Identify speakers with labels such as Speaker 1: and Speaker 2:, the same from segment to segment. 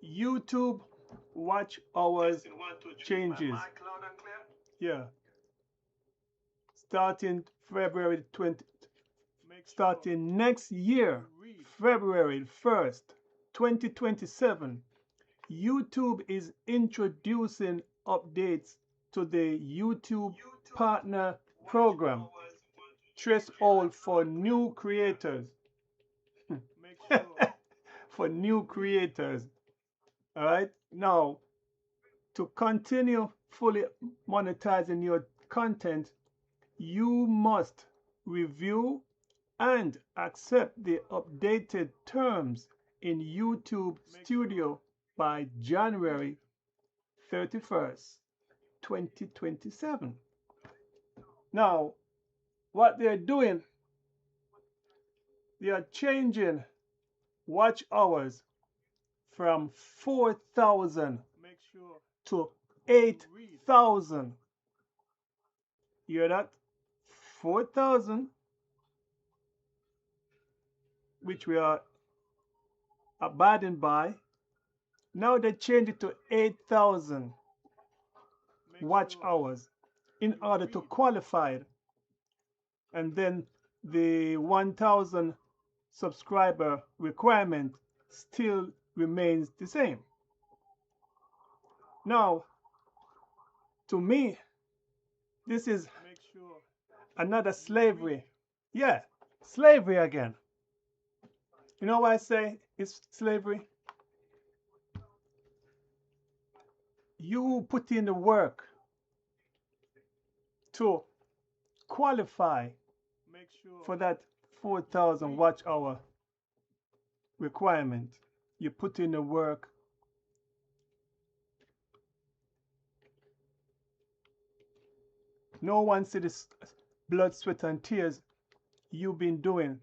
Speaker 1: YouTube watch hours changes. Yeah. Starting February 20, starting next year, February 1st, 2027, YouTube is introducing updates to the YouTube Partner Program threshold for new creators. For new creators. All right. Now, to continue fully monetizing your content, you must review and accept the updated terms in YouTube Studio by January 31st, 2027. Now, what they're doing, they are changing watch hours from 4,000 to 8,000. You hear that? 4,000, which we are abiding by. Now they change it to 8,000 watch hours in order to qualify it. And then the 1,000 subscriber requirement still remains the same. Now, to me, this is another slavery. Yeah, slavery again. You know why I say it's slavery? You put in the work to qualify for that 4,000 watch hour requirement. You put in the work. No one see this blood, sweat, and tears you've been doing.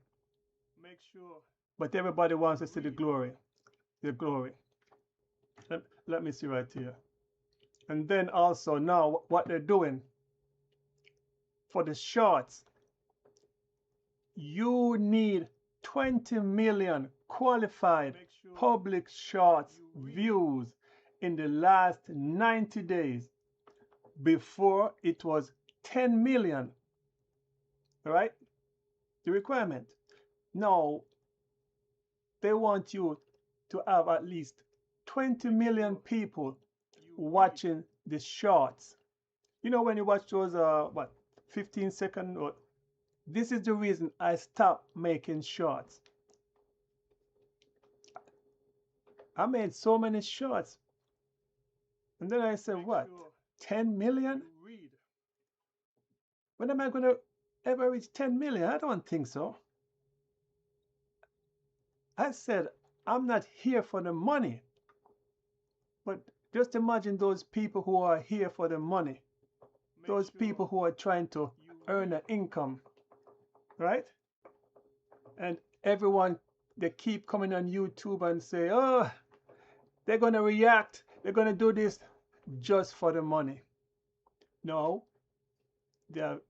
Speaker 1: But everybody wants to see the glory. The glory. Let me see right here. And then also now what they're doing for the shorts, you need 20 million qualified public shorts views in the last 90 days. Before it was 10 million. All right? The requirement. Now, they want you to have at least 20 million people watching the shorts. You know, when you watch those, 15-second, or this is the reason I stopped making shorts. I made so many shorts. And then I said, what? 10 million? When am I going to ever reach 10 million? I don't think so. I said, I'm not here for the money. But just imagine those people who are here for the money. Those people who are trying to earn an income. Right? And everyone, they keep coming on YouTube and say, oh, they're going to react. They're going to do this just for the money. No. They have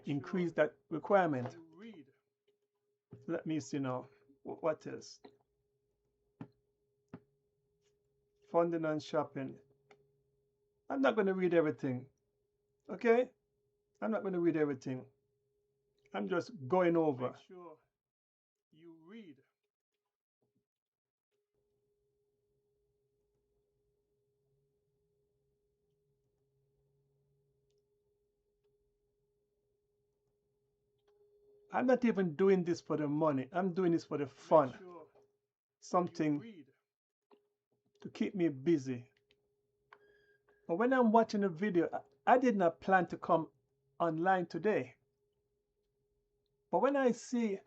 Speaker 1: increased that requirement. Let me see now. What else? Funding and shopping. I'm not going to read everything. Okay? I'm not going to read everything. I'm just going over. Make sure you read. I'm not even doing this for the money. I'm doing this for the fun. Sure something to keep me busy. But when I'm watching a video, I did not plan to come online today. But when I see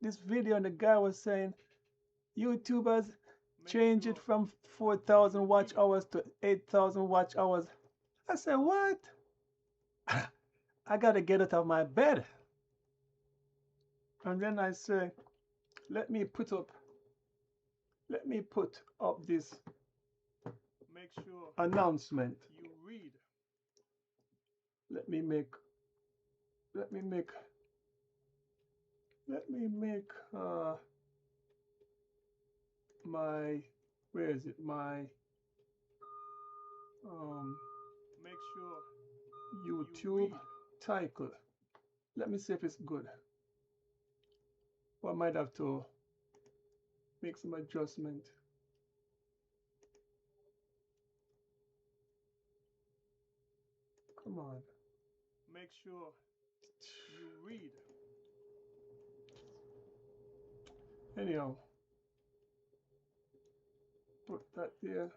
Speaker 1: this video and the guy was saying, YouTubers change it from 4,000 watch hours to 8,000 watch hours. I said, what? I got to get out of my bed. And then I say, let me put up this announcement. You read. Let me make my where is it? My make sure YouTube title. Let me see if it's good. Or I might have to make some adjustment. Come on. Make sure you read. Anyhow, put that there.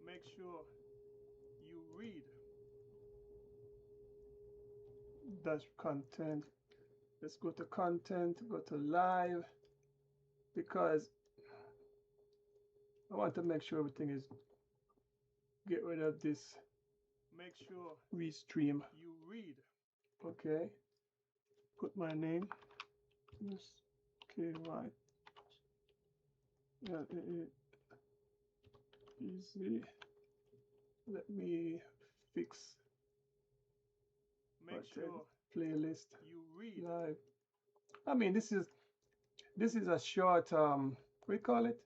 Speaker 1: Make sure you read. Dash content. Let's go to content, go to live, because I want to make sure everything is, get rid of this. Make sure restream you read. Okay. Put my name. Yes. Okay, right. Yeah, easy. Let me fix. Make sure playlist you read live. I mean, this is a short what do you call it?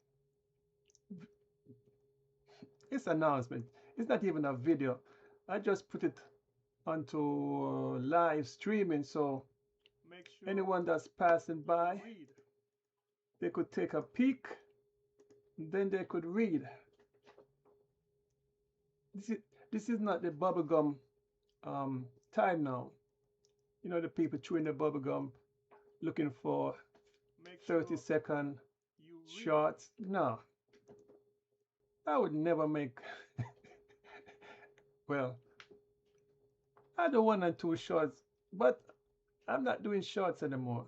Speaker 1: It's announcement. It's not even a video. I just put it onto live streaming, so make sure anyone that's passing by, they could take a peek, and then they could read. This is not the bubblegum time now. You know, the people chewing the bubblegum looking for 30-second shorts. No, I would never make well, I do 1 and 2 shorts, but I'm not doing shorts anymore.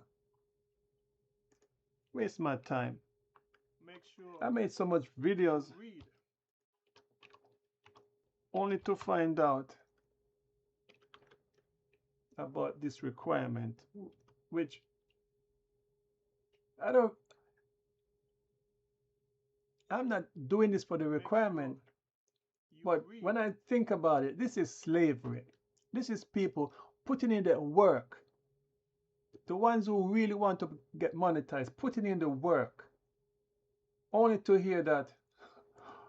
Speaker 1: Waste my time. Make sure I made so much videos only to find out about this requirement, which I'm not doing this for the requirement, but when I think about it, this is slavery. This is people putting in the work. The ones who really want to get monetized, putting in the work, only to hear that,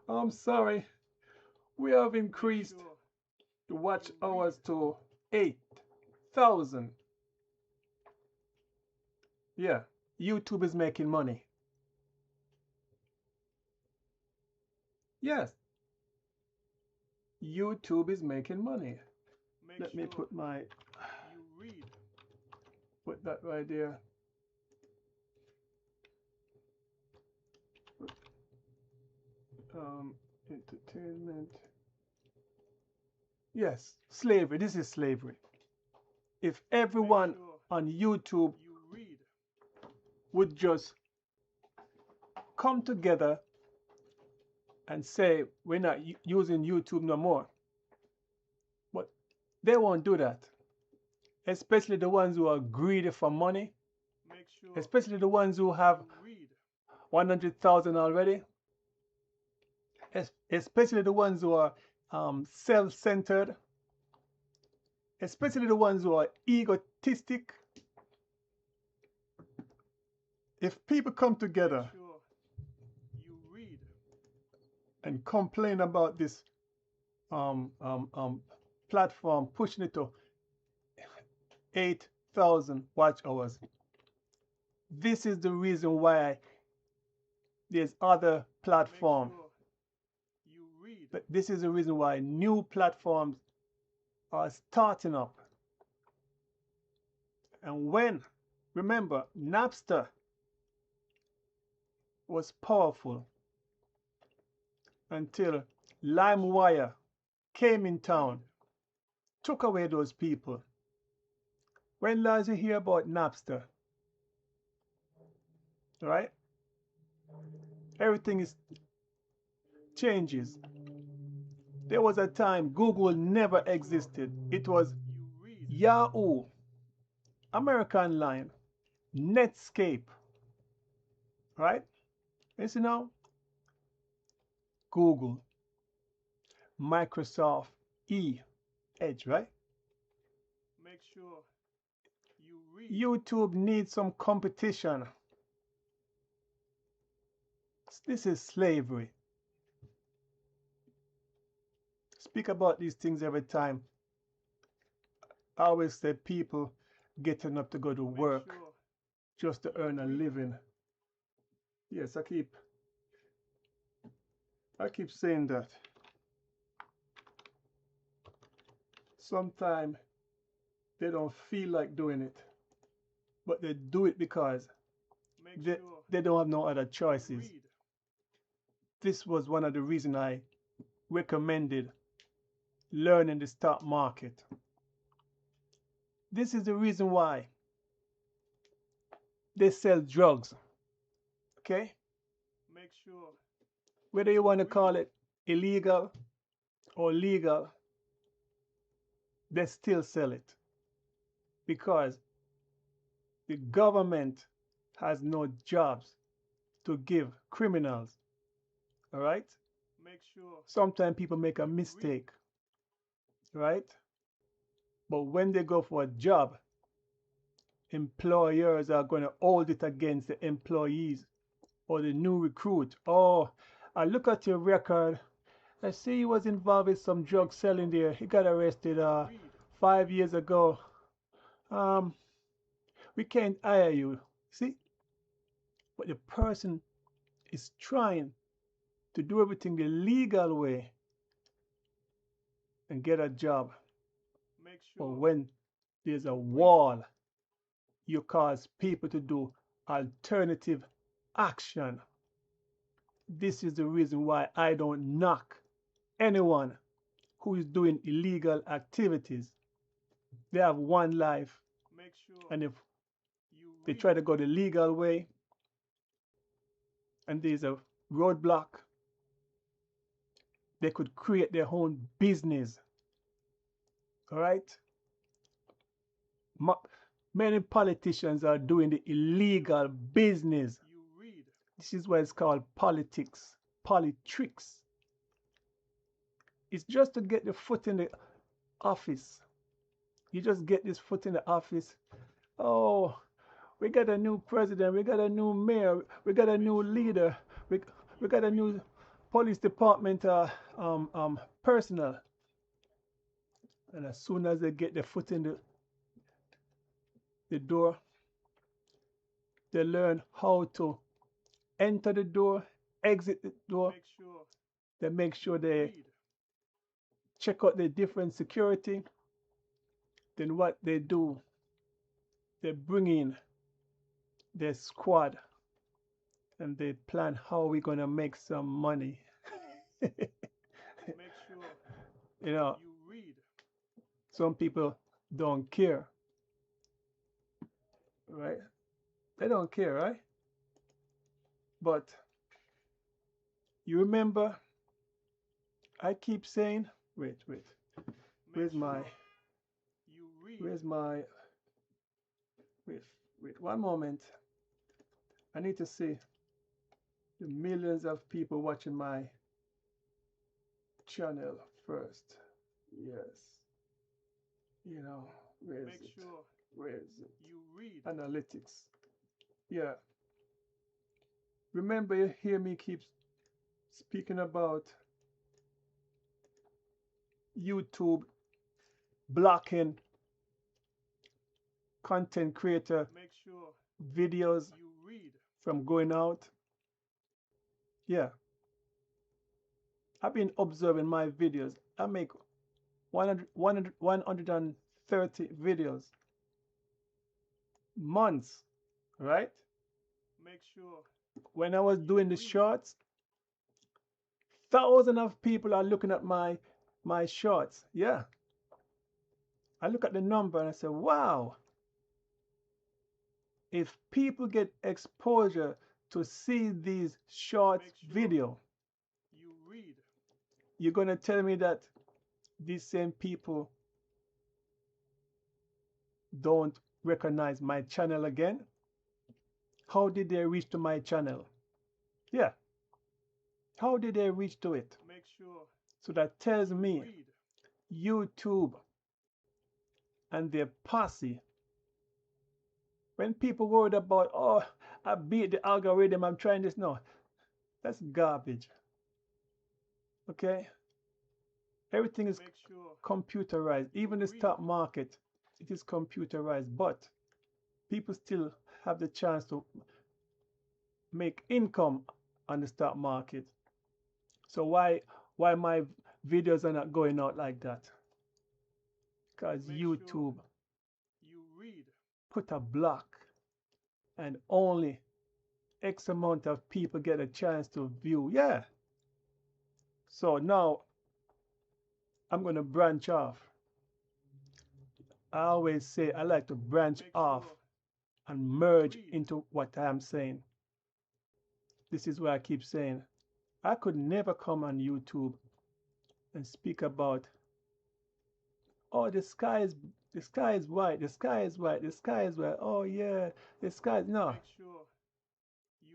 Speaker 1: I'm sorry, we have increased the watch hours to 8,000. Yeah, YouTube is making money. Yes, YouTube is making money. Let me put my, put that right there. Entertainment. Yes, slavery. This is slavery. If everyone on YouTube would just come together and say, we're not using YouTube no more. But they won't do that. Especially the ones who are greedy for money. Especially the ones who have 100,000 already. Especially the ones who are self-centered. Especially the ones who are egotistic. If people come together and complain about this platform pushing it to 8,000 watch hours, this is the reason why there's other platforms. But this is the reason why new platforms are starting up. And when, remember, Napster was powerful until LimeWire came in town, took away those people. When last you hear about Napster, right? Everything changes. There was a time Google never existed. It was Yahoo, American Online, Netscape, right? You see now? Google, Microsoft, Edge, right? Make sure YouTube needs some competition. This is slavery. Speak about these things every time. I always say people getting up to go to work just to earn a living. Yes, I keep saying that. Sometimes they don't feel like doing it, but they do it because they don't have no other choices. This was one of the reasons I recommended learning the stock market. This is the reason why they sell drugs. Okay? Whether you want to call it illegal or legal, they still sell it because the government has no jobs to give criminals. All right? Sometimes people make a mistake, right? But when they go for a job, employers are going to hold it against the employees or the new recruit. Oh, I look at your record. I see he was involved with some drug selling there. He got arrested 5 years ago. We can't hire you. See? But the person is trying to do everything the legal way and get a job. But when there's a wall, you cause people to do alternative action. This is the reason why I don't knock anyone who is doing illegal activities. They have one life, and if they try to go the legal way and there's a roadblock, they could create their own business. All right? Many politicians are doing the illegal business. This is why it's called politics, politricks. It's just to get the foot in the office. You just get this foot in the office. Oh, we got a new president, we got a new mayor, we got a new leader, we got a new police department personnel. And as soon as they get their foot in the door, they learn how to enter the door, exit the door. They make sure they check out the different security. Then what they do, they bring in their squad and they plan how we're going to make some money. You know, some people don't care, right? They don't care, right? But you remember, I keep saying, wait, where's my, wait, one moment. I need to see the millions of people watching my channel first. Yes. You know, where is it? Where is it? Analytics. Yeah. Remember, you hear me keep speaking about YouTube blocking content creator videos from going out. Yeah. I've been observing my videos. I make 130 videos months, right? When I was doing the shorts, thousands of people are looking at my shorts. Yeah. I look at the number and I say, wow. If people get exposure to see these short video, you're going to tell me that these same people don't recognize my channel again? How did they reach to my channel? Yeah. How did they reach to it? So that tells me YouTube and their posse When people worried about, oh, I beat the algorithm, I'm trying this. No, that's garbage. Okay? Everything is computerized. Even the stock market, it is computerized. But people still have the chance to make income on the stock market. So why my videos are not going out like that? Because YouTube put a block and only X amount of people get a chance to view. Yeah. So now I'm going to branch off. I always say I like to branch off and merge into what I'm saying. This is why I keep saying I could never come on YouTube and speak about, oh, the sky is white, the sky is white, the sky is white. Oh yeah, the sky. No,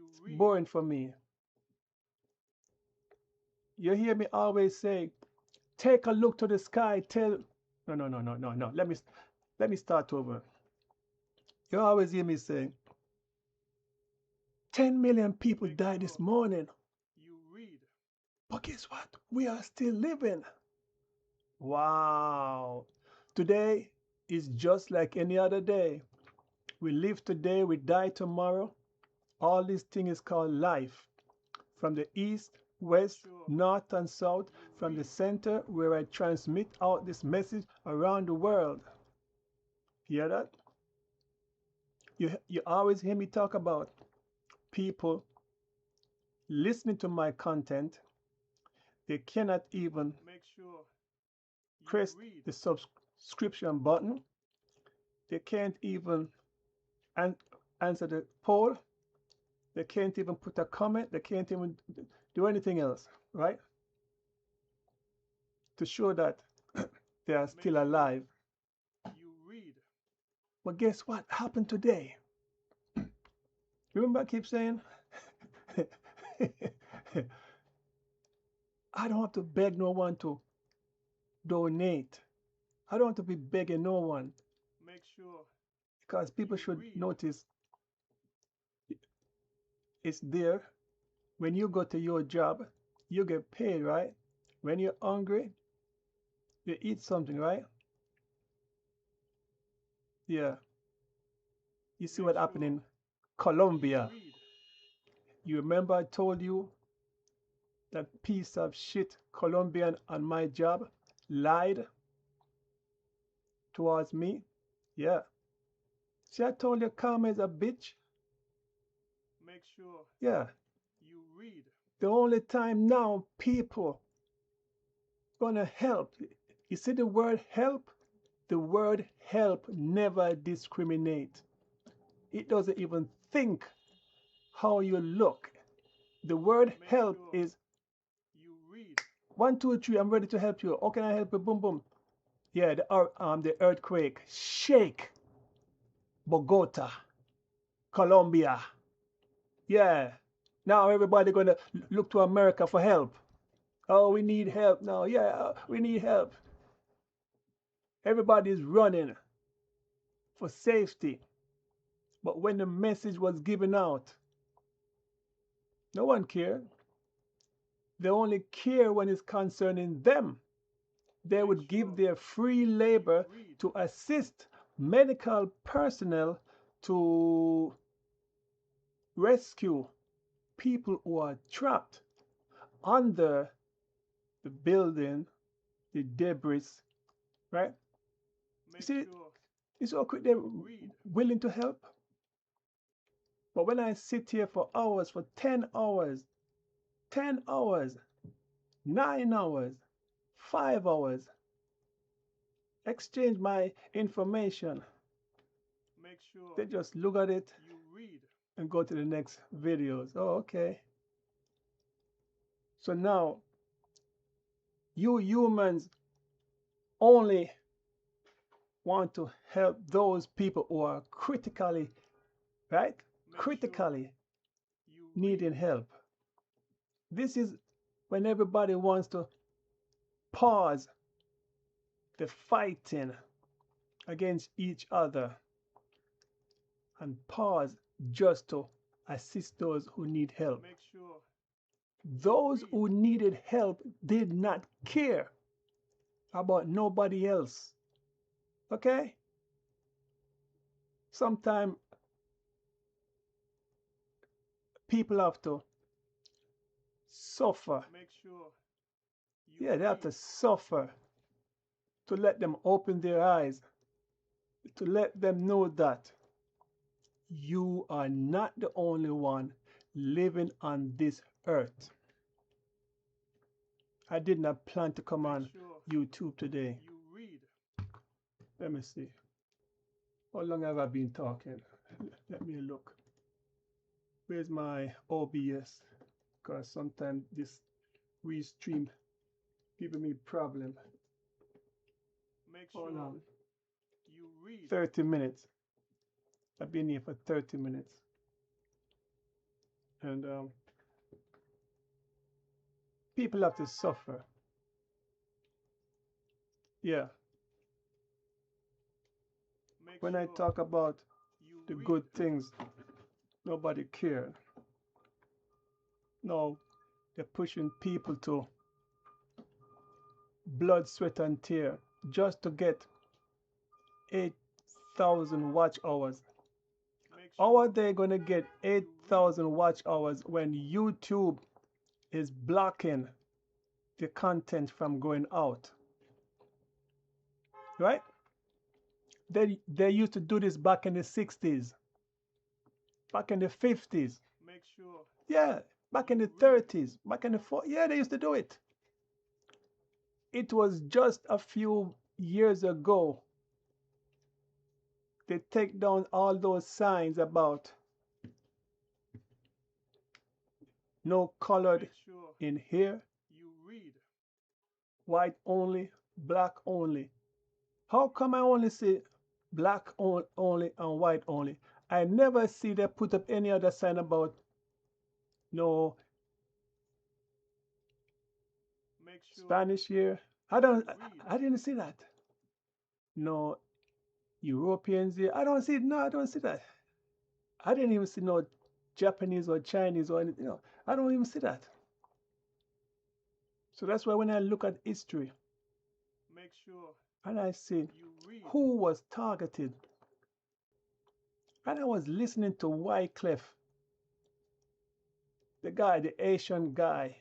Speaker 1: it's boring for me. You hear me always say, take a look to the sky. No. Let me start over. You always hear me saying, 10 million people died this morning. But guess what? We are still living. Wow. Today is just like any other day. We live today, we die tomorrow. All this thing is called life. From the east, west, north, and south, from the center where I transmit out this message around the world. Hear that? You always hear me talk about people listening to my content. They cannot even press the subscription button. They can't even answer the poll. They can't even put a comment. They can't even do anything else, right? To show that they are still alive. But guess what happened today? Remember I keep saying, I don't have to beg no one to donate. I don't have to be begging no one. Because people should notice it's there. When you go to your job, you get paid, right? When you're hungry, you eat something, right? Yeah. You see what happened in Colombia. You remember I told you that piece of shit Colombian on my job lied towards me? Yeah. See, I told you karma is a bitch. Yeah. The only time now people gonna help. You see the word help? The word help never discriminate. It doesn't even think how you look. The word help is 1, 2, 3. I'm ready to help you. How can I help you? Boom, boom. Yeah, the earthquake shake Bogota, Colombia. Yeah. Now everybody gonna look to America for help. Oh, we need help now. Yeah, we need help. Everybody's running for safety. But when the message was given out, no one cared. They only care when it's concerning them. They would give their free labor to assist medical personnel to rescue people who are trapped under the building, the debris, right? You see, it's so quick they're willing to help. But when I sit here for hours, for 10 hours, 10 hours, 9 hours, 5 hours, exchange my information, they just look at it and go to the next videos. Oh, okay. So now, you humans only want to help those people who are critically, right? Critically needing help. This is when everybody wants to pause the fighting against each other and pause just to assist those who need help. Those who needed help did not care about nobody else. Okay? Sometimes people have to suffer. Yeah, they have to suffer to let them open their eyes, to let them know that you are not the only one living on this earth. I did not plan to come on YouTube today. Let me see. How long have I been talking? Let me look. Where's my OBS? Because sometimes this restream giving me problem. Hold on. 30 minutes. I've been here for 30 minutes. And people have to suffer. Yeah. When I talk about the good things, nobody cared. No, they're pushing people to blood, sweat, and tear just to get 8,000 watch hours. How are they going to get 8,000 watch hours when YouTube is blocking the content from going out? Right? They used to do this back in the 60s, back in the 50s. Yeah, back in the 30s, back in the 40s. Yeah, they used to do it. It was just a few years ago they take down all those signs about no colored in here, white only, black only. How come I only see black only and white only? I never see they put up any other sign about no Spanish here. I didn't see that. No Europeans here. I don't see it. No, I don't see that. I didn't even see no Japanese or Chinese or anything. No, I don't even see that. So that's why when I look at history and I see who was targeted, and I was listening to Wycliffe, the guy, the Asian guy.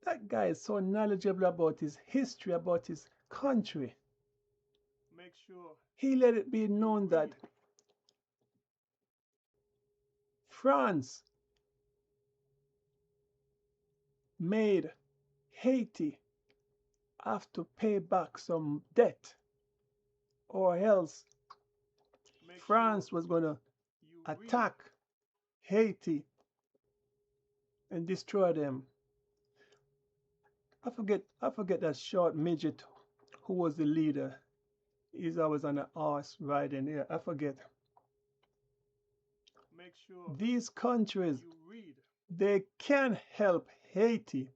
Speaker 1: That guy is so knowledgeable about his history, about his country. He let it be known that France made Haiti have to pay back some debt, or else France was going to attack Haiti and destroy them. I forget that short midget who was the leader. He's always on a horse riding here. I forget. These countries, they can help Haiti.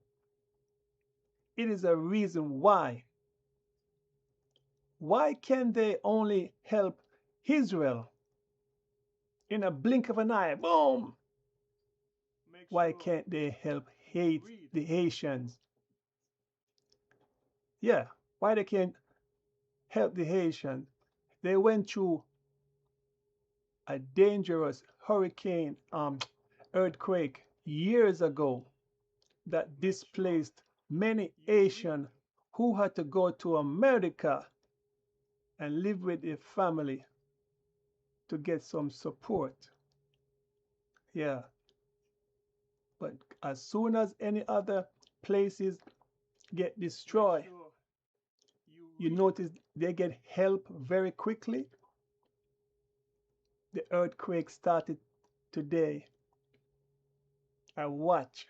Speaker 1: It is a reason why. Why can they only help Israel in a blink of an eye? Boom! Why can't they help the Haitians? Yeah, why they can't help the Haitians? They went through a dangerous hurricane, earthquake years ago that displaced many Haitians who had to go to America and live with their family to get some support. Yeah. But as soon as any other places get destroyed, you notice they get help very quickly. The earthquake started today. I watch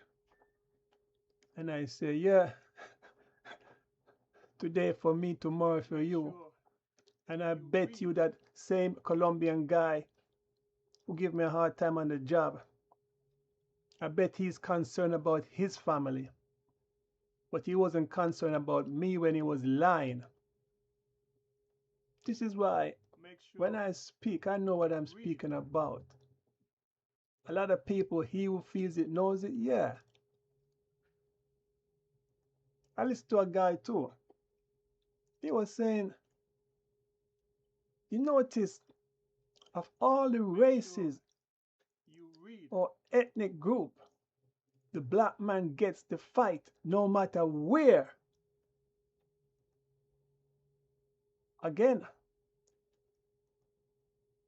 Speaker 1: and I say, yeah, today for me, tomorrow for you. And I bet you that same Colombian guy who gave me a hard time on the job, I bet he's concerned about his family. But he wasn't concerned about me when he was lying. This is why when I speak, I know what I'm speaking about. A lot of people, he who feels it knows it. Yeah. I listened to a guy too. He was saying, you notice of all the races or ethnic group, the black man gets the fight no matter where. Again,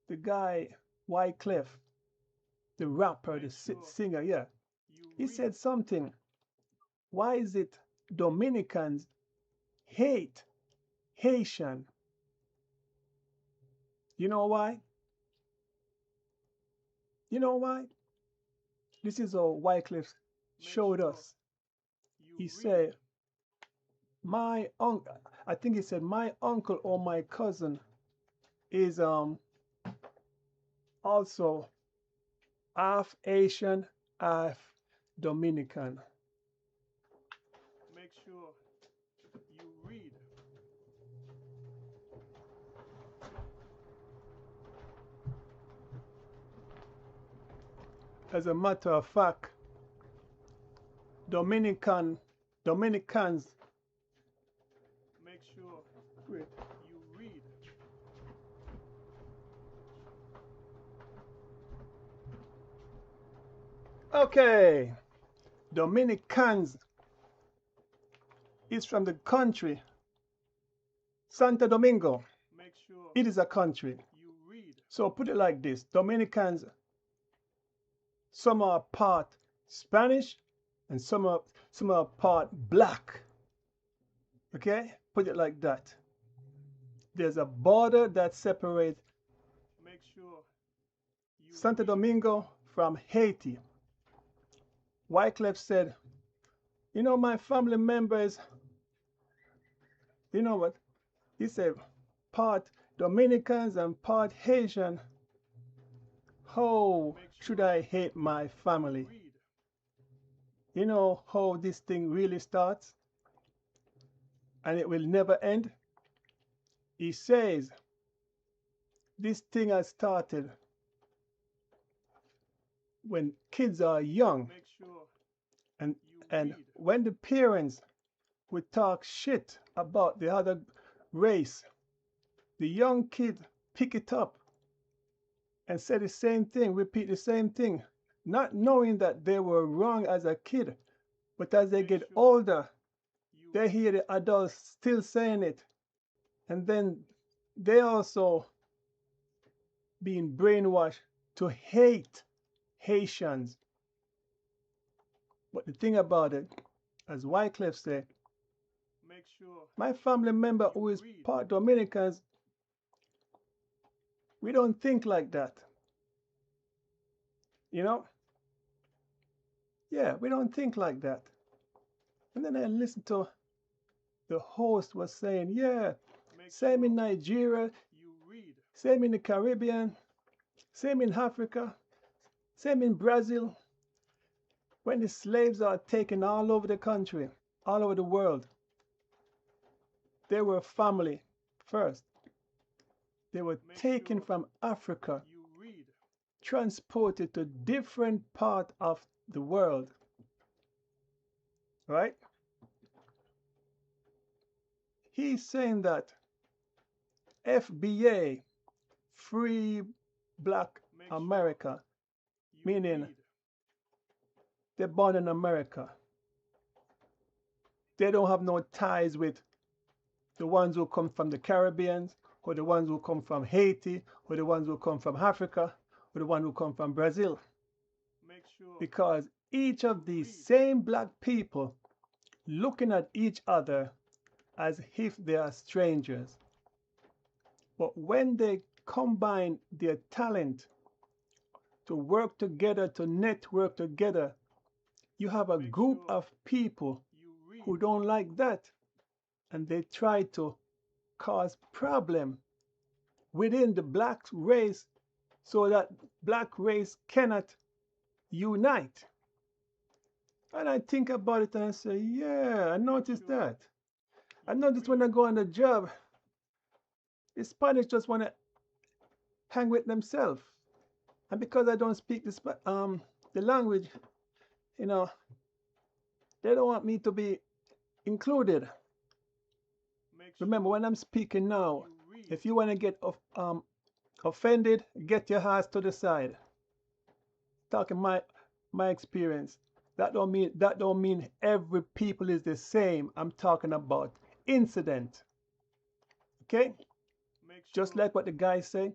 Speaker 1: the guy Wyclef, the rapper, the singer, yeah, he said something. Why is it Dominicans hate Haitian? You know why? You know why? This is how Wyclef showed us. He said, my uncle, I think he said, my uncle or my cousin is also half Asian, half Dominican. Make sure you read. As a matter of fact, Dominicans, make sure you read. Okay, Dominicans is from the country Santo Domingo. Make sure it is a country. You read. So put it like this: Dominicans, some are part Spanish and some are part black. Okay, put it like that. There's a border that separates, make sure, Santo Domingo from Haiti. Wyclef said, you know, my family members, you know what? He said, part Dominicans and part Haitian. How should I hate my family? You know how this thing really starts? And it will never end? He says, this thing has started when kids are young. And when the parents would talk shit about the other race, the young kid pick it up and say the same thing, repeat the same thing, not knowing that they were wrong as a kid. But as they get older, they hear the adults still saying it. And then they also being brainwashed to hate Haitians. But the thing about it, as Wyclef said, make sure my family member who is part Dominicans, we don't think like that. You know? Yeah, we don't think like that. And then I listened to the host was saying, yeah, same in Nigeria, same in the Caribbean, same in Africa, same in Brazil. When the slaves are taken all over the country, all over the world, they were family first. They were taken from Africa, transported to different part of the world. Right? He's saying that FBA, Free Black America, meaning they're born in America. They don't have no ties with the ones who come from the Caribbean, or the ones who come from Haiti, or the ones who come from Africa, or the ones who come from Brazil. Because each of these same black people looking at each other as if they are strangers. But when they combine their talent to work together, to network together, you have a group of people who don't like that, and they try to cause problem within the black race so that black race cannot unite. And I think about it and I say, yeah, I noticed that. I noticed when I go on the job, the Spanish just want to hang with themselves. And because I don't speak the language, you know, they don't want me to be included. Remember, when I'm speaking now, if you want to get offended, get your ass to the side. Talking my experience. That don't mean every people is the same. I'm talking about incident. Okay? Just like what the guy said.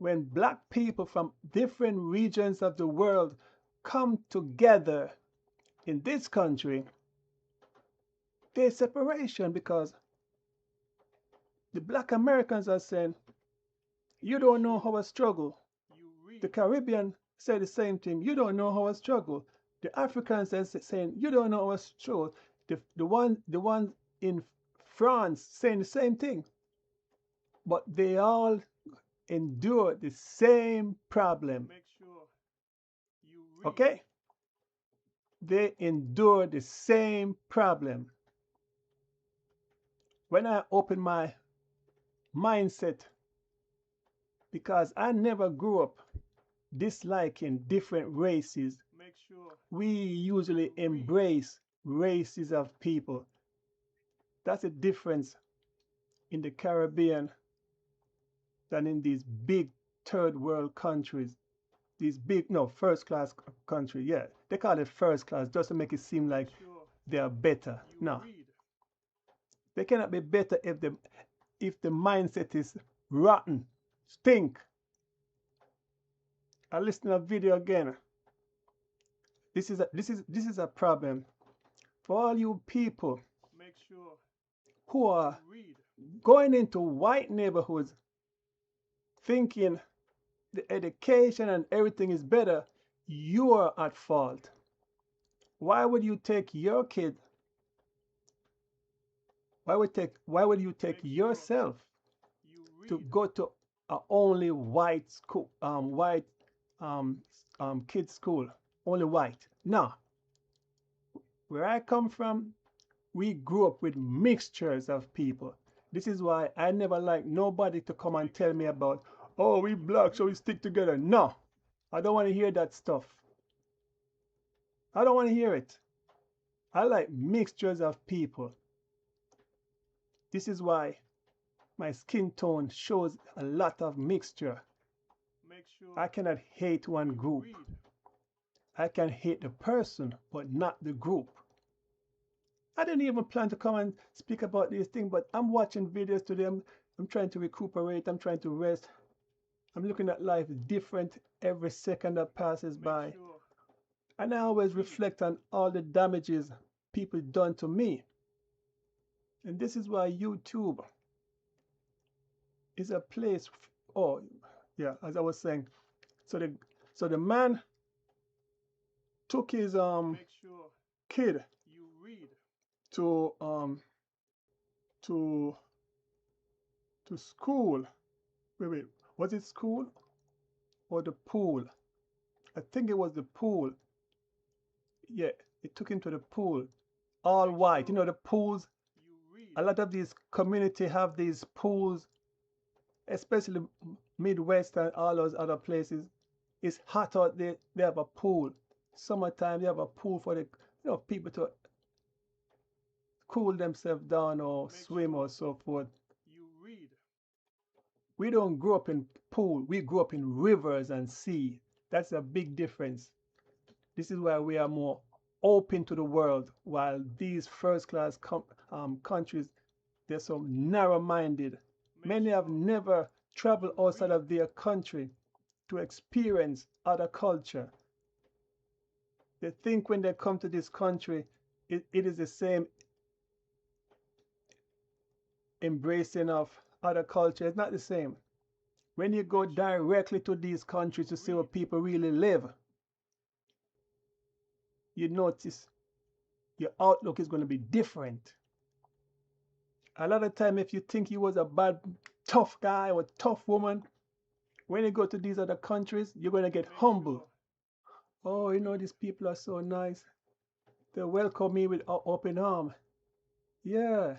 Speaker 1: When black people from different regions of the world come together in this country, there's separation because the black Americans are saying, you don't know how I struggle. The Caribbean say the same thing. You don't know how I struggle. The Africans are saying, you don't know how I struggle. The one in France saying the same thing. But they all endure the same problem. Okay? They endure the same problem. When I open my mindset, because I never grew up disliking different races, we usually embrace races of people. That's a difference in the Caribbean than in these big third world countries. These big, no, first class countries. Yeah, they call it first class just to make it seem like they are better. No, they cannot be better if the mindset is rotten, stink. I listen to a video again. This is a problem for all you people who are going into white neighborhoods thinking the education and everything is better. You are at fault. Why would you take your kid? Why would you take yourself to go to a only white school, kids school, only white? No. Where I come from, we grew up with mixtures of people. This is why I never like nobody to come and tell me about, oh, we black, so we stick together. No, I don't want to hear that stuff. I don't want to hear it. I like mixtures of people. This is why my skin tone shows a lot of mixture. I cannot hate one group. I can hate the person, but not the group. I didn't even plan to come and speak about these things, but I'm watching videos today. I'm trying to recuperate. I'm trying to rest. I'm looking at life different every second that passes by. And I always reflect on all the damages people done to me. And this is why YouTube is a place. Oh, yeah, as I was saying. So the man took his kid to school. Wait, was it school or the pool? I think it was the pool. Yeah, it took him to the pool. All white. You know the pools. A lot of these communities have these pools, especially Midwest and all those other places. It's hot out there. They have a pool. Summertime, they have a pool for the people to cool themselves down or swim or so forth. We don't grow up in pool. We grew up in rivers and sea. That's a big difference. This is why we are more open to the world, while these first-class countries, they're so narrow-minded. Many have never traveled outside of their country to experience other culture. They think when they come to this country, it is the same embracing of other culture. It's not the same. When you go directly to these countries to see where people really live, you notice your outlook is going to be different. A lot of time, if you think you was a bad, tough guy or tough woman, when you go to these other countries, you're going to get humble. Oh, these people are so nice. They welcome me with open arm. Yeah.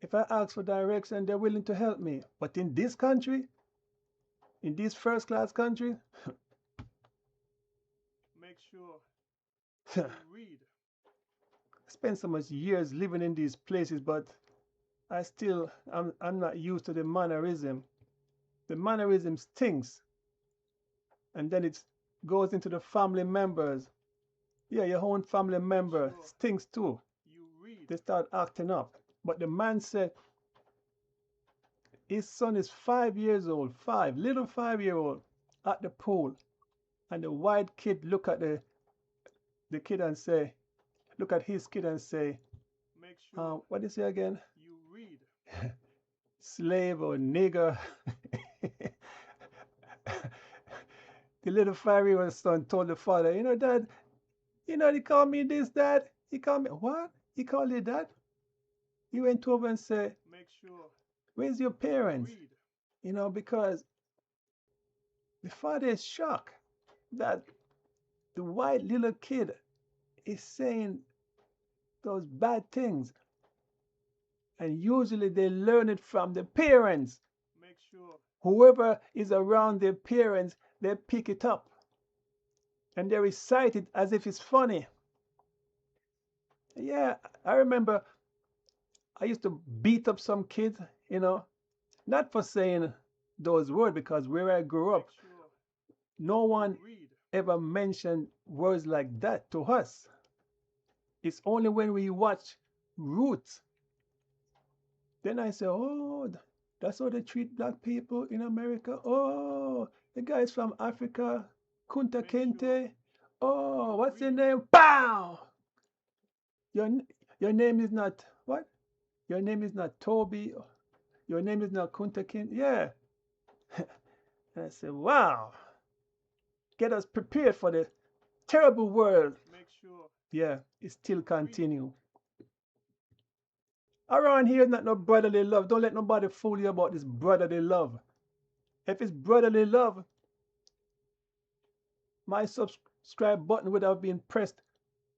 Speaker 1: If I ask for direction, they're willing to help me. But in this country, in this first class country, make sure you read. I spent so much years living in these places, but I'm not used to the mannerism. The mannerism stinks. And then it goes into the family members. Yeah, your own family member stinks too. They start acting up. But the man said his son is 5 years old, little 5-year-old at the pool. And the white kid look at the kid and say, look at his kid and say, make sure what is it again? You read. Slave or nigger. The little 5-year-old son told the father, you know, Dad, you know, he called me this, Dad. He called me, what? He called you that? He went over and said, make sure. Where's your parents? Read. You know, because the father is shocked that the white little kid is saying those bad things. And usually they learn it from the parents. Make sure. Whoever is around their parents, they pick it up. And they recite it as if it's funny. Yeah, I remember I used to beat up some kids, you know, not for saying those words, because where I grew up, no one ever mentioned words like that to us. It's only when we watch Roots, then I say, oh, that's how they treat black people in America. Oh, the guy's from Africa, Kunta Kinte. Oh, what's your name? Pow! Your name is not what? Your name is not Toby. Your name is not Kunta Kinte. Yeah. And I said, wow. Get us prepared for the terrible world. Make sure. Yeah, it still continue. Around here is not no brotherly love. Don't let nobody fool you about this brotherly love. If it's brotherly love, my subscribe button would have been pressed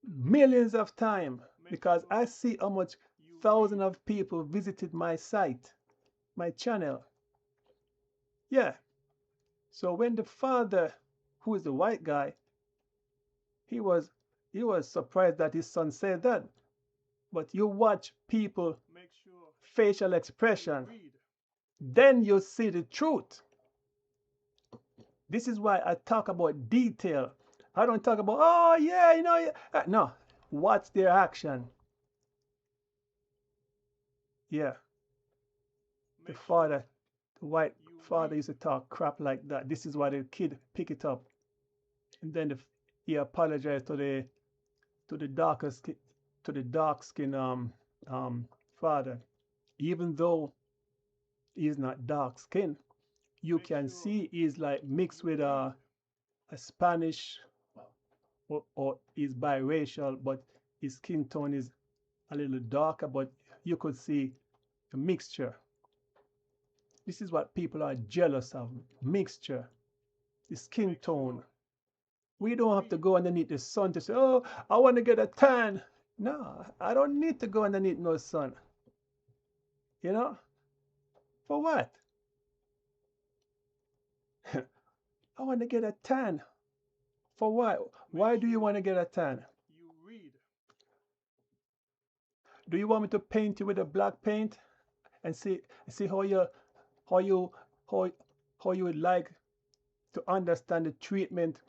Speaker 1: millions of times, because I see how much thousands of people visited my site, my channel. Yeah. So when the father, who is the white guy, he was surprised that his son said that. But you watch people, facial expression, then you see the truth. This is why I talk about detail. I don't talk about, oh yeah, you know, yeah. No, watch their action. Yeah. The father, the white father used to talk crap like that. This is why the kid pick it up. And then he apologized to the dark skin father. Even though he's not dark skinned, you can see he's like mixed with a Spanish, or is biracial, but his skin tone is a little darker, but you could see a mixture. This is what people are jealous of, mixture, the skin tone. We don't have to go underneath the sun to say, oh, I want to get a tan. No, I don't need to go underneath no sun. You know? For what? I want to get a tan. For what? Why do you want to get a tan? You read. Do you want me to paint you with a black paint and see how you would like to understand the treatment,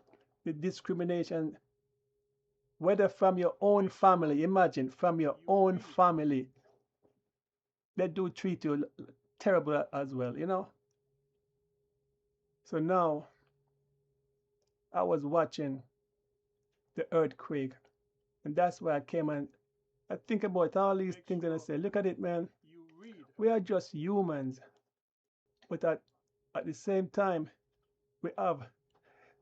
Speaker 1: the discrimination, whether from your own family? Imagine, from your own family, they do treat you terrible as well, you know. So now I was watching the earthquake, and that's why I came and I think about all these things, and I say, look at it, man. We are just humans, but at the same time, we have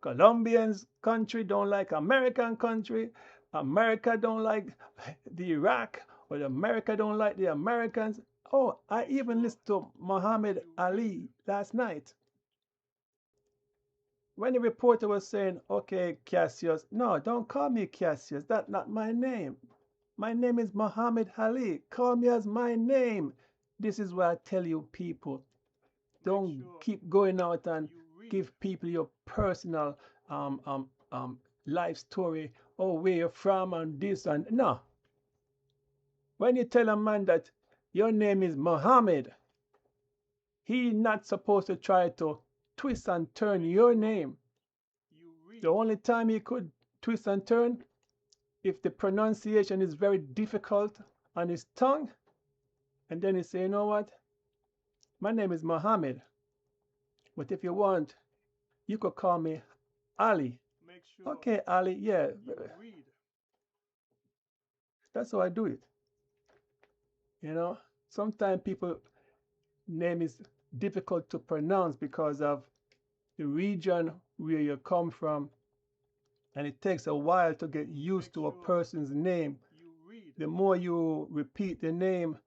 Speaker 1: Colombians country don't like American country. America don't like the Iraq, or America don't like the Americans. Oh, I even listened to Muhammad Ali last night. When the reporter was saying, okay, Cassius, no, don't call me Cassius. That's not my name. My name is Muhammad Ali. Call me as my name. This is why I tell you people, don't keep going out and give people your personal life story. Oh, where you're from and this and no. When you tell a man that your name is Muhammad, he not supposed to try to twist and turn your name. The only time he could twist and turn if the pronunciation is very difficult on his tongue, and then he say, you know what? My name is Muhammad, but if you want, you could call me Ali. Okay, Ali, yeah. That's how I do it. You know, sometimes people name is difficult to pronounce because of the region where you come from, and it takes a while to get used to a person's name. The more you repeat the name,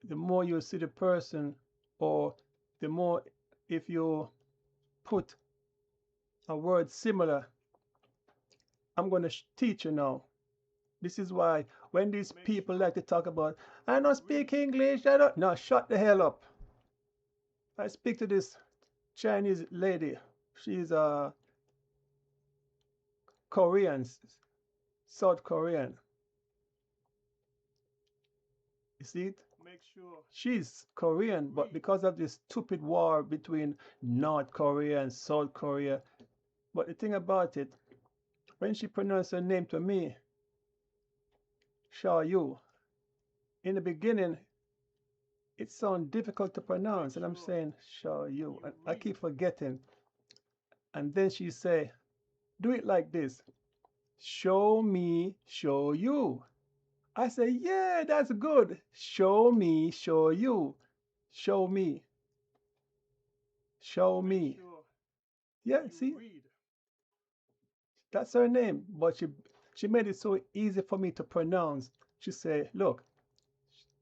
Speaker 1: the more you see the person, or the more if you put a word similar. I'm going to teach you now. This is why when these people like to talk about, I don't speak English, I don't. No, shut the hell up. I speak to this Chinese lady. She's a Korean, South Korean. You see it? She's Korean, but because of this stupid war between North Korea and South Korea. But the thing about it, when she pronounced her name to me, Shaw Yu, in the beginning, it sounds difficult to pronounce, and I'm saying Shaw Yu. I keep forgetting. And then she say, do it like this. Show me, show you. I say, yeah, that's good. Show me, show you. Show me. Show me. Yeah, see? That's her name. But she made it so easy for me to pronounce. She said, look,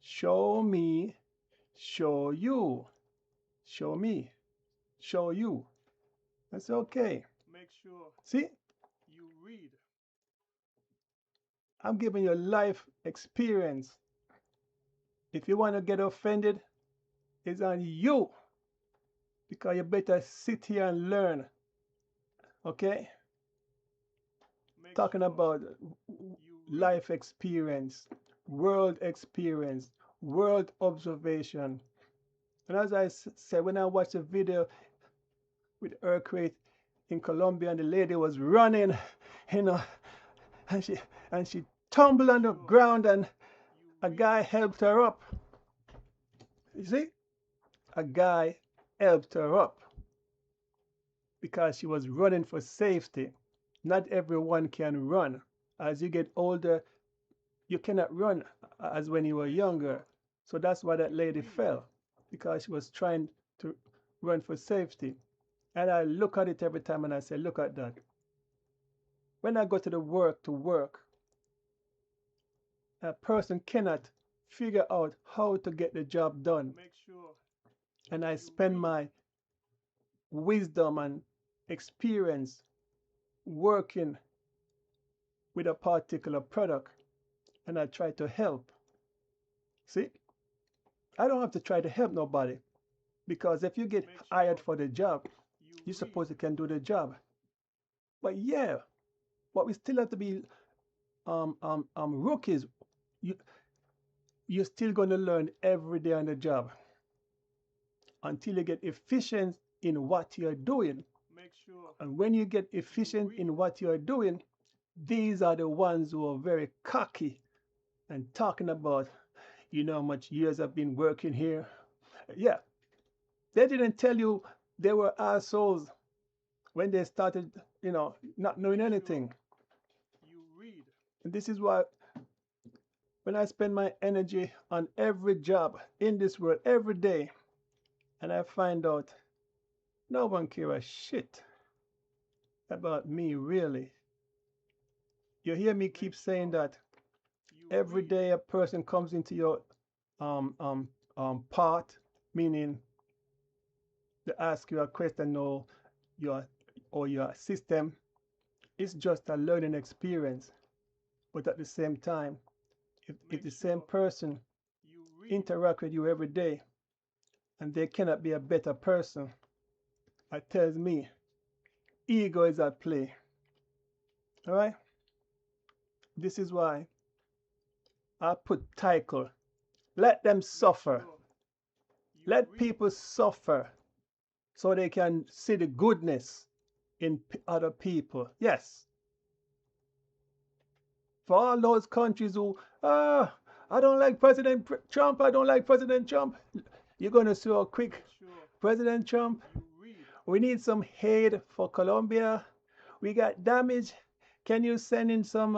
Speaker 1: show me, show you. Show me, show you. I said, okay. See? I'm giving you life experience. If you want to get offended, it's on you. Because you better sit here and learn. Okay? Talking about life experience, world observation. And as I said, when I watched a video with earthquake in Colombia and the lady was running, you know, and she tumbled on the ground and a guy helped her up. You see? A guy helped her up because she was running for safety. Not everyone can run. As you get older, you cannot run as when you were younger. So that's why that lady fell, because she was trying to run for safety. And I look at it every time and I say, look at that. When I go to the work to work, a person cannot figure out how to get the job done. And I spend my wisdom and experience working with a particular product, and I try to help. See? I don't have to try to help nobody, because if you get hired for the job, you suppose you can do the job. But yeah, but we still have to be rookies. You're still going to learn every day on the job until you get efficient in what you're doing. And when you get efficient in what you're doing, these are the ones who are very cocky and talking about, you know how much years I've been working here. Yeah, they didn't tell you they were assholes when they started, you know, not knowing anything. And this is why when I spend my energy on every job in this world every day, and I find out no one cares a shit about me, really. You hear me keep saying that every day a person comes into your part, meaning they ask you a question or your system. It's just a learning experience. But at the same time, if the same person interact with you every day and they cannot be a better person, it tells me ego is at play. All right? This is why I put title. Let them suffer. Let people suffer so they can see the goodness in other people. Yes. For all those countries who, I don't like President Trump, I don't like President Trump. You're going to see how quick President Trump, we need some aid for Colombia. We got damage. Can you send in some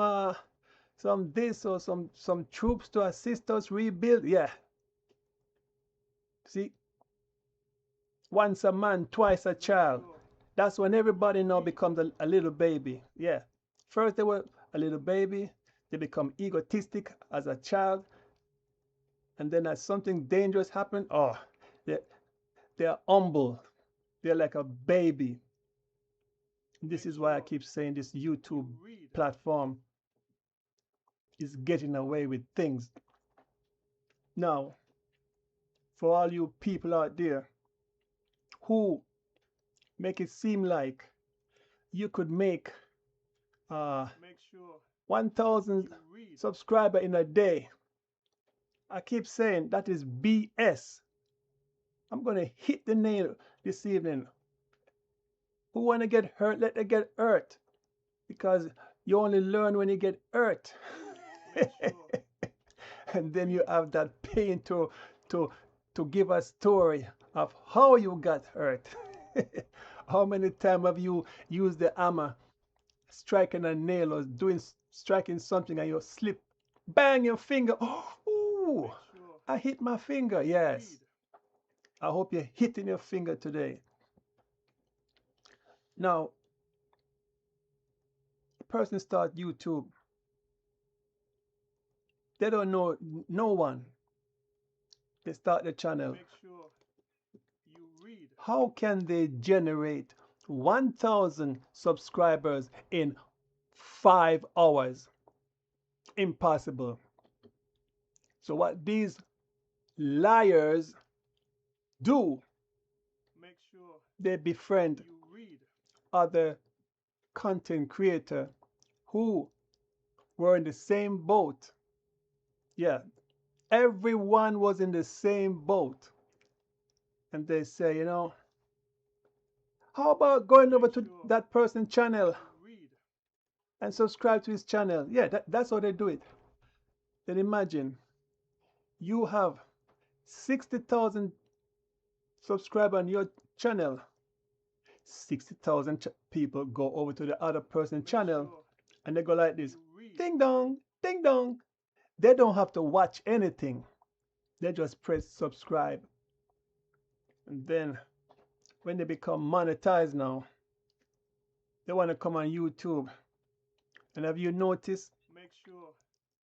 Speaker 1: this or some troops to assist us rebuild? Yeah. See, once a man, twice a child. That's when everybody now becomes a little baby. Yeah. First they were a little baby. They become egotistic as a child. And then as something dangerous happens, they're humble. They're like a baby. This is why I keep saying this YouTube platform is getting away with things. Now, for all you people out there who make it seem like you could make 1,000 subscribers in a day, I keep saying that is BS. I'm going to hit the nail this evening. Who want to get hurt, let them get hurt. Because you only learn when you get hurt. And then you have that pain to give a story of how you got hurt. How many times have you used the hammer, striking a nail or striking something and you slip, bang your finger. Oh, ooh, I hit my finger. Yes. I hope you're hitting your finger today. Now, a person start YouTube. They don't know no one. They start the channel. How can they generate 1,000 subscribers in 5 hours? Impossible. So what these liars do, they befriend other content creators who were in the same boat. Yeah, everyone was in the same boat. And they say, you know, how about going over to that person's channel and subscribe to his channel? Yeah, that's how they do it. Then imagine you have 60,000 subscribers on your channel. 60,000 people go over to the other person's channel and they go like this. Ding dong, ding dong. They don't have to watch anything. They just press subscribe. And then when they become monetized now, they want to come on YouTube. And have you noticed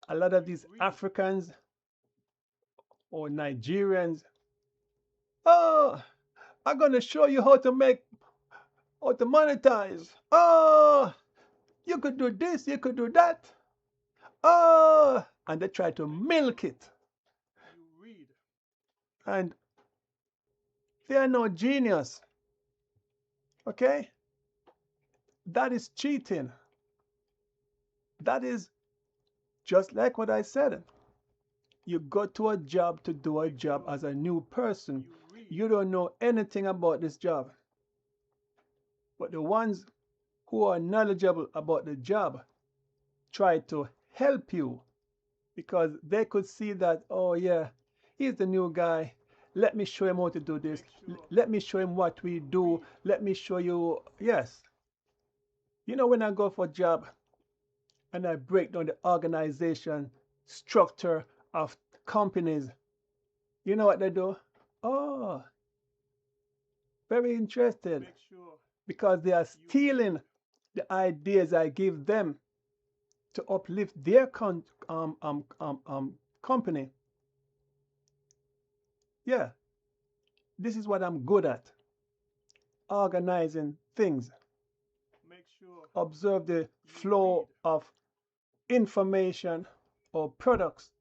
Speaker 1: a lot of these Africans or Nigerians, oh, I'm going to show you how to monetize. Oh, you could do this, you could do that. Oh, and they try to milk it. And they are no genius. Okay? That is cheating. That is just like what I said. You go to a job to do a job as a new person. You don't know anything about this job. But the ones who are knowledgeable about the job try to help you because they could see that, oh yeah, he's the new guy. Let me show him how to do this. Let me show him what we do. Let me show you. Yes. You know, when I go for a job and I break down the organization structure of companies, you know what they do? Oh, very interested. Because they are stealing the ideas I give them to uplift their company. Yeah, this is what I'm good at. Organizing things. Observe the flow of information or products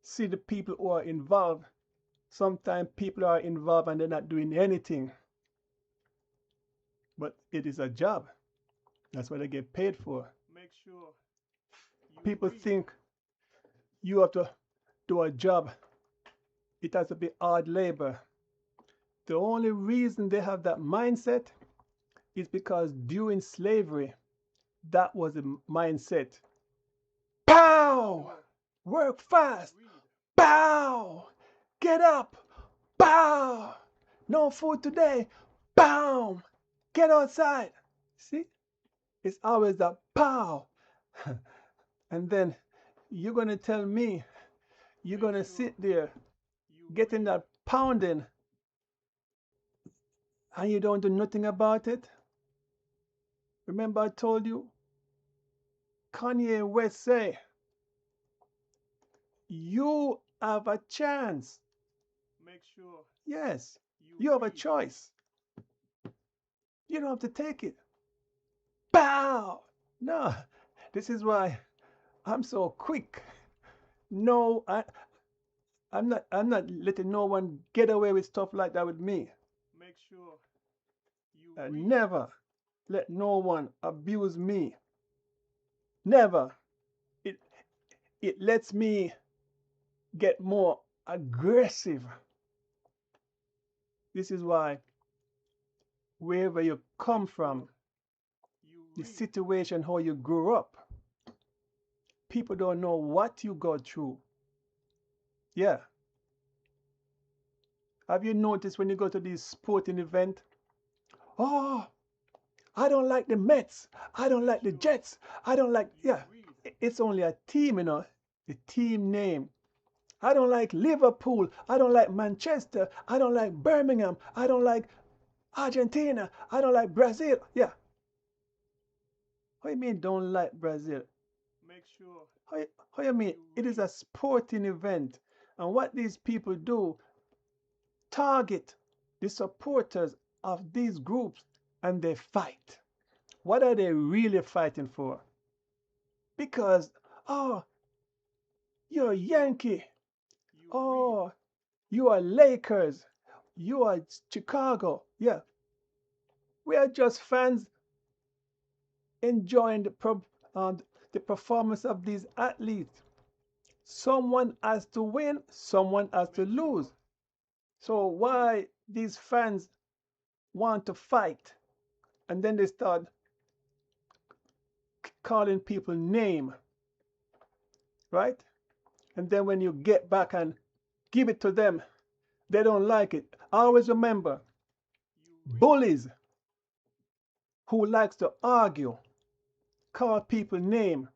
Speaker 1: see the people who are involved. Sometimes people are involved and they're not doing anything. But it is a job. That's what they get paid for. Make sure people think you have to do a job. It has to be hard labor. The only reason they have that mindset is because during slavery, that was the mindset. Pow! Work fast. Pow! Get up. Pow! No food today. Pow! Get outside. See? It's always that pow. And then you're going to tell me you're going to sit there getting that pounding and you don't do nothing about it? Remember I told you? Kanye West say, you have a chance. Make sure. Yes, you have a choice. You don't have to take it. Pow! No, this is why I'm so quick. No, I'm not letting no one get away with stuff like that with me. Make sure you never let no one abuse me. Never. It lets me get more aggressive. This is why wherever you come from, the situation, how you grew up, people don't know what you go through. Yeah. Have you noticed when you go to these sporting events? Oh, I don't like the Mets. I don't like the Jets. I don't like, yeah. It's only a team, you know, the team name. I don't like Liverpool. I don't like Manchester. I don't like Birmingham. I don't like Argentina. I don't like Brazil. Yeah. How you mean don't like Brazil? Make sure. How you mean? It is a sporting event. And what these people do, target the supporters of these groups and they fight. What are they really fighting for? Because, oh, you're a Yankee. Oh, you are Lakers. You are Chicago. Yeah. We are just fans enjoying the performance of these athletes. Someone has to win, someone has to lose. So why these fans want to fight? And then they start calling people name, right? And then when you get back and give it to them, they don't like it. Always remember, bullies who likes to argue, call people name,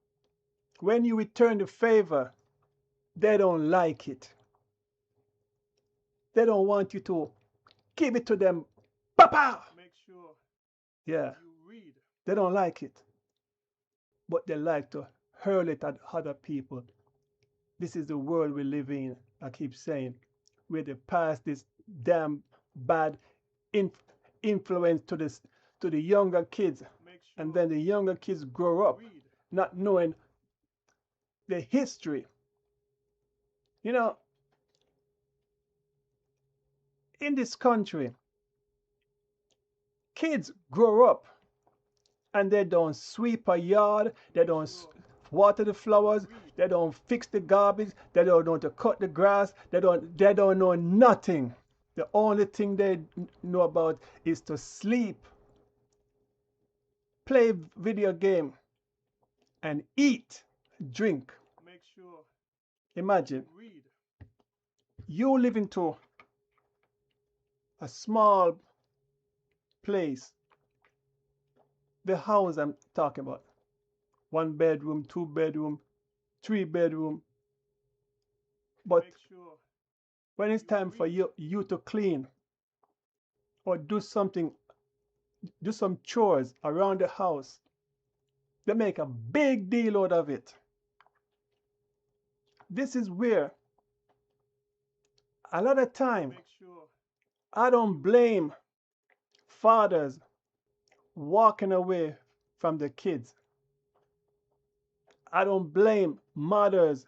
Speaker 1: when you return the favor, they don't like it. They don't want you to give it to them. Papa! Make sure. Yeah. You read. They don't like it. But they like to hurl it at other people. This is the world we live in, I keep saying, where they pass this damn bad influence to the younger kids. And then the younger kids grow up not knowing the history. You know, in this country, kids grow up and they don't sweep a yard, they don't water the flowers, they don't fix the garbage, they don't know how to cut the grass, they don't know nothing. The only thing they know about is to sleep, play video game, and eat, drink. Make sure. Imagine you live into a small place. The house I'm talking about. 1 bedroom, 2 bedroom, 3 bedroom. But when it's time for you to clean or do something, do some chores around the house, they make a big deal out of it. This is where a lot of time I don't blame fathers walking away from the kids. I don't blame mothers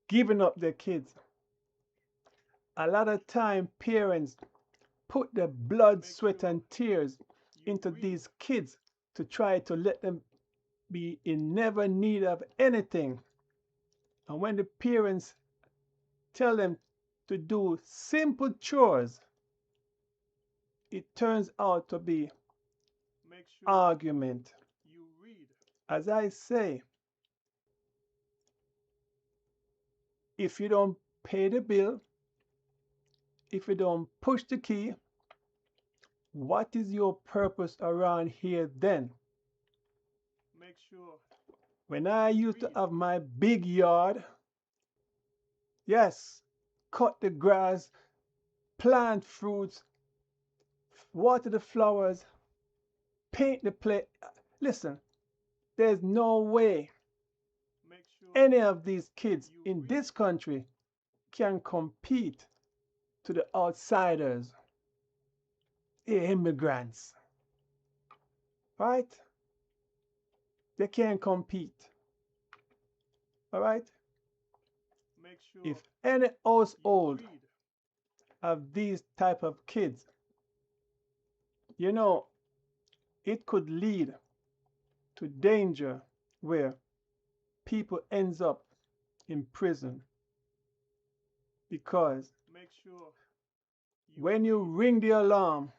Speaker 1: giving up their kids. A lot of time parents put their blood, sweat, and tears into these kids to try to let them be in never need of anything. And when the parents tell them to do simple chores, it turns out to be argument. As I say, if you don't pay the bill, if you don't push the key, what is your purpose around here then? When I used to have my big yard, yes, cut the grass, plant fruits, water the flowers, paint the place. Listen, there's no way any of these kids in this country can compete to the outsiders, immigrants, right? They can't compete, all right? If any household have these type of kids, you know, it could lead to danger where people ends up in prison, because when you ring the alarm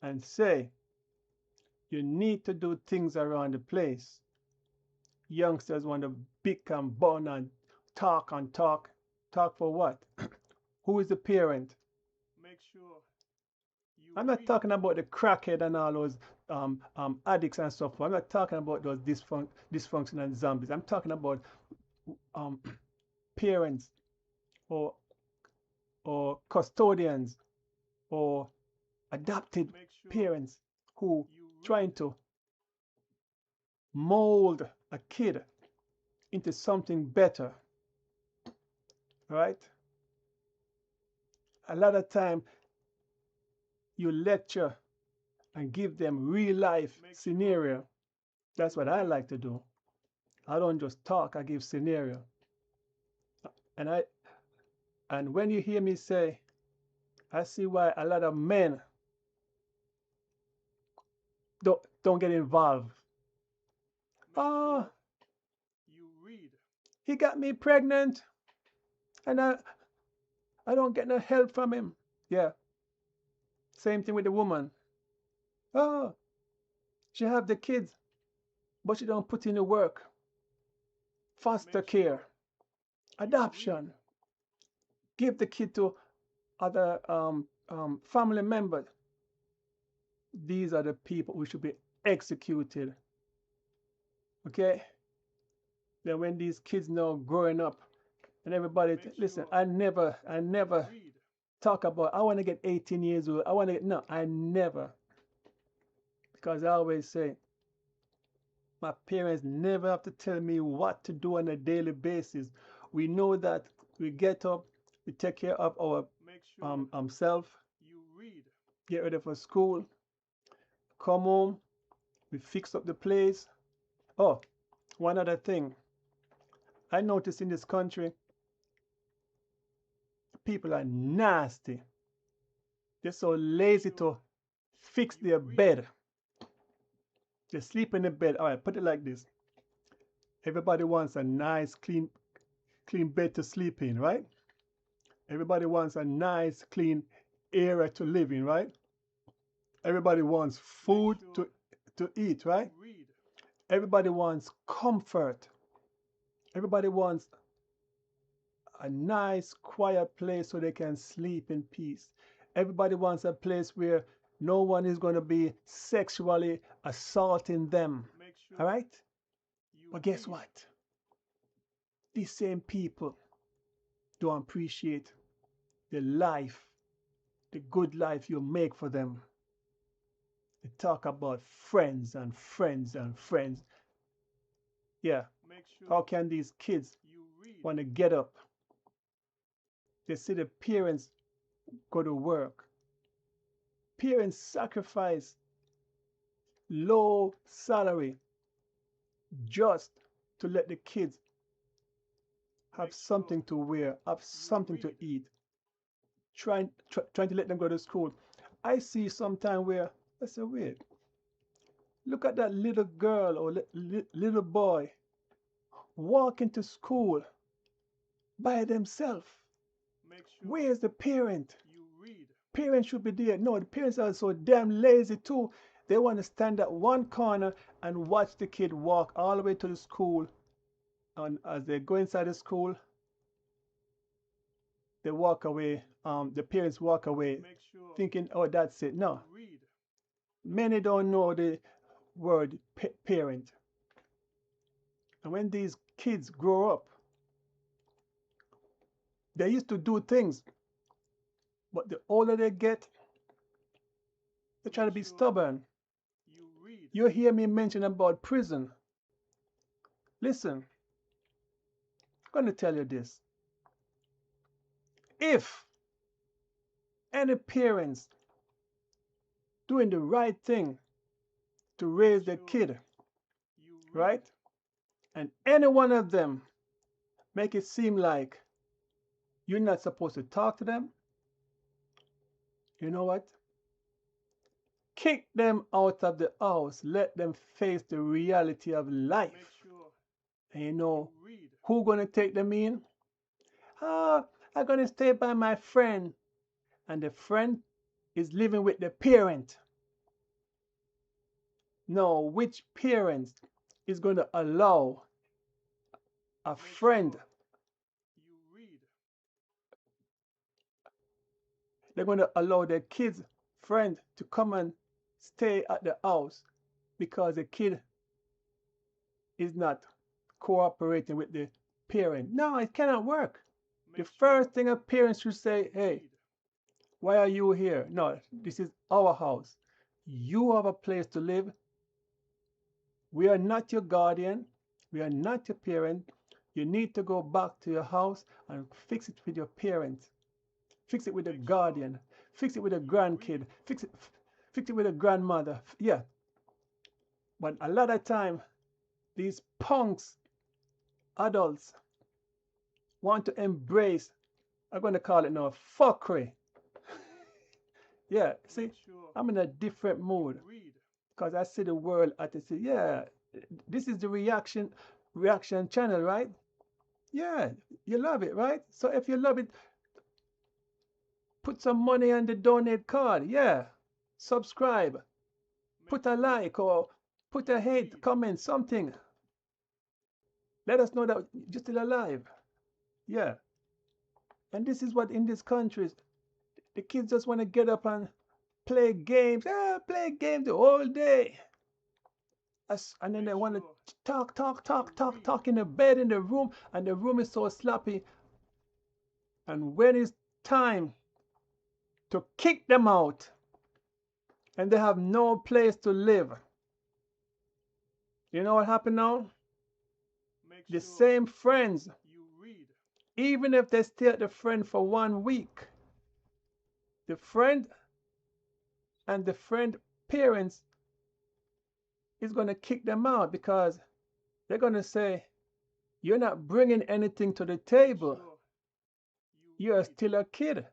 Speaker 1: and say you need to do things around the place, youngsters want to bick and bun and talk and talk. Talk for what? Who is the parent? I'm not talking about the crackhead and all those addicts and stuff. I'm not talking about those dysfunctional zombies. I'm talking about parents or custodians or adopted parents who trying to mold a kid into something better, right? A lot of time you lecture and give them real life scenario. That's what I like to do. I don't just talk, I give scenario. And when you hear me say, I see why a lot of men don't get involved. Oh, he got me pregnant and I don't get no help from him. Yeah. Same thing with the woman. Oh, she have the kids, but she don't put in the work. Foster care, adoption, give the kid to other family members. These are the people who should be executed. Okay? Then when these kids now growing up and everybody, listen, I never talk about, I want to get 18 years old. No, I never. Because I always say, my parents never have to tell me what to do on a daily basis. We know that we get up, we take care of our self, get ready for school, come home, we fix up the place. Oh, one other thing. I noticed in this country, people are nasty. They're so lazy to fix their bed. They sleep in the bed. All right, put it like this. Everybody wants a nice, clean bed to sleep in, right? Everybody wants a nice, clean area to live in, right? Everybody wants food to eat, right? Everybody wants comfort. Everybody wants a nice, quiet place so they can sleep in peace. Everybody wants a place where no one is going to be sexually assaulting them. All right? But guess what? These same people don't appreciate the life, the good life you make for them. They talk about friends and friends and friends. Yeah. How can these kids want to get up? They see the parents go to work. Parents sacrifice low salary just to let the kids have something to wear, have something to eat, trying to let them go to school. I see sometime where I say, wait, look at that little girl or little boy walking to school by themselves. Where's the parent? Parents should be there. No, the parents are so damn lazy too. They want to stand at one corner and watch the kid walk all the way to the school. And as they go inside the school, they walk away. The parents walk away thinking, oh, that's it. No. Many don't know the word parent. And when these kids grow up, they used to do things, but the older they get, they try to be stubborn. You hear me mention about prison. Listen, I'm going to tell you this. If any parents doing the right thing to raise their kid, right? And any one of them make it seem like you're not supposed to talk to them, you know what? Kick them out of the house. Let them face the reality of life. And you know who gonna take them in? I'm gonna stay by my friend. And the friend is living with the parent. No, which parent is gonna allow a friend? They're gonna allow their kid's friend to come and stay at the house because the kid is not cooperating with the parent. No, it cannot work. The first thing a parent should say, hey, why are you here? No, this is our house. You have a place to live. We are not your guardian. We are not your parent. You need to go back to your house and fix it with your parents. Fix it with a guardian. Fix it with a grandkid. Fix it with a grandmother. Yeah. But a lot of time, these punks, adults, want to embrace, I'm going to call it now, fuckery. Yeah, see, I'm in a different mood because I see the world at it. Yeah, this is the reaction channel, right? Yeah, you love it, right? So if you love it, put some money on the donate card. Yeah, subscribe, put a like or put a hate, comment, something. Let us know that you're still alive. Yeah. And this is what in these countries, the kids just want to get up and play games. Play games the whole day. And then they want to talk in the bed, in the room, and the room is so sloppy. And when it's time to kick them out, and they have no place to live, you know what happened now? The same friends, even if they stay at the friend for 1 week, the friend and the friend parents is going to kick them out because they're going to say, you're not bringing anything to the table. You're still a kid.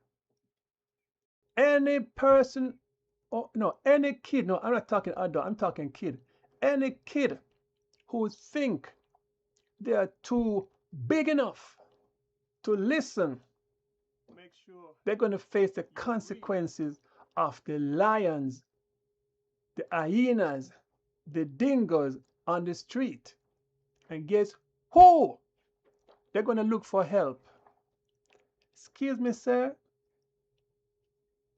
Speaker 1: Any person, any kid, no, I'm not talking adult, I'm talking kid. Any kid who think they are too big enough to listen, they're going to face the consequences of the lions, the hyenas, the dingoes on the street. And guess who? They're going to look for help. Excuse me, sir.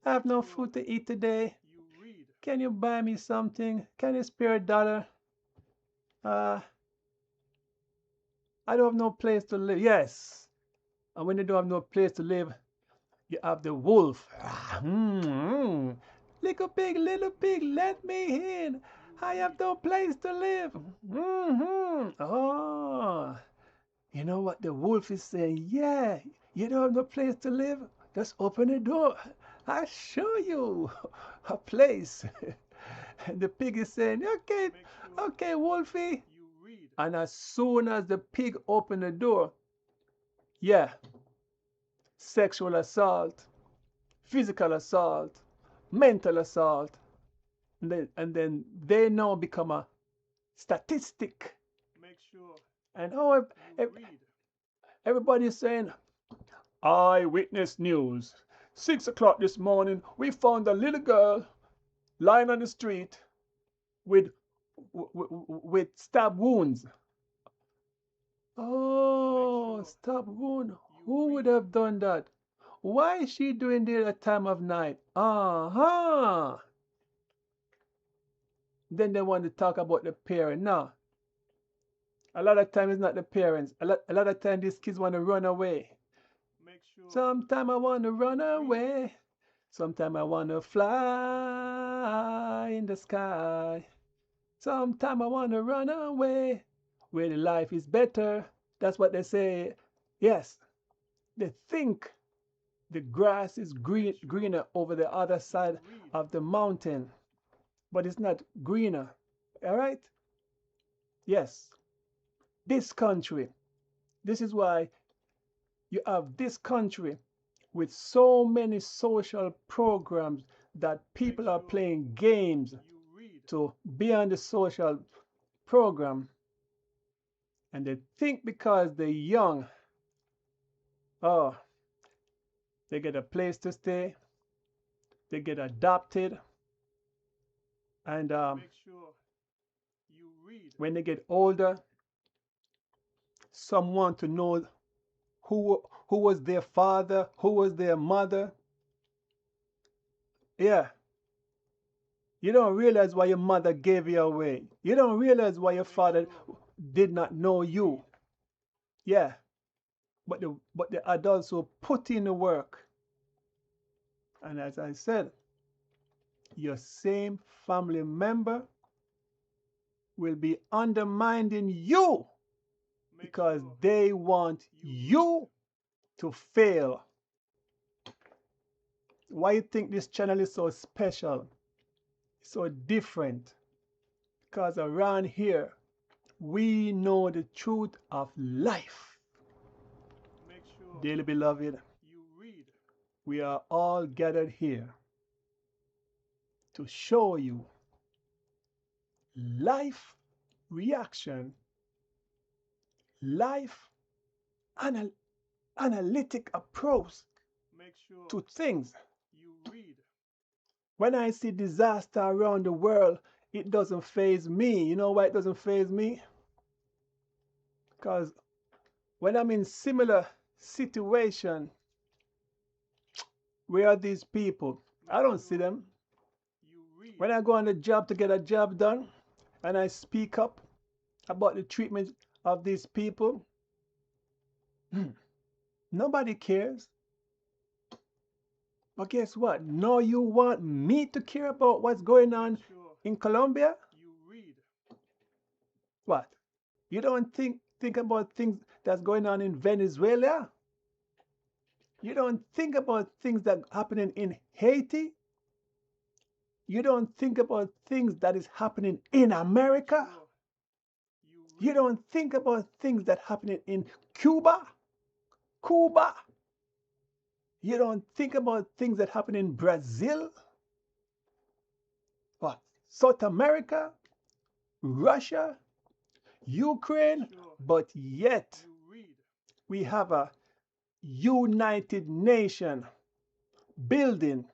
Speaker 1: I have no food to eat today. Can you buy me something? Can you spare $1? I don't have no place to live. Yes. And when you don't have no place to live, you have the wolf. Little pig, let me in. I have no place to live. Oh, you know what the wolf is saying? Yeah, you don't have no place to live? Just open the door. I'll show you a place. And the pig is saying, okay, Wolfie. And as soon as the pig opened the door, Yeah, sexual assault, physical assault, mental assault, and then they now become a statistic. Make sure. And oh, everybody's saying, eyewitness news. 6 o'clock this morning, we found a little girl lying on the street with stab wounds. Oh, stab wound. Who would have done that? Why is she doing it at time of night? Uh-huh. Then they want to talk about the parent. No. A lot of times it's not the parents. A lot of times these kids want to run away. Sometimes I want to run away. Sometimes I want to fly in the sky. Sometimes I want to run away where the life is better. That's what they say. Yes, they think the grass is greener over the other side of the mountain, but it's not greener. All right? Yes. This country, this is why you have this country with so many social programs that people are playing games to be on the social program, and they think because they're young, oh, they get a place to stay, they get adopted, and when they get older, some want to know who was their father, who was their mother. Yeah. You don't realize why your mother gave you away. You don't realize why your father did not know you. Yeah. But the adults will put in the work. And as I said, your same family member will be undermining you because they want you to fail. Why you think this channel is so special, so different? Because around here, we know the truth of life. Dearly beloved, we are all gathered here to show you life reaction, life analytic approach to things. When I see disaster around the world, it doesn't faze me. You know why it doesn't faze me? Because when I'm in similar situation, where are these people? I don't see them. When I go on the job to get a job done, and I speak up about the treatment of these people, nobody cares. But guess what? No, you want me to care about what's going on in Colombia? What? You don't think about things that's going on in Venezuela? You don't think about things that are happening in Haiti? You don't think about things that is happening in America? You don't think about things that are happening in Cuba? You don't think about things that happen in Brazil? What? South America? Russia? Ukraine? But yet, we have a United Nation building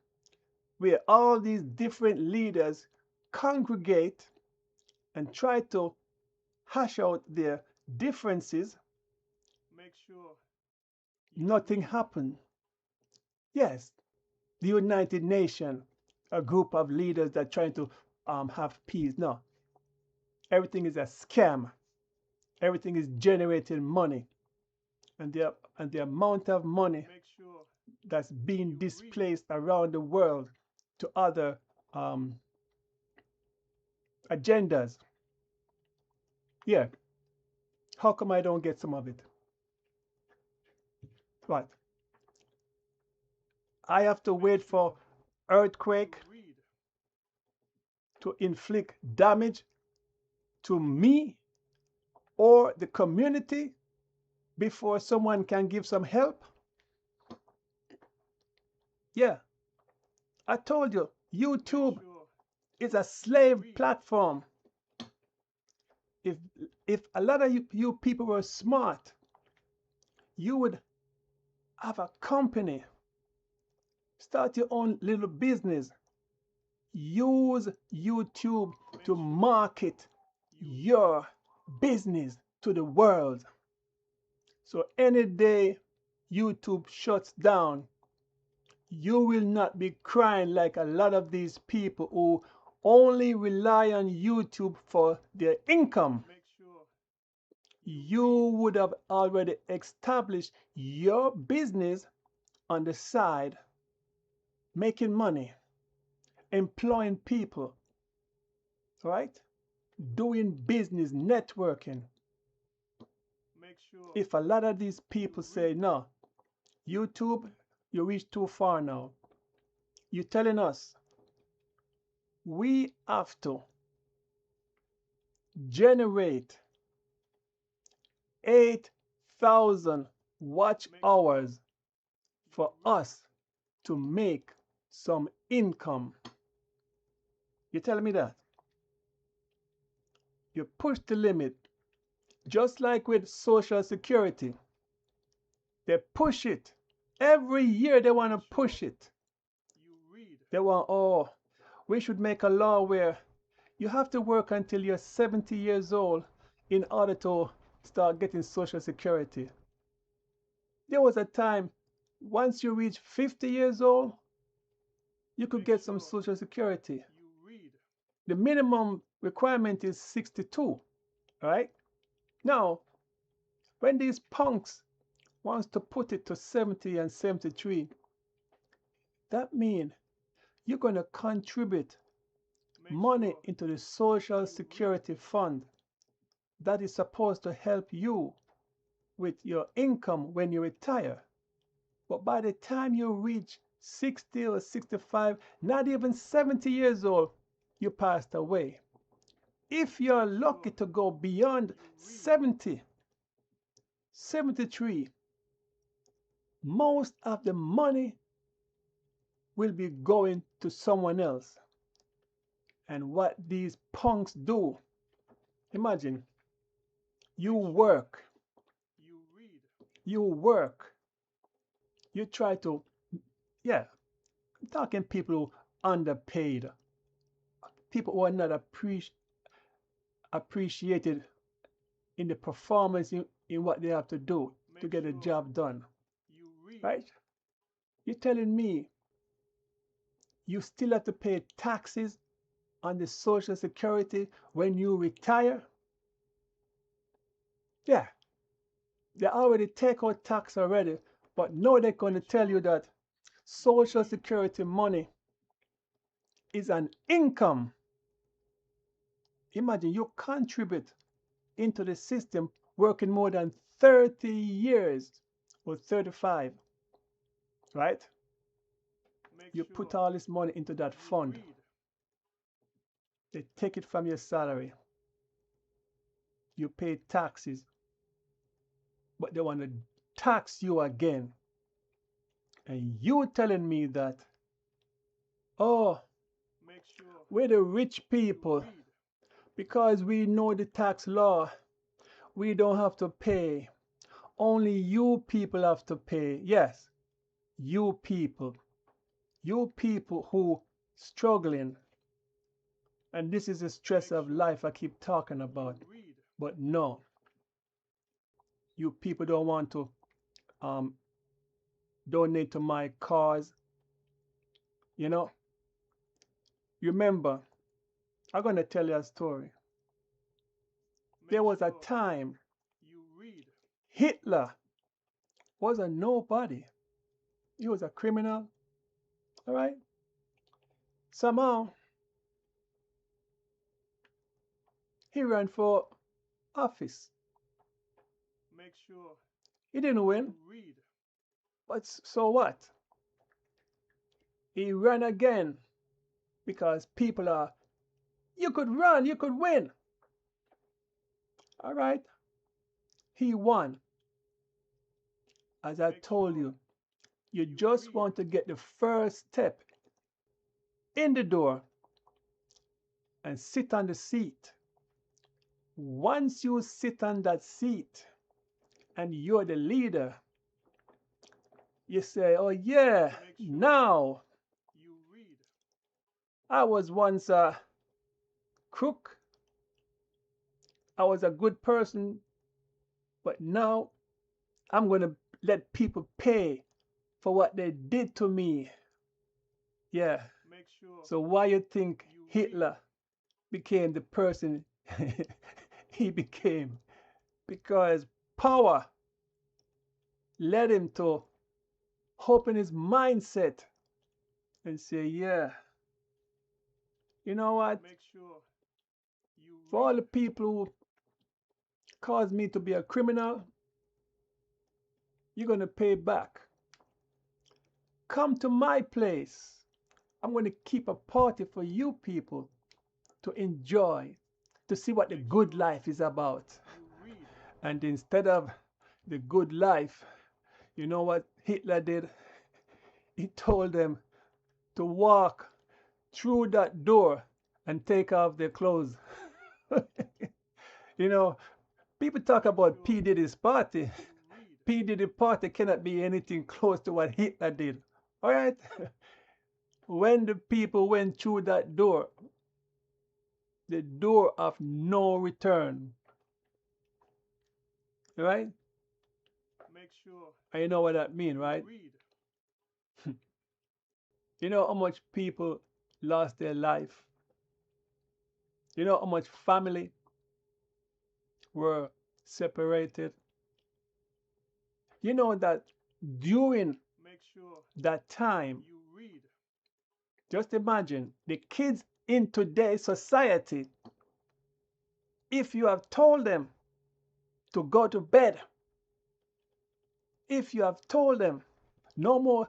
Speaker 1: where all these different leaders congregate and try to hash out their differences. Nothing happened. Yes, the United Nations, a group of leaders that are trying to have peace. No, everything is a scam. Everything is generating money, and the amount of money that's being displaced around the world to other agendas. Yeah. How come I don't get some of it? What? I have to wait for earthquake to inflict damage to me or the community before someone can give some help? Yeah, I told you, YouTube is a slave platform. If a lot of you people were smart, you would have a company, start your own little business, use YouTube to market your business to the world. So any day YouTube shuts down, you will not be crying like a lot of these people who only rely on YouTube for their income. You would have already established your business on the side, making money, employing people, right? Doing business, networking. If a lot of these people say, no, YouTube, you reach too far now, you're telling us we have to generate 8,000 watch hours for us to make some income. You're telling me that? You push the limit, just like with Social Security. They push it. Every year they want to push it. They want, oh, we should make a law where you have to work until you're 70 years old in order to start getting Social Security. There was a time, once you reach 50 years old, you could get some Social Security. The minimum requirement is 62, right? Now, when these punks wants to put it to 70 and 73, that means you're going to contribute money into the Social Security fund that is supposed to help you with your income when you retire. But by the time you reach 60 or 65, not even 70 years old, you passed away. If you're lucky to go beyond 70, 73, most of the money will be going to someone else. And what these punks do, imagine, you work, you try to, yeah, I'm talking people who are underpaid, people who are not appreciated in the performance in what they have to do to get a job done, right? You're telling me you still have to pay taxes on the Social Security when you retire? Yeah, they already take out tax already, but now they're going to tell you that Social Security money is an income. Imagine you contribute into the system working more than 30 years or 35, right? You put all this money into that fund. They take it from your salary. You pay taxes, but they want to tax you again. And you telling me that, oh, we're the rich people, because we know the tax law, we don't have to pay. Only you people have to pay. Yes, you people who struggling. And this is the stress of life I keep talking about. But no, you people don't want to donate to my cause. You know, remember, I'm going to tell you a story. There was a time Hitler was a nobody. He was a criminal. All right? Somehow, he ran for office. He didn't win. But so what? He ran again because people are, you could run, you could win. All right? He won. as I told you, you just want to get the first step in the door and sit on the seat. Once you sit on that seat and you're the leader, you say, oh yeah, now I was once a crook, I was a good person, but now I'm going to let people pay for what they did to me. Yeah. So why you think Hitler became the person he became? Because power led him to open his mindset and say, yeah, you know what? For all the people who caused me to be a criminal, you're going to pay back. Come to my place. I'm going to keep a party for you people to enjoy, to see what the good life is about. And instead of the good life, you know what Hitler did? He told them to walk through that door and take off their clothes. You know, people talk about P. Diddy's party. P. Diddy's party cannot be anything close to what Hitler did. All right? When the people went through that door, the door of no return. Right? And you know what that means, right? You know how much people lost their life? You know how much family were separated? You know that during that time, just imagine the kids in today's society, if you have told them to go to bed, if you have told them no more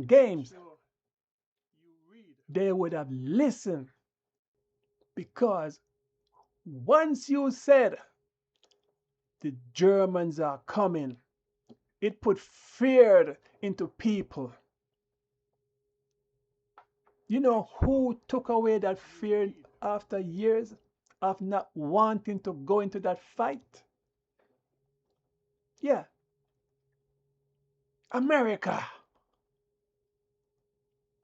Speaker 1: games, they would have listened. Because once you said the Germans are coming, it put fear into people. You know who took away that fear after years of not wanting to go into that fight? Yeah. America.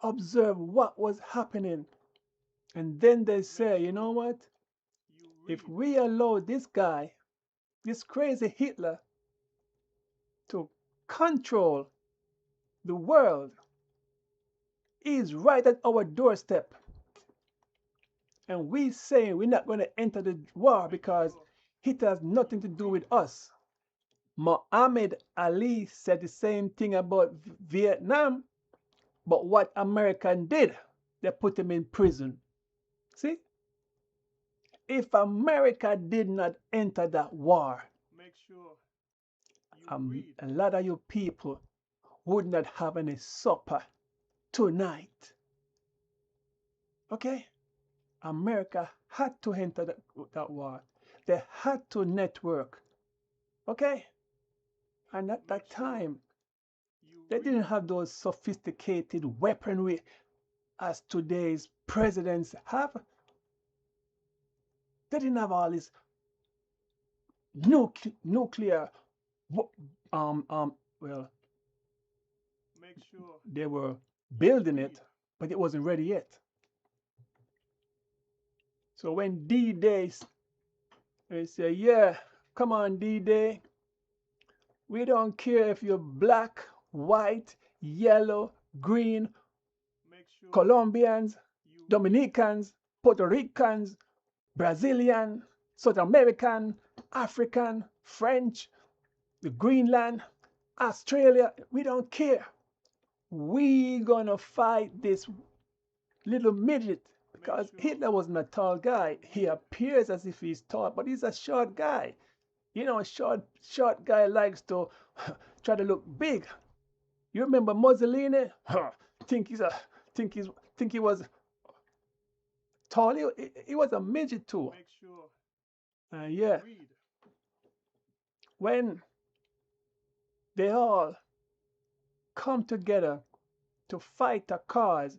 Speaker 1: Observe what was happening. And then they say, you know what? If we allow this guy, this crazy Hitler, to control the world, he's right at our doorstep. And we say we're not going to enter the war because it has nothing to do with us. Muhammad Ali said the same thing about Vietnam, but what America did, they put him in prison. See? If America did not enter that war, a lot of you people would not have any supper tonight. Okay? America had to enter that war. They had to network. Okay? And at that time, they didn't have those sophisticated weaponry as today's presidents have. They didn't have all this nuclear, well, they were building it, but it wasn't ready yet. So when D-Day, they say, yeah, come on D-Day, we don't care if you're black, white, yellow, green, Colombians, Dominicans, Puerto Ricans, Brazilian, South American, African, French, the Greenland, Australia, we don't care. We gonna fight this little midget, because Hitler wasn't a tall guy. He appears as if he's tall, but he's a short guy. You know, a short guy likes to try to look big. You remember Mussolini? Think he was tall. He was a midget too. Yeah. When they all come together to fight a cause.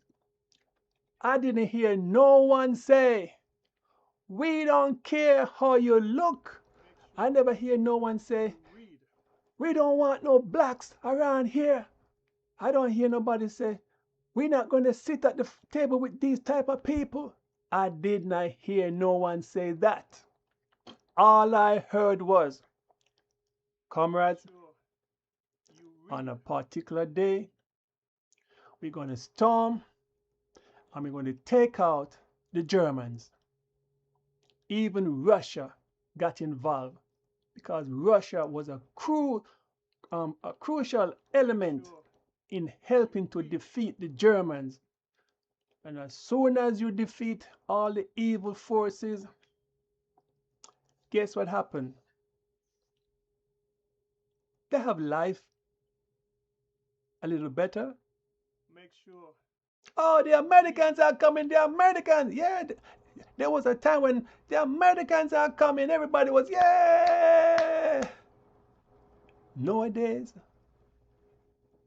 Speaker 1: I didn't hear no one say, we don't care how you look. I never hear no one say, we don't want no blacks around here. I don't hear nobody say, we're not going to sit at the table with these type of people. I did not hear no one say that. All I heard was, comrades, on a particular day, we're going to storm and we're going to take out the Germans. Even Russia got involved because Russia was a crucial element in helping to defeat the Germans. And as soon as you defeat all the evil forces, guess what happened? They have life a little better. Make sure. Oh, the Americans are coming, the Americans. Yeah, there was a time when the Americans are coming, everybody was, yeah. Nowadays,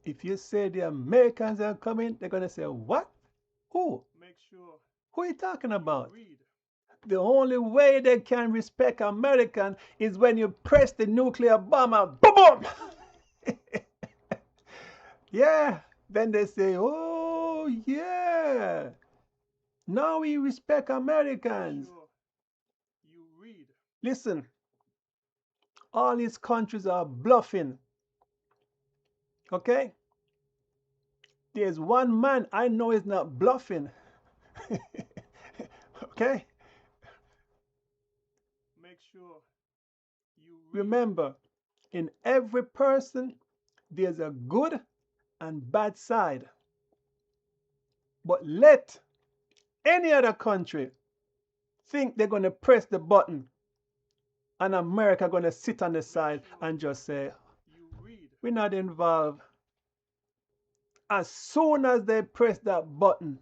Speaker 1: if you say the Americans are coming, they're going to say, what? Who? Make sure. Who are you talking about? The only way they can respect American is when you press the nuclear bomb out. Boom, boom. Yeah. Then they say, oh, yeah. Now we respect Americans. Sure. You read. Listen. All these countries are bluffing. Okay? There's one man I know is not bluffing. Okay? Make sure you remember, in every person, there's a good and bad side. But let any other country think they're going to press the button and America going to sit on the side and just say, we're not involved. As soon as they press that button,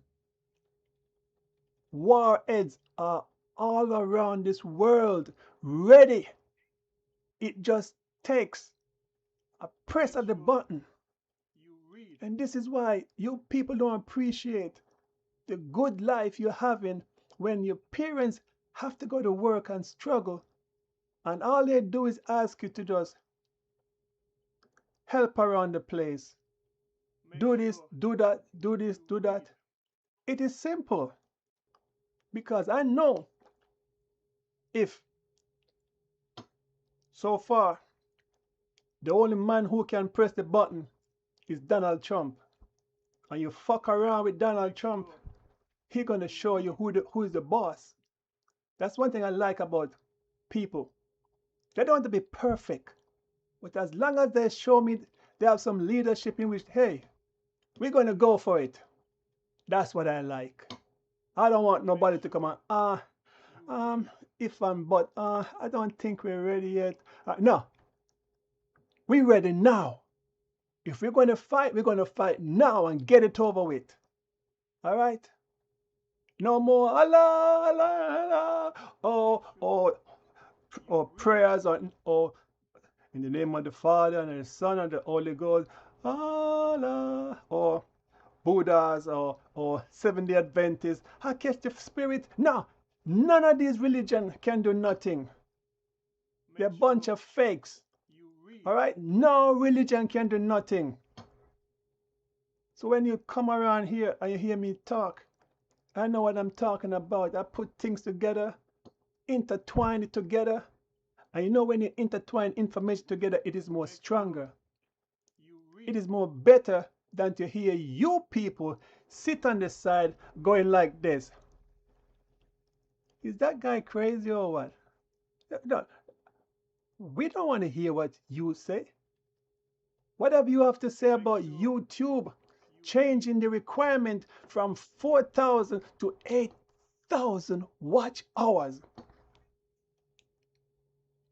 Speaker 1: warheads are all around this world ready. It just takes a press of the button. And this is why you people don't appreciate the good life you're having when your parents have to go to work and struggle, and all they do is ask you to just help around the place. Do this, do that, do this, do that. It is simple. Because I know if so far the only man who can press the button is Donald Trump, and you fuck around with Donald Trump, he's gonna show you who is the boss. That's one thing I like about people. They don't want to be perfect, but as long as they show me they have some leadership in which, hey, we're gonna go for it. That's what I like. I don't want nobody to come on, I don't think we're ready yet. No, we're ready now. If we're going to fight now and get it over with. All right? No more Allah, Allah, Allah, or prayers or in the name of the Father and the Son and the Holy Ghost, Allah, or Buddhas or Seventh-day Adventists. I catch the spirit. No, none of these religions can do nothing. They're a bunch of fakes. All right? No religion can do nothing. So when you come around here and you hear me talk, I know what I'm talking about. I put things together, intertwine it together. And you know when you intertwine information together, it is more stronger. It is more better than to hear you people sit on the side going like this. Is that guy crazy or what? No, we don't want to hear what you say. Whatever you have to say about YouTube changing the requirement from 4,000 to 8,000 watch hours.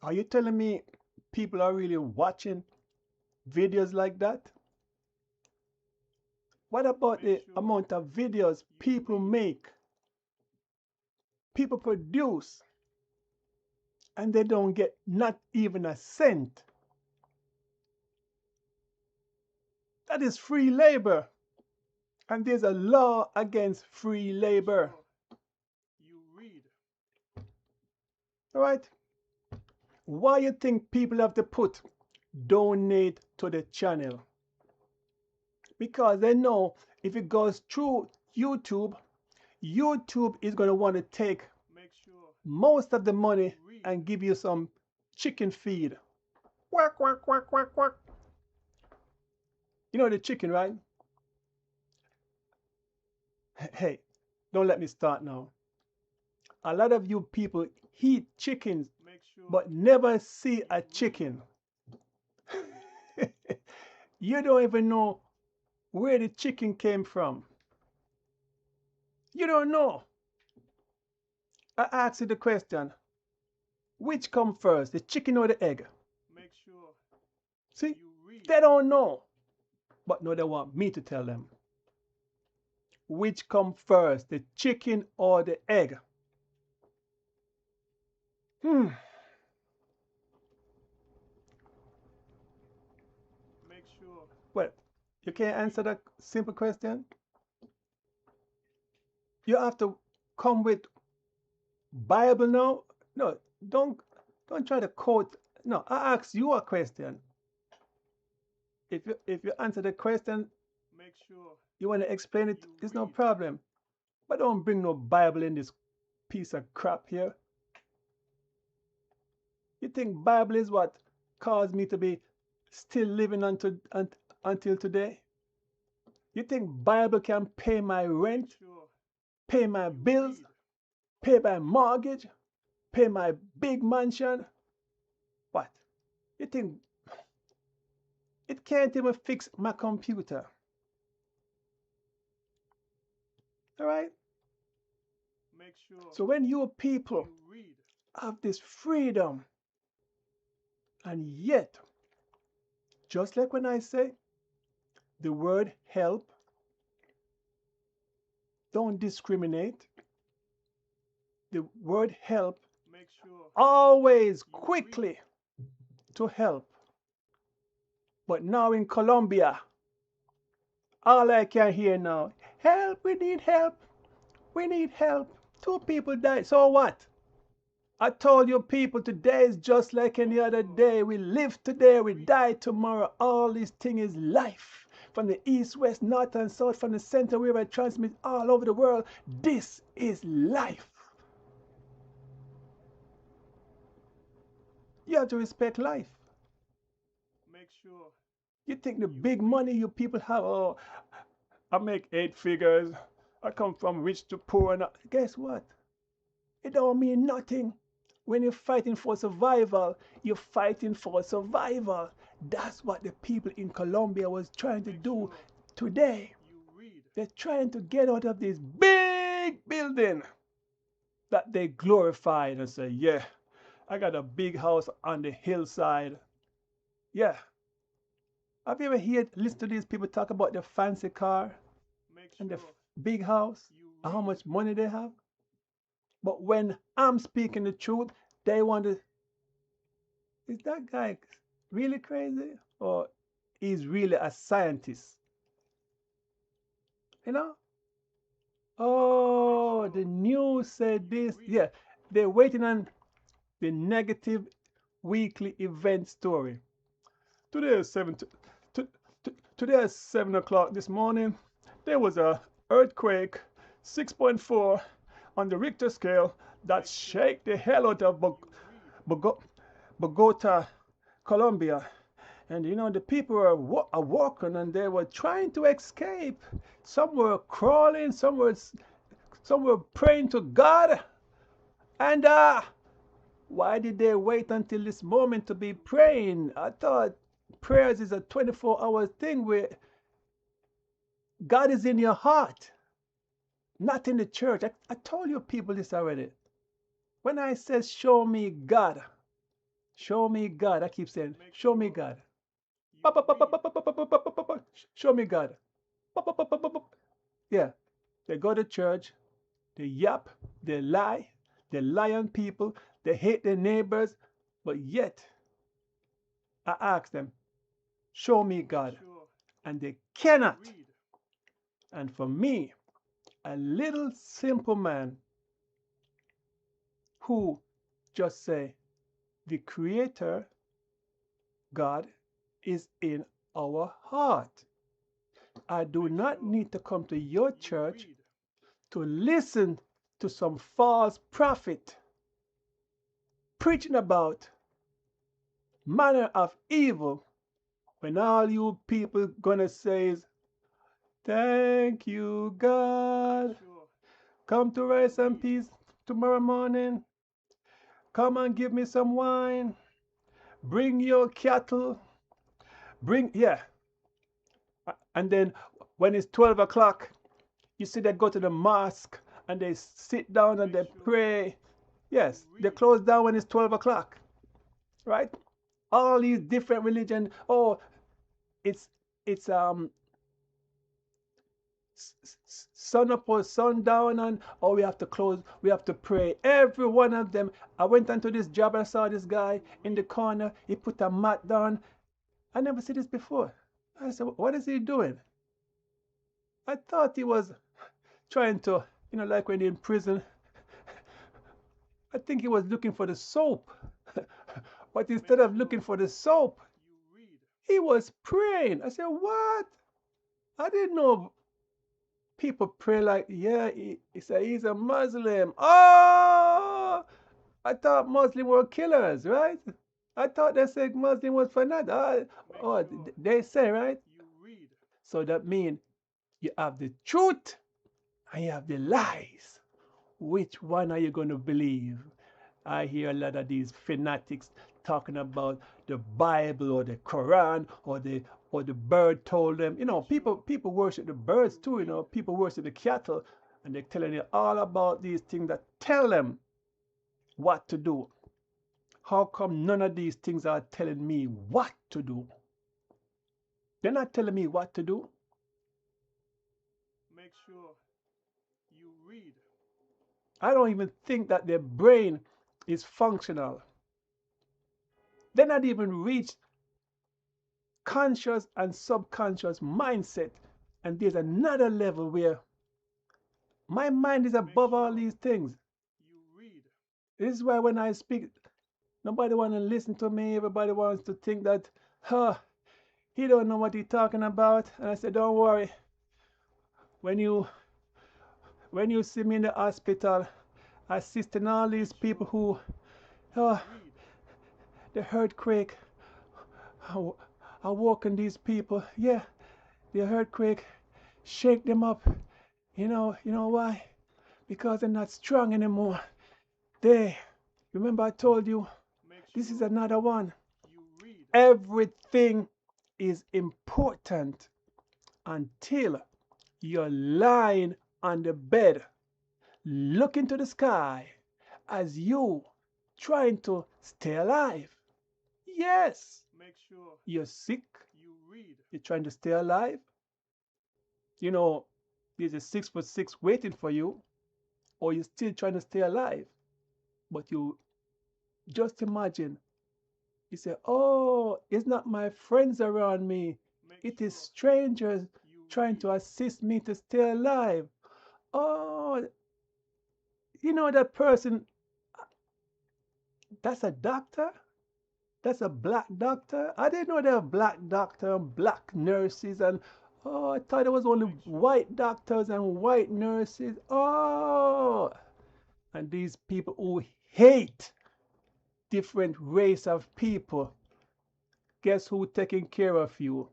Speaker 1: Are you telling me people are really watching videos like that? What about the amount of videos people make, people produce, and they don't get not even a cent? That is free labor. And there's a law against free labor. All right? Why you think people have to put donate to the channel? Because they know if it goes through YouTube, YouTube is going to want to take most of the money and give you some chicken feed. Quack, quack, quack, quack, quack. You know the chicken, right? Hey, don't let me start now. A lot of you people eat chickens, but never see a chicken. You don't even know where the chicken came from. You don't know. I ask you the question, which come first, the chicken or the egg? See, they don't know, but no, they want me to tell them. Which come first, the chicken or the egg? Well, you can't answer that simple question. You have to come with Bible now. No, don't try to quote. No, I ask you a question. If you answer the question, you want to explain it, it's no problem. But don't bring no Bible in this piece of crap here. You think Bible is what caused me to be still living until today? You think Bible can pay my rent, pay my bills, pay my mortgage, pay my big mansion? What? You think it can't even fix my computer? All right? So when you people have this freedom, and yet, just like when I say the word help, don't discriminate. The word help, always quickly to help. But now in Colombia, all I can hear now, help, we need help. We need help. 2 people died. So what? I told you people, today is just like any other day. We live today, we die tomorrow. All this thing is life. From the east, west, north, and south, from the center where I transmit all over the world. This is life. You have to respect life. You think the big money you people have, oh, I make 8 figures. I come from rich to poor. And guess what? It don't mean nothing. When you're fighting for survival, you're fighting for survival. That's what the people in Colombia was trying to do today. They're trying to get out of this big building that they glorified and say, yeah, I got a big house on the hillside. Yeah. Have you ever listened to these people talk about the fancy car and the big house and how much money they have? But when I'm speaking the truth, they want to, is that guy really crazy? Or he's really a scientist? You know? Oh, the news said this. Yeah, they're waiting on the negative weekly event story. Today is 7 o'clock this morning. There was a earthquake, 6.4 on the Richter scale, that shake the hell out of Bogota, Colombia. And you know, the people were walking and they were trying to escape. Some were crawling, some were praying to God. And why did they wait until this moment to be praying? I thought prayers is a 24-hour thing where God is in your heart, not in the church. I told you people this already. When I said, show me God, I keep saying, show me God. Show me God. Yeah, they go to church, they yap, they lie on people, they hate their neighbors, but yet I ask them, show me God. and they cannot. And for me, a little simple man who just say the creator God is in our heart. I do not need to come to your church to listen to some false prophet preaching about manner of evil when all you people gonna say is thank you God, come to Rice and Peace tomorrow morning, come and give me some wine, bring your cattle, bring, yeah. And then when it's 12 o'clock, you see they go to the mosque and they sit down and they pray. Yes, they close down when it's 12 o'clock, right? All these different religions. Oh, it's sun up or sundown, and oh, we have to close, we have to pray. Every one of them. I went onto this job and I saw this guy in the corner. He put a mat down. I never seen this before. I said, what is he doing? I thought he was trying to, like when you're in prison. I think he was looking for the soap. But instead of looking for the soap, he was praying. I said, what? I didn't know people pray like, yeah, he said he's a Muslim. Oh, I thought Muslims were killers, right? I thought they said Muslim was fanatic. Oh, they say, right? So that means you have the truth and you have the lies. Which one are you going to believe? I hear a lot of these fanatics talking about the Bible or the Quran or the bird told them. People worship the birds too. People worship the cattle, and they're telling you all about these things that tell them what to do. How come none of these things are telling me what to do? They're not telling me what to do. Make sure you read. I don't even think that their brain is functional. They're not even reached conscious and subconscious mindset. And there's another level where my mind is above all these things. This is why when I speak, nobody wants to listen to me. Everybody wants to think that, he don't know what he's talking about. And I said, don't worry. When you see me in the hospital, assisting all these people who, the earthquake, I walk in these people, yeah, the earthquake, shake them up. You know why? Because they're not strong anymore. Remember I told you, this is another one. Everything is important until you're lying on the bed, looking to the sky as you trying to stay alive. Yes, you're sick, you're trying to stay alive. There's a 6'6" waiting for you, or you're still trying to stay alive. But you just imagine, you say, oh, it's not my friends around me. It is strangers trying to assist me to stay alive. Oh, that person, that's a doctor? That's a black doctor? I didn't know there were black doctors and black nurses, and I thought there was only white doctors and white nurses. Oh, and these people who hate different race of people, guess who taking care of you?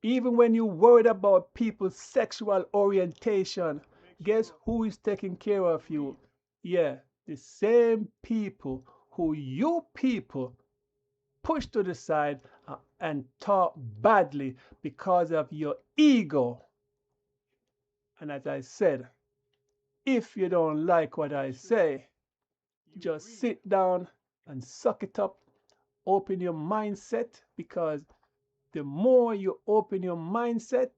Speaker 1: Even when you're worried about people's sexual orientation, guess who is taking care of you? Yeah, the same people who you people push to the side and talk badly because of your ego. And as I said, if you don't like what I say, just sit down and suck it up, open your mindset, because the more you open your mindset,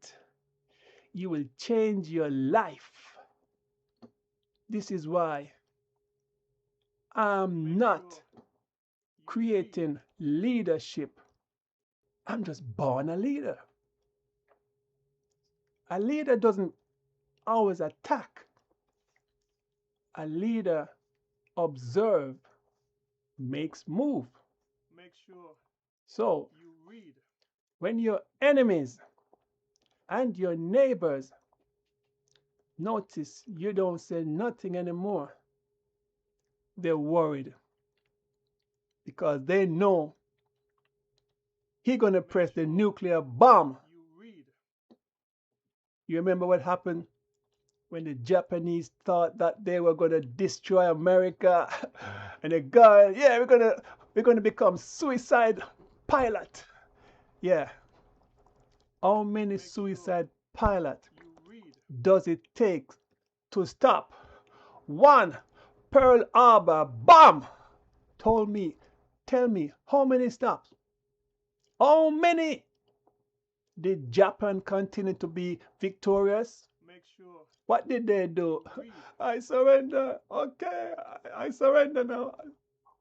Speaker 1: you will change your life. This is why I'm not creating leadership. I'm just born a leader. A leader doesn't always attack. A leader observe, makes move.
Speaker 2: Make sure
Speaker 1: So
Speaker 2: you read.
Speaker 1: when your enemies and your neighbors notice you don't say nothing anymore, they're worried because they know he's gonna press the nuclear bomb.
Speaker 2: You read.
Speaker 1: You remember what happened when the Japanese thought that they were gonna destroy America, and the guy, yeah, we're gonna become suicide pilot. Yeah. How many suicide pilot
Speaker 2: You read.
Speaker 1: does it take to stop one Pearl Harbor bomb? Tell me, how many stops? How many did Japan continue to be victorious?
Speaker 2: Make sure
Speaker 1: What did they do?
Speaker 2: you read.
Speaker 1: I surrender. Okay, I surrender now.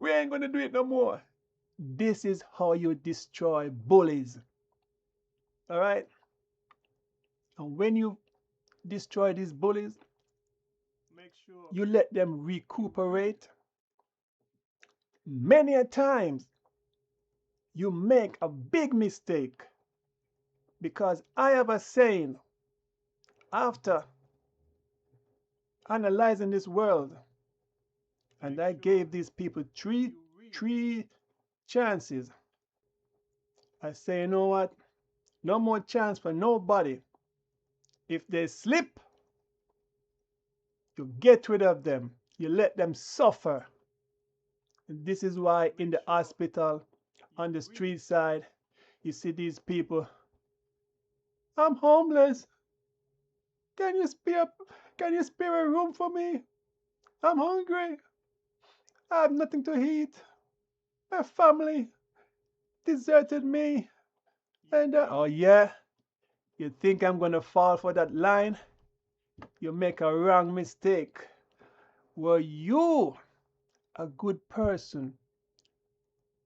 Speaker 1: We ain't gonna do it no more. This is how you destroy bullies. All right? And when you destroy these bullies,
Speaker 2: Make sure
Speaker 1: you let them recuperate. Many a times you make a big mistake, because I have a saying, after analyzing this world, and I gave these people three chances. I say, you know what? No more chance for nobody. If they slip, you get rid of them. You let them suffer. And this is why in the hospital, on the street side, you see these people. I'm homeless. Can you spare a room for me? I'm hungry. I have nothing to eat. My family deserted me. And oh yeah, you think I'm gonna fall for that line? You make a wrong mistake. Were you a good person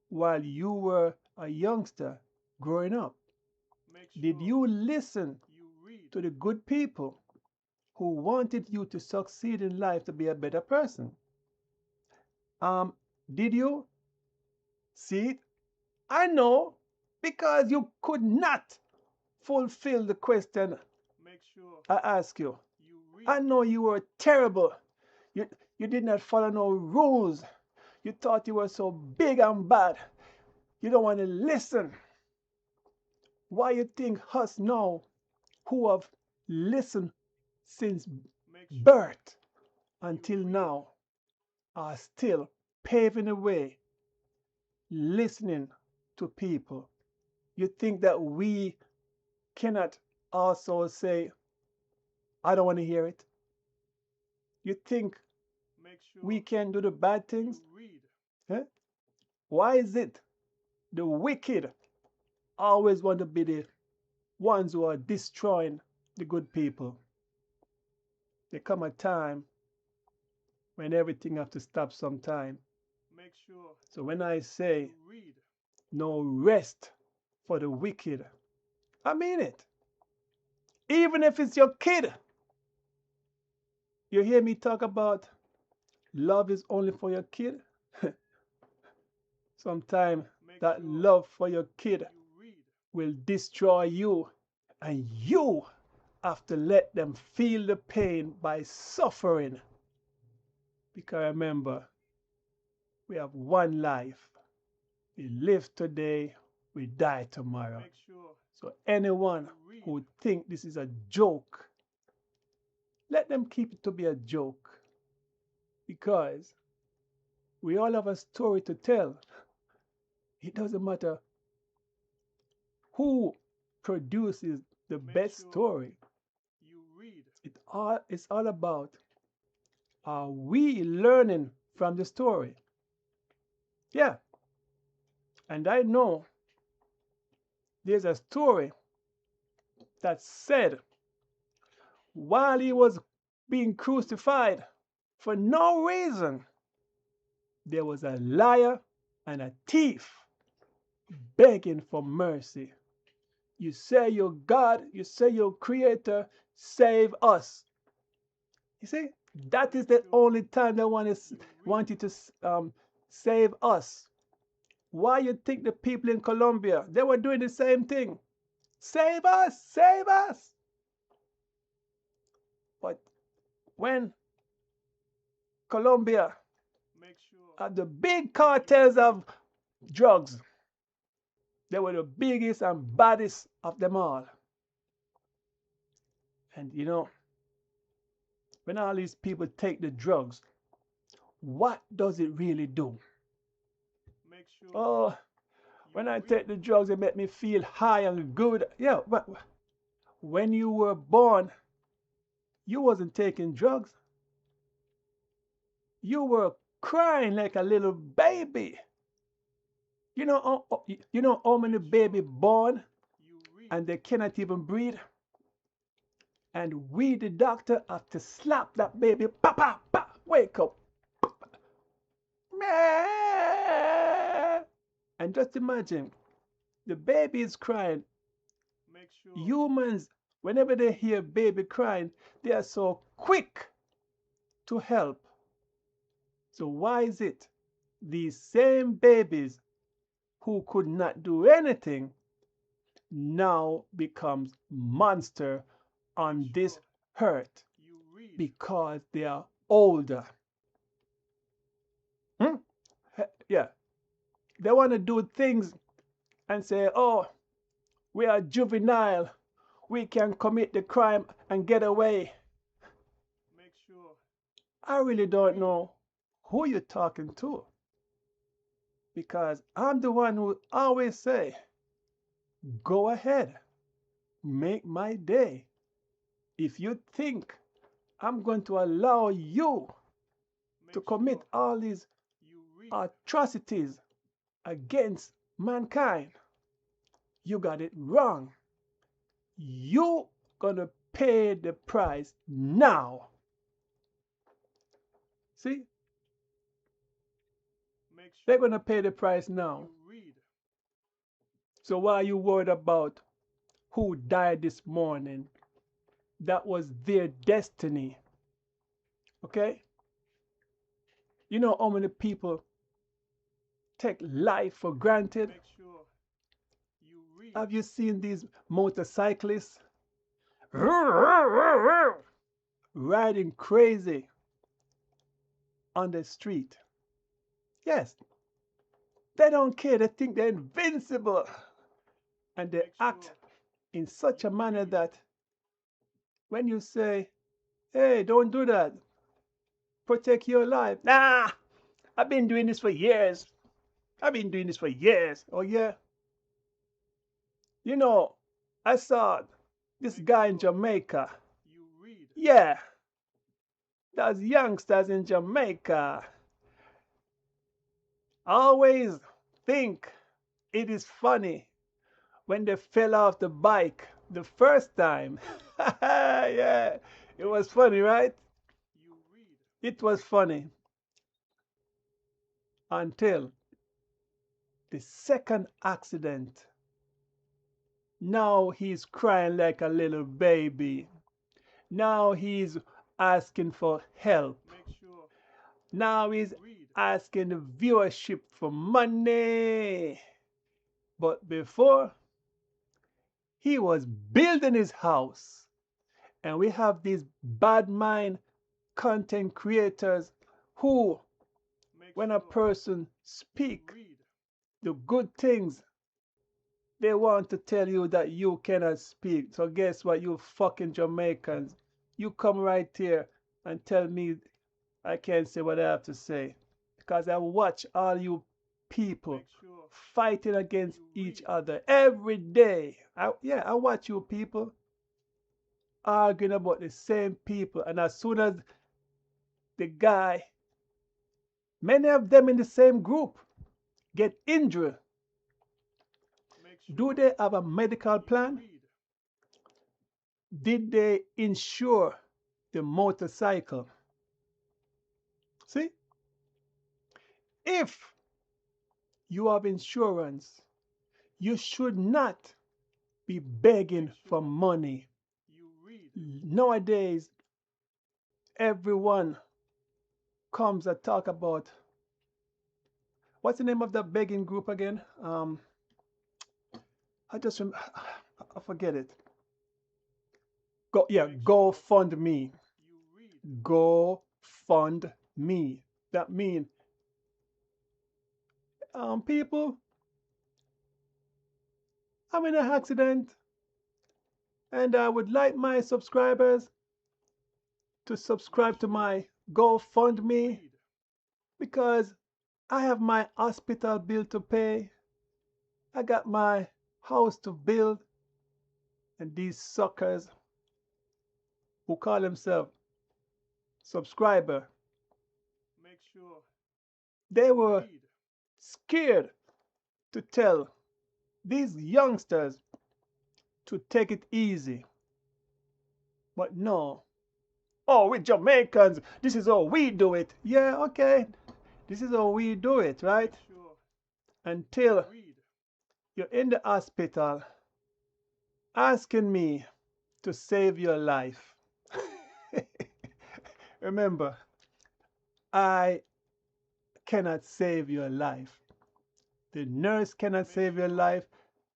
Speaker 1: while you were a youngster growing up?
Speaker 2: make sure
Speaker 1: Did you listen
Speaker 2: you read.
Speaker 1: to the good people who wanted you to succeed in life, to be a better person? Did you see it? I know, because you could not fulfill the question
Speaker 2: Make sure
Speaker 1: I asked you.
Speaker 2: you read.
Speaker 1: I know you were terrible. You did not follow no rules. You thought you were so big and bad. You don't want to listen. Why you think us now, who have listened since
Speaker 2: Make sure
Speaker 1: birth until now, are still paving the way, listening to people? You think that we cannot also say, I don't want to hear it? You think
Speaker 2: make sure
Speaker 1: we can do the bad
Speaker 2: you
Speaker 1: things?
Speaker 2: read.
Speaker 1: Huh? Why is it the wicked always want to be the ones who are destroying the good people? There come a time when everything have to stop sometime.
Speaker 2: Make sure
Speaker 1: So when I say
Speaker 2: you read.
Speaker 1: no rest for the wicked, I mean it. Even if it's your kid. You hear me talk about love is only for your kid? Sometimes
Speaker 2: Make
Speaker 1: that
Speaker 2: sure
Speaker 1: love for your kid
Speaker 2: you read.
Speaker 1: will destroy you, and you have to let them feel the pain by suffering. Because remember, we have one life. We live today, we die tomorrow.
Speaker 2: Make sure
Speaker 1: So anyone
Speaker 2: you read.
Speaker 1: who think this is a joke, let them keep it to be a joke. Because we all have a story to tell. It doesn't matter who produces the
Speaker 2: Make
Speaker 1: best
Speaker 2: sure
Speaker 1: story.
Speaker 2: you read.
Speaker 1: It's all about, are we learning from the story? Yeah. And I know there's a story that said while he was being crucified, for no reason, there was a liar and a thief begging for mercy. You say you're God, you say you're creator, save us. You see, that is the only time they want you to save us. Why you think the people in Colombia, they were doing the same thing? Save us, save us. But when Colombia
Speaker 2: Make sure
Speaker 1: had the big cartels of drugs, they were the biggest and baddest of them all. And you know, when all these people take the drugs, what does it really do?
Speaker 2: make sure
Speaker 1: Oh, when
Speaker 2: you
Speaker 1: I
Speaker 2: read.
Speaker 1: take the drugs, it make me feel high and good. Yeah, but when you were born, you wasn't taking drugs. You were crying like a little baby. You know how many baby born
Speaker 2: You read.
Speaker 1: and they cannot even breathe, and we, the doctor, have to slap that baby. Pa pa pa, wake up. And just imagine, the baby is crying.
Speaker 2: Make sure
Speaker 1: Humans, whenever they hear baby crying, they are so quick to help. So why is it these same babies who could not do anything now becomes monster on this earth?
Speaker 2: you read.
Speaker 1: Because they are older. Hmm? Yeah, they want to do things and say, oh, we are juvenile, we can commit the crime and get away.
Speaker 2: Make sure
Speaker 1: I really don't know who you're talking to, because I'm the one who always say, go ahead, make my day. If you think I'm going to allow you to
Speaker 2: make
Speaker 1: commit
Speaker 2: sure
Speaker 1: all these
Speaker 2: you read.
Speaker 1: atrocities against mankind, you got it wrong. You gonna pay the price now. See,
Speaker 2: Make
Speaker 1: they're
Speaker 2: sure
Speaker 1: gonna pay the price now.
Speaker 2: you read.
Speaker 1: So why are you worried about who died this morning? That was their destiny. Okay? You know how many people take life for granted?
Speaker 2: Make sure you read.
Speaker 1: Have you seen these motorcyclists riding crazy on the street? Yes, they don't care. They think they're invincible. And they
Speaker 2: Make
Speaker 1: act
Speaker 2: sure
Speaker 1: in such a manner that when you say, hey, don't do that, protect your life. Nah, I've been doing this for years. I've been doing this for years. Oh, yeah. You know, I saw this guy in Jamaica.
Speaker 2: you read.
Speaker 1: Yeah, those youngsters in Jamaica always think it is funny when they fell off the bike the first time. Yeah, it was funny, right?
Speaker 2: You read.
Speaker 1: It was funny until the second accident. Now he's crying like a little baby. Now he's asking for help.
Speaker 2: Make sure
Speaker 1: Now he's
Speaker 2: read.
Speaker 1: asking the viewership for money. But before, he was building his house. And we have these bad mind content creators who,
Speaker 2: Make
Speaker 1: when a
Speaker 2: sure
Speaker 1: person speak
Speaker 2: read.
Speaker 1: the good things, they want to tell you that you cannot speak. So guess what, you fucking Jamaicans? You come right here and tell me I can't say what I have to say. Because I watch all you people
Speaker 2: Make sure
Speaker 1: fighting against
Speaker 2: you
Speaker 1: each
Speaker 2: read.
Speaker 1: other every day. I watch you people arguing about the same people. And as soon as the guy, many of them in the same group, get injured,
Speaker 2: Make sure
Speaker 1: do they have a medical plan?
Speaker 2: read.
Speaker 1: Did they insure the motorcycle? See, if you have insurance, you should not be begging for money.
Speaker 2: You read.
Speaker 1: Nowadays, everyone comes and talk about, what's the name of that begging group again? I forget it. Go fund me.
Speaker 2: You read.
Speaker 1: Go fund me. That means, people, I'm in an accident, and I would like my subscribers to subscribe to my GoFundMe
Speaker 2: Read.
Speaker 1: because I have my hospital bill to pay. I got my house to build, and these suckers who call themselves subscriber,
Speaker 2: Make sure
Speaker 1: they
Speaker 2: you
Speaker 1: were
Speaker 2: read.
Speaker 1: scared to tell these youngsters to take it easy. But no. Oh, we Jamaicans, this is how we do it. Yeah, okay. This is how we do it, right?
Speaker 2: Make sure
Speaker 1: Until
Speaker 2: read.
Speaker 1: you're in the hospital asking me to save your life. Remember, I cannot save your life. The nurse cannot save your life.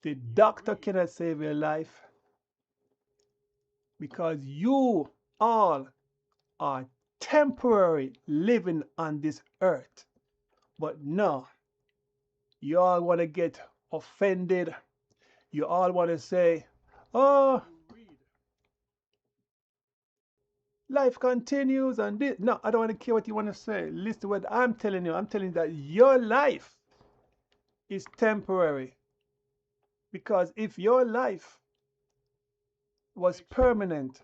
Speaker 1: The doctor cannot save your life. Because you all are temporary living on this earth. But no, you all want to get offended. You all want to say, oh,
Speaker 2: You read.
Speaker 1: life continues and this. No, I don't want to care what you want to say. Listen to what I'm telling you. I'm telling you that your life is temporary. Because if your life was permanent,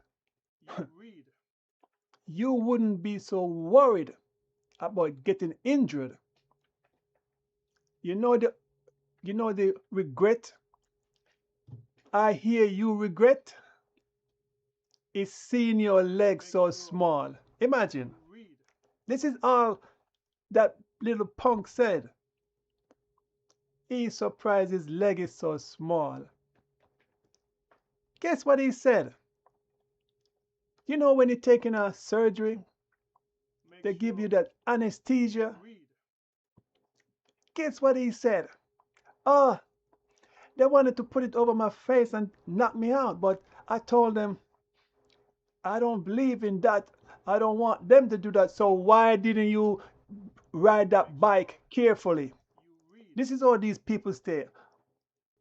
Speaker 2: You read.
Speaker 1: you wouldn't be so worried about getting injured. You know the regret I hear you regret is seeing your legs so small. Imagine.
Speaker 2: You read.
Speaker 1: This is all that little punk said. He's surprised his leg is so small. Guess what he said? You know when you're taking a surgery,
Speaker 2: Make
Speaker 1: they give
Speaker 2: sure
Speaker 1: you that anesthesia.
Speaker 2: you read.
Speaker 1: Guess what he said? Oh, they wanted to put it over my face and knock me out, but I told them, I don't believe in that. I don't want them to do that. So why didn't you ride that bike carefully?
Speaker 2: You read.
Speaker 1: This is how these people stay.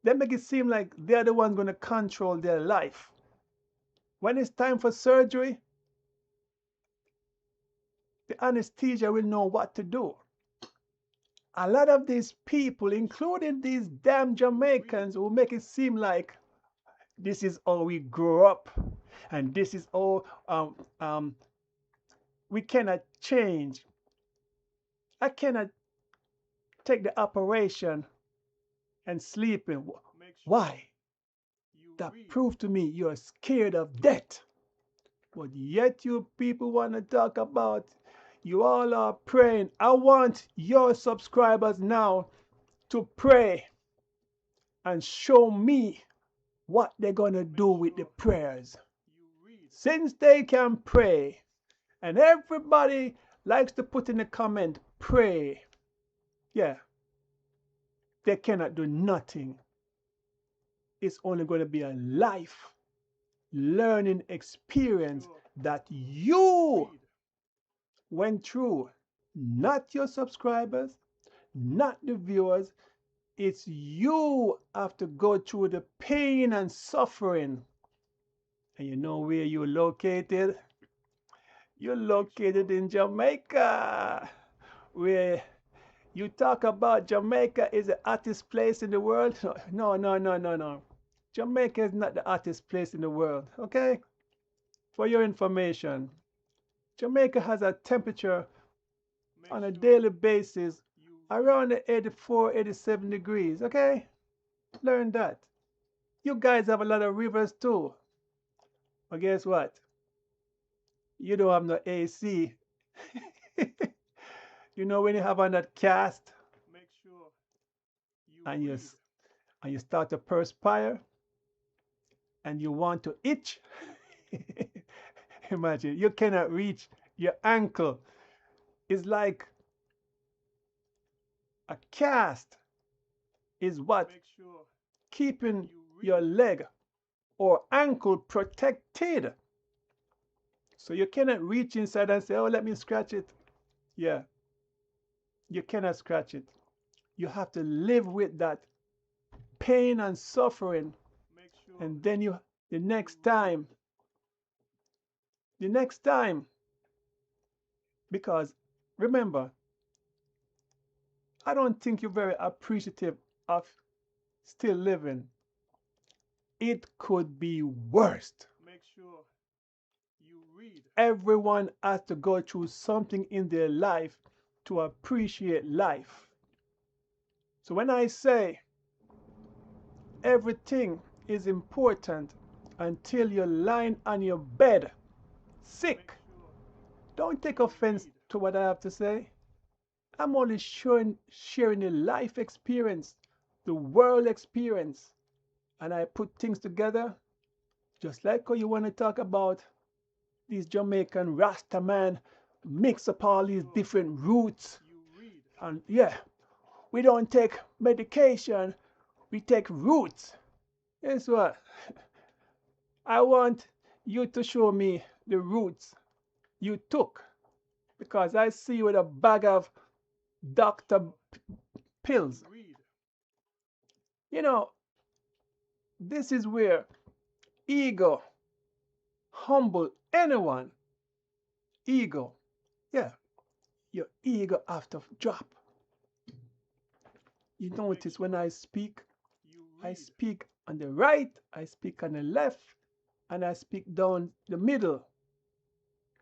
Speaker 1: They make it seem like they're the ones going to control their life. When it's time for surgery, the anesthesia will know what to do. A lot of these people, including these damn Jamaicans, who make it seem like this is how we grew up and this is how we cannot change. I cannot take the operation and sleep in.
Speaker 2: Make sure
Speaker 1: Why?
Speaker 2: you
Speaker 1: That
Speaker 2: read.
Speaker 1: proved to me you're scared of death. But yet you people want to talk about, you all are praying. I want your subscribers now to pray and show me what they're going to do with the prayers.
Speaker 2: You read.
Speaker 1: Since they can pray, and everybody likes to put in the comment, pray. Yeah, they cannot do nothing. It's only going to be a life learning experience that you
Speaker 2: Read.
Speaker 1: went through. Not your subscribers, not the viewers. It's you have to go through the pain and suffering. And you know where you're located? You're located in Jamaica, where you talk about Jamaica is the hottest place in the world. No, no, no, no, no. Jamaica is not the hottest place in the world, okay? For your information, Jamaica has a temperature
Speaker 2: Make
Speaker 1: on a
Speaker 2: sure
Speaker 1: daily basis
Speaker 2: you
Speaker 1: around the 84, 87 degrees, okay? Learn that. You guys have a lot of rivers too. But guess what? You don't have no AC. You know when you have on that cast
Speaker 2: make sure you
Speaker 1: and
Speaker 2: read.
Speaker 1: you start to perspire, and you want to itch, imagine you cannot reach your ankle. It's like a cast is what
Speaker 2: Make sure
Speaker 1: keeping
Speaker 2: you
Speaker 1: your
Speaker 2: read.
Speaker 1: leg or ankle protected. So you cannot reach inside and say, oh, let me scratch it. Yeah, you cannot scratch it. You have to live with that pain and suffering.
Speaker 2: Make sure
Speaker 1: And then you, the
Speaker 2: you
Speaker 1: next
Speaker 2: read.
Speaker 1: time, the next time, because remember, I don't think you're very appreciative of still living. It could be worse.
Speaker 2: Make sure you read.
Speaker 1: Everyone has to go through something in their life to appreciate life. So when I say everything is important until you're lying on your bed sick,
Speaker 2: Make sure
Speaker 1: don't take
Speaker 2: you
Speaker 1: offense
Speaker 2: read.
Speaker 1: to what I have to say. I'm only sharing the life experience, the world experience, and I put things together just like how you want to talk about these Jamaican Rasta man mix up all these different roots.
Speaker 2: You read.
Speaker 1: And yeah, we don't take medication, we take roots. Guess what? I want you to show me the roots you took, because I see you with a bag of doctor pills.
Speaker 2: Read.
Speaker 1: You know, this is where ego humble anyone. Ego. Yeah, your ego have to drop. You notice when I speak,
Speaker 2: You
Speaker 1: I
Speaker 2: read.
Speaker 1: speak on the right, I speak on the left, and I speak down the middle.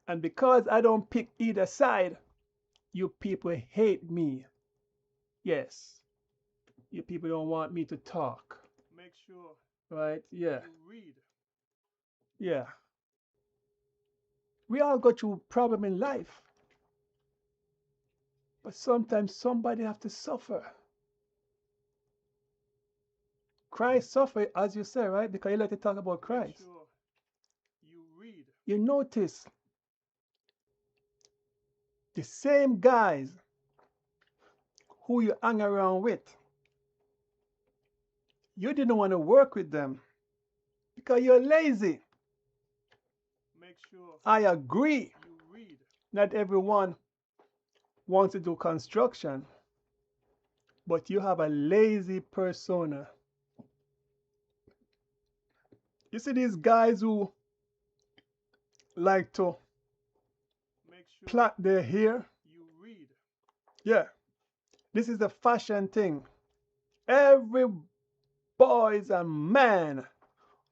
Speaker 1: And because I don't pick either side, you people hate me. Yes, you people don't want me to talk.
Speaker 2: Make sure
Speaker 1: Right? Yeah,
Speaker 2: you read.
Speaker 1: yeah. We all go through problem in life. But sometimes somebody have to suffer. Christ suffered, as you say, right? Because you like to talk about
Speaker 2: Make
Speaker 1: Christ.
Speaker 2: sure you read.
Speaker 1: You notice the same guys who you hang around with, you didn't want to work with them because you're lazy.
Speaker 2: Make sure
Speaker 1: I agree.
Speaker 2: you read.
Speaker 1: Not everyone wants to do construction, but you have a lazy persona. You see these guys who like to
Speaker 2: Make sure
Speaker 1: plait their hair?
Speaker 2: you read.
Speaker 1: Yeah, this is the fashion thing. Every boys and man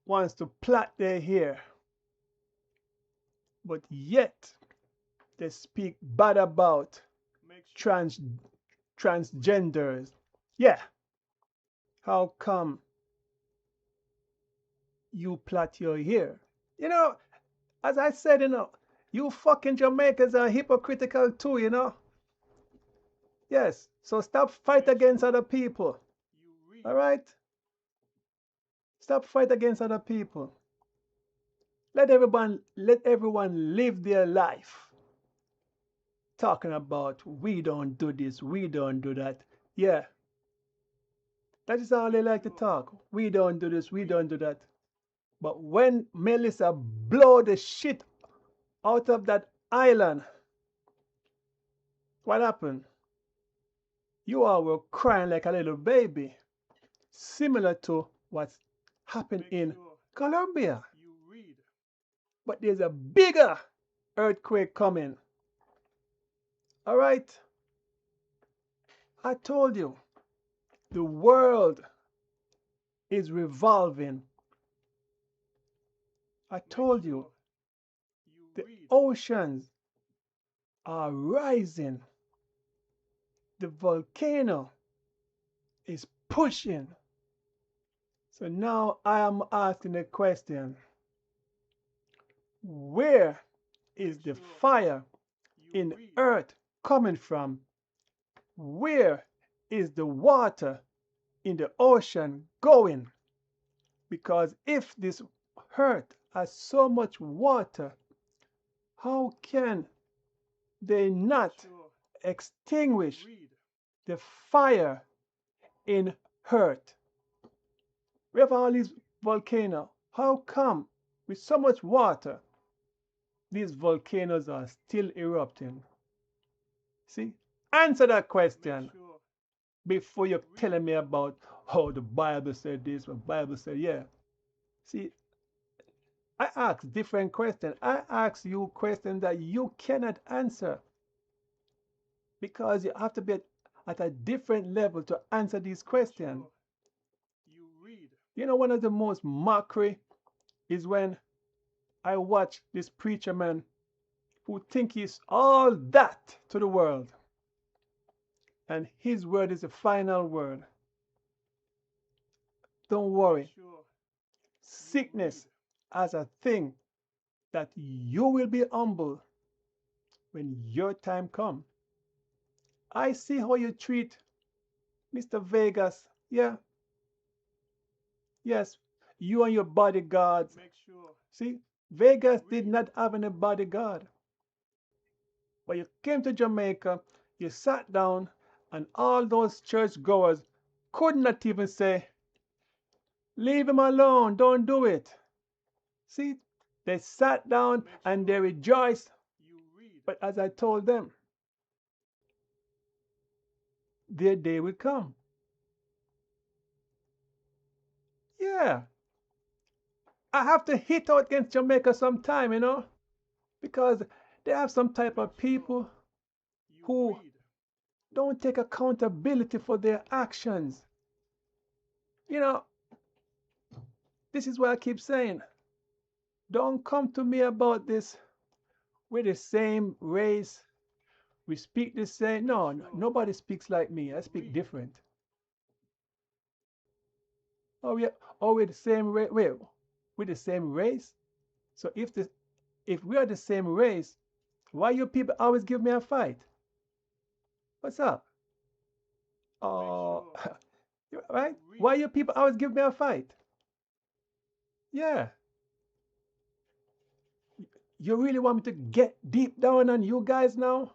Speaker 1: wants to plait their hair, but yet they speak bad about
Speaker 2: Make sure
Speaker 1: transgenders. Yeah, how come you plait your hair? You know, as I said, you fucking Jamaicans are hypocritical too, Yes, so stop fight against other people.
Speaker 2: you read.
Speaker 1: All right? Stop fight against other people. Let everyone live their life. Talking about we don't do this, we don't do that. Yeah. That is how they like to talk. We don't do this, we don't do that. But when Melissa blow the shit out of that island, what happened? You all were crying like a little baby. Similar to what's happened
Speaker 2: Make
Speaker 1: in
Speaker 2: sure
Speaker 1: Colombia.
Speaker 2: you read.
Speaker 1: But there's a bigger earthquake coming. All right? I told you, the world is revolving. I told you,
Speaker 2: You
Speaker 1: the
Speaker 2: read.
Speaker 1: oceans are rising. The volcano is pushing. So now I am asking the question, where is the fire
Speaker 2: You
Speaker 1: in
Speaker 2: read.
Speaker 1: earth coming from? Where is the water in the ocean going? Because if this earth has so much water, how can they not
Speaker 2: sure
Speaker 1: extinguish
Speaker 2: read.
Speaker 1: the fire in earth? We have all these volcanoes. How come with so much water these volcanoes are still erupting? See? Answer that
Speaker 2: Make
Speaker 1: question
Speaker 2: sure
Speaker 1: before you're
Speaker 2: read.
Speaker 1: telling me about how the Bible said this, the Bible said, yeah. See, I ask different questions. I ask you questions that you cannot answer because you have to be at a different level to answer these
Speaker 2: Make
Speaker 1: questions.
Speaker 2: sure you read.
Speaker 1: You know, one of the most mockery is when I watch this preacher man who think he's all that to the world, and his word is the final word. Don't
Speaker 2: Make
Speaker 1: worry.
Speaker 2: sure you read.
Speaker 1: Sickness as a thing that you will be humble when your time comes. I see how you treat Mr. Vegas. Yeah, yes, you and your bodyguards.
Speaker 2: Make sure
Speaker 1: See, Vegas did
Speaker 2: read.
Speaker 1: not have any bodyguard. But you came to Jamaica, you sat down, and all those churchgoers could not even say, leave him alone, don't do it. See, they sat down
Speaker 2: Make
Speaker 1: and they
Speaker 2: sure
Speaker 1: rejoiced.
Speaker 2: you read.
Speaker 1: But as I told them, their day will come. Yeah, I have to hit out against Jamaica sometime, because they have some type
Speaker 2: Make
Speaker 1: of
Speaker 2: sure
Speaker 1: people
Speaker 2: you
Speaker 1: who
Speaker 2: read.
Speaker 1: don't take accountability for their actions. You know, this is what I keep saying. Don't come to me about this. We're the same race. We speak the same.
Speaker 2: Make
Speaker 1: No,
Speaker 2: sure
Speaker 1: nobody speaks like me. I
Speaker 2: you
Speaker 1: speak
Speaker 2: read.
Speaker 1: different. Oh, we're the same race. Wait, we're the same race. So if we are the same race, why you people always give me a fight? What's up?
Speaker 2: Make
Speaker 1: Oh,
Speaker 2: sure
Speaker 1: right?
Speaker 2: you
Speaker 1: Why
Speaker 2: read.
Speaker 1: you people always give me a fight? Yeah, you really want me to get deep down on you guys now?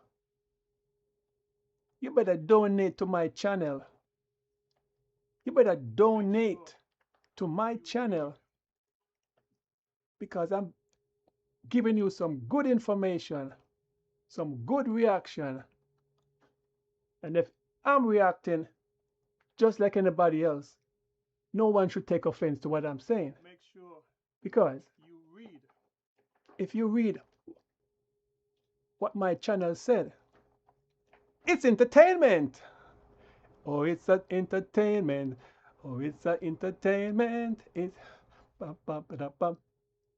Speaker 1: You better donate to my channel. You better
Speaker 2: Make sure
Speaker 1: donate to my
Speaker 2: you read.
Speaker 1: channel because I'm giving you some good information, some good reaction. And if I'm reacting just like anybody else, no one should take offense to what I'm saying.
Speaker 2: Make sure
Speaker 1: Because
Speaker 2: you read.
Speaker 1: if you read what my channel said, it's entertainment. Oh, it's an entertainment. Oh, it's an entertainment. It's bum, bum, ba, bum.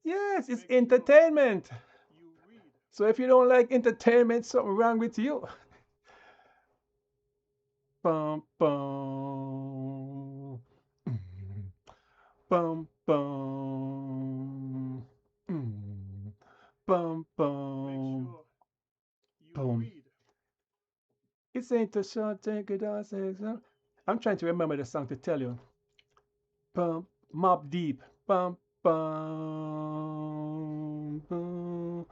Speaker 1: Yes, it's
Speaker 2: Make sure
Speaker 1: entertainment.
Speaker 2: you read.
Speaker 1: So if you don't like entertainment, something wrong with you. Bum bum. Bum bum. Bum
Speaker 2: Make
Speaker 1: bum.
Speaker 2: sure you
Speaker 1: Boom.
Speaker 2: read.
Speaker 1: It ain't a short take it out. I'm trying to remember the song to tell you. Bum Mob Deep. Bum bum bum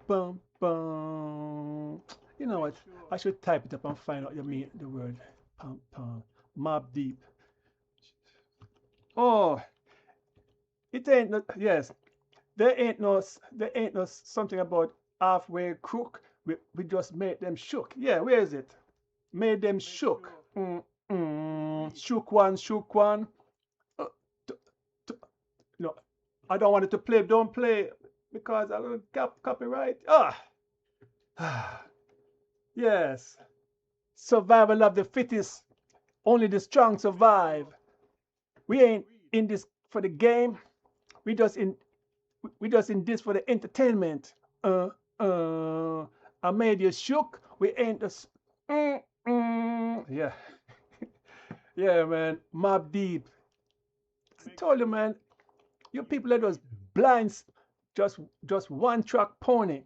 Speaker 1: bum bum. You know what?
Speaker 2: Make sure
Speaker 1: I should type it up and find out the word. Pum pum. Mob Deep. Oh, it ain't no. Yes, there ain't no something about halfway crook. We just made them shook. Yeah, where is it? Made them
Speaker 2: make
Speaker 1: shook.
Speaker 2: sure read.
Speaker 1: Shook one, shook one. Uh, t- t- no, I don't want it to play. Don't play because I will copyright. Yes. Survival of the fittest. Only the strong survive. We ain't
Speaker 2: Read.
Speaker 1: in this for the game. We just in this for the entertainment. I made you shook. We ain't just. Yeah, yeah, man. Mob Deep. I
Speaker 2: Make
Speaker 1: told you,
Speaker 2: sure
Speaker 1: man. You
Speaker 2: you
Speaker 1: people are
Speaker 2: read.
Speaker 1: just blinds, just one track pony.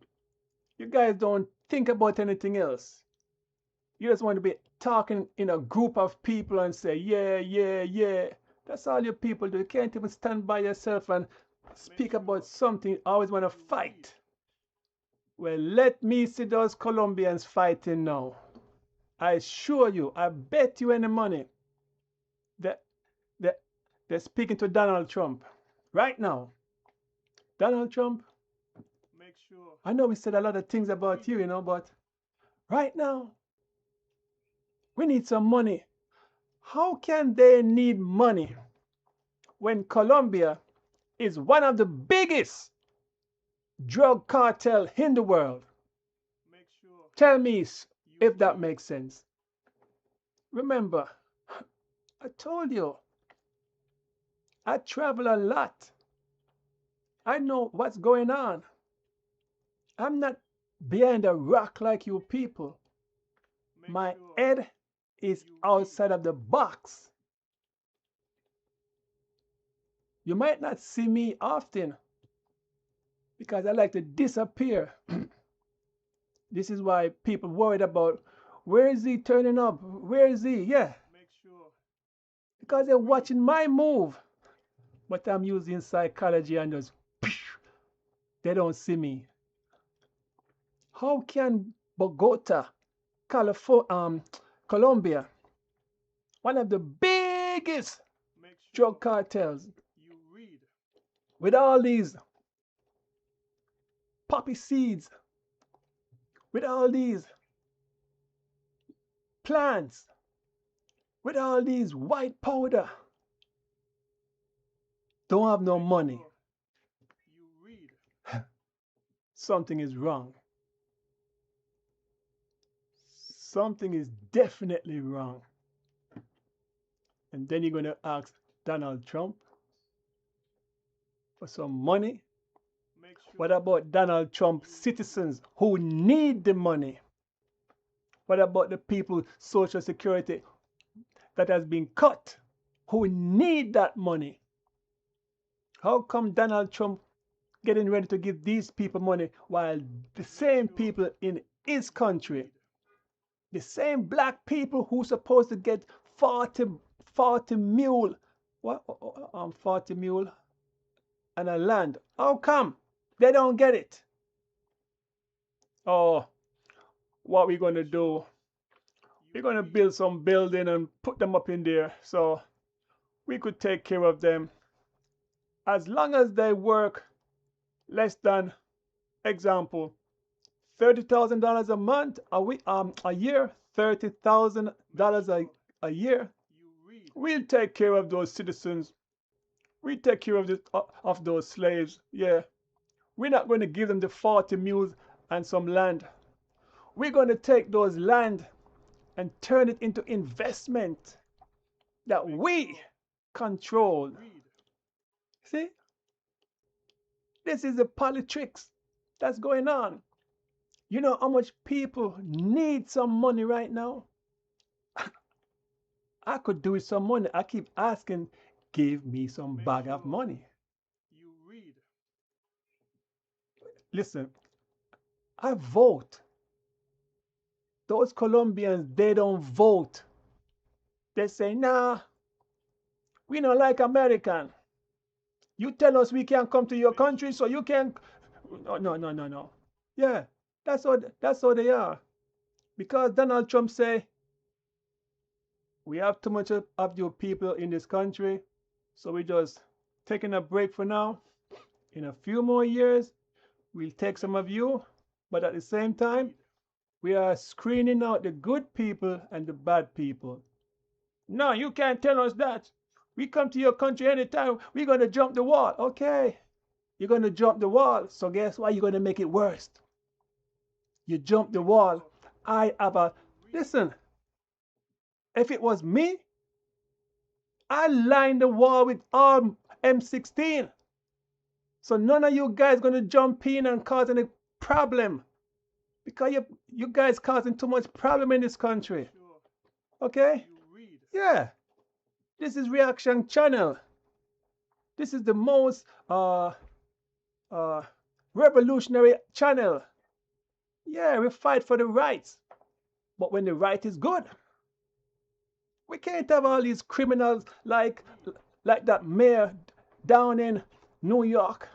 Speaker 1: You guys don't think about anything else. You just want to be talking in a group of people and say, yeah, yeah, yeah. That's all you people do. You can't even stand by yourself and speak about something, I always want to fight. Well, let me see those Colombians fighting now. I assure you, I bet you any money that, that they're speaking to Donald Trump right now. Donald Trump,
Speaker 2: Make sure
Speaker 1: I know we said a lot of things about you, but right now, we need some money. How can they need money when Colombia is one of the biggest drug cartel in the world?
Speaker 2: make sure
Speaker 1: Tell me
Speaker 2: you
Speaker 1: if that
Speaker 2: read.
Speaker 1: makes sense. Remember, I told you, I travel a lot. I know what's going on. I'm not behind a rock like you people.
Speaker 2: Make
Speaker 1: My
Speaker 2: sure
Speaker 1: head is
Speaker 2: you read.
Speaker 1: outside of the box. You might not see me often because I like to disappear. This is why people worried about where is he turning up? Where is he? Yeah,
Speaker 2: Make sure
Speaker 1: because they're watching my move. But I'm using psychology and just they don't see me. How can Bogota, Colombia, one of the biggest
Speaker 2: make sure
Speaker 1: drug cartels,
Speaker 2: you read.
Speaker 1: with all these poppy seeds, with all these plants, with all these white powder, don't have no
Speaker 2: Make
Speaker 1: money?
Speaker 2: sure you read.
Speaker 1: Something is wrong. Something is definitely wrong. And then you're going to ask Donald Trump for some money.
Speaker 2: Make sure
Speaker 1: What about Donald Trump's citizens who need the money? What about the people, Social Security, that has been cut, who need that money? How come Donald Trump getting ready to give these people money while the same people in his country, the same black people who supposed to get 40 mule, 40 mule and a land, how come they don't get it? Oh, what we gonna do? We're gonna build some building and put them up in there so we could take care of them as long as they work less than, example, $30,000 a month, a year, $30,000 a year.
Speaker 2: you read.
Speaker 1: We'll take care of those citizens. We take care of those slaves. Yeah, we're not going to give them the 40 mules and some land. We're going to take those land and turn it into investment that we control.
Speaker 2: Read.
Speaker 1: See, this is the politics that's going on. You know how much people need some money right now? I could do with some money. I keep asking, give me some bag of money.
Speaker 2: You read.
Speaker 1: Listen, I vote. Those Colombians, they don't vote. They say, nah, we don't like American. You tell us we can't come to your country, so you can't. No. Yeah, that's how they are. Because Donald Trump say, we have too much of your people in this country, so we just taking a break for now. In a few more years, we'll take some of you, but at the same time, we are screening out the good people and the bad people. No, you can't tell us that. We come to your country anytime, we're going to jump the wall. Okay, you're going to jump the wall, so guess what? You're going to make it worse. You jump the wall. Listen, if it was me, I line the wall with all M16. So none of you guys going to jump in and cause any problem. Because you guys causing too much problem in this country. Okay?
Speaker 2: You read.
Speaker 1: Yeah. This is Reaction Channel. This is the most revolutionary channel. Yeah, we fight for the rights. But when the right is good, we can't have all these criminals like that mayor down in New York,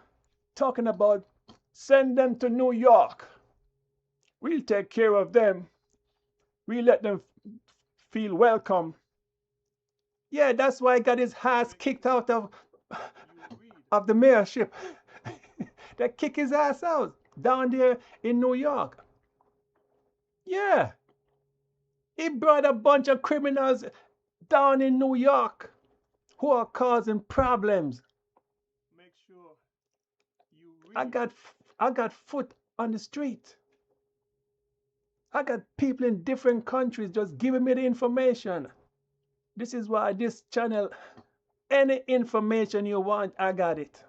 Speaker 1: talking about send them to New York. We'll take care of them. We'll let them feel welcome. Yeah, that's why he got his ass kicked out of the mayorship. They kick his ass out down there in New York. Yeah. He brought a bunch of criminals down in New York who are causing problems.
Speaker 2: Make sure you
Speaker 1: I got foot on the street. I got people in different countries just giving me the information. This is why this channel, any information you want, I got it.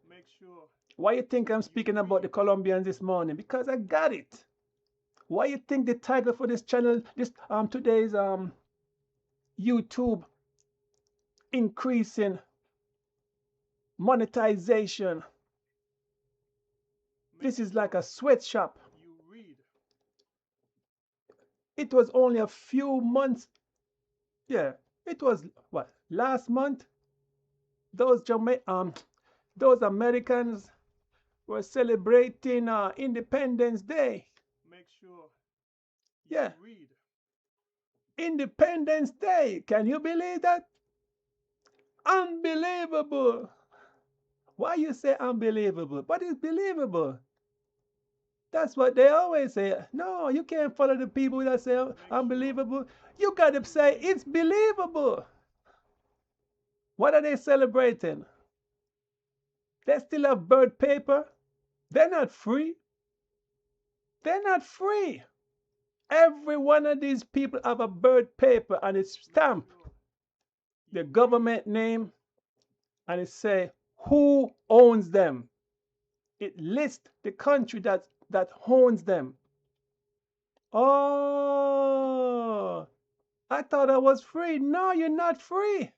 Speaker 2: Make sure.
Speaker 1: Why you think I'm speaking about the Colombians this morning? Because I got it. Why you think the title for this channel, this today's YouTube increasing monetization? This is like a sweatshop.
Speaker 2: You read.
Speaker 1: It was only a few months. Yeah, it was what, last month? Those Americans were celebrating Independence Day.
Speaker 2: Make sure
Speaker 1: Yeah,
Speaker 2: read.
Speaker 1: Independence Day. Can you believe that? Unbelievable. Why you say unbelievable? But it's believable. That's what they always say. No, you can't follow the people that say unbelievable. You got to say it's believable. What are they celebrating? They still have bird paper. They're not free. They're not free. Every one of these people have a bird paper and it's stamped the government name and it say who owns them. It lists the country that owns them. Oh, I thought I was free. No, you're not free.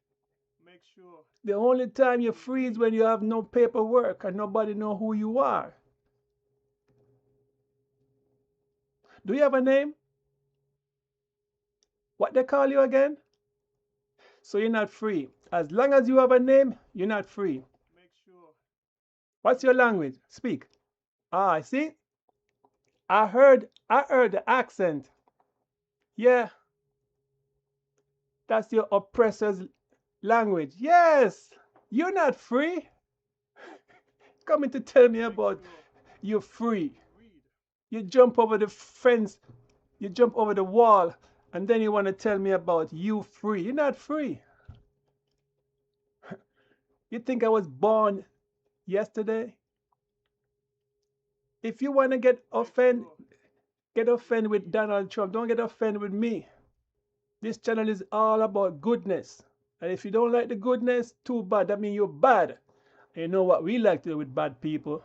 Speaker 2: Make sure.
Speaker 1: The only time you're free is when you have no paperwork and nobody know who you are. Do you have a name? What they call you again? So you're not free. As long as you have a name, you're not free.
Speaker 2: Make sure.
Speaker 1: What's your language? Speak. Ah, see? I heard the accent. Yeah. That's your oppressor's language. Yes. You're not free. Coming to tell me about you're free. You jump over the fence, you jump over the wall, and then you want to tell me about you free. You're not free. You think I was born yesterday? If you want to get offended with Donald Trump. Don't get offended with me. This channel is all about goodness. And if you don't like the goodness, too bad. That means you're bad. And you know what we like to do with bad people?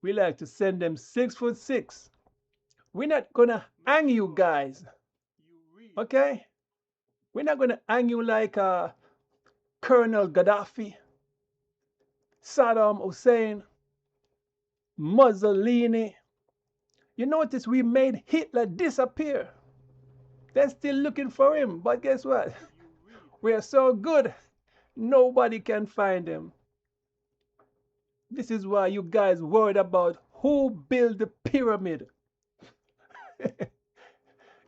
Speaker 1: We like to send them 6'6". We're not going to hang you guys. Okay? We're not going to hang you like Colonel Gaddafi, Saddam Hussein, Mussolini. You notice we made Hitler disappear. They're still looking for him. But guess what? We are so good, nobody can find him. This is why you guys worried about who built the pyramid.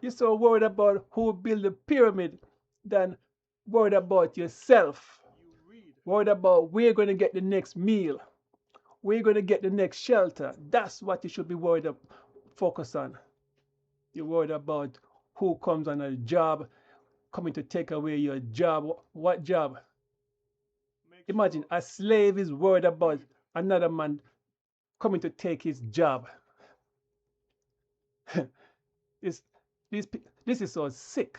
Speaker 1: You're so worried about who built the pyramid than worried about yourself. Worried about where you're going to get the next meal. Where you're going to get the next shelter. That's what you should be worried about. Focus on. You're worried about who comes on a job, coming to take away your job. What job? Imagine a slave is worried about another man coming to take his job. This is so sick.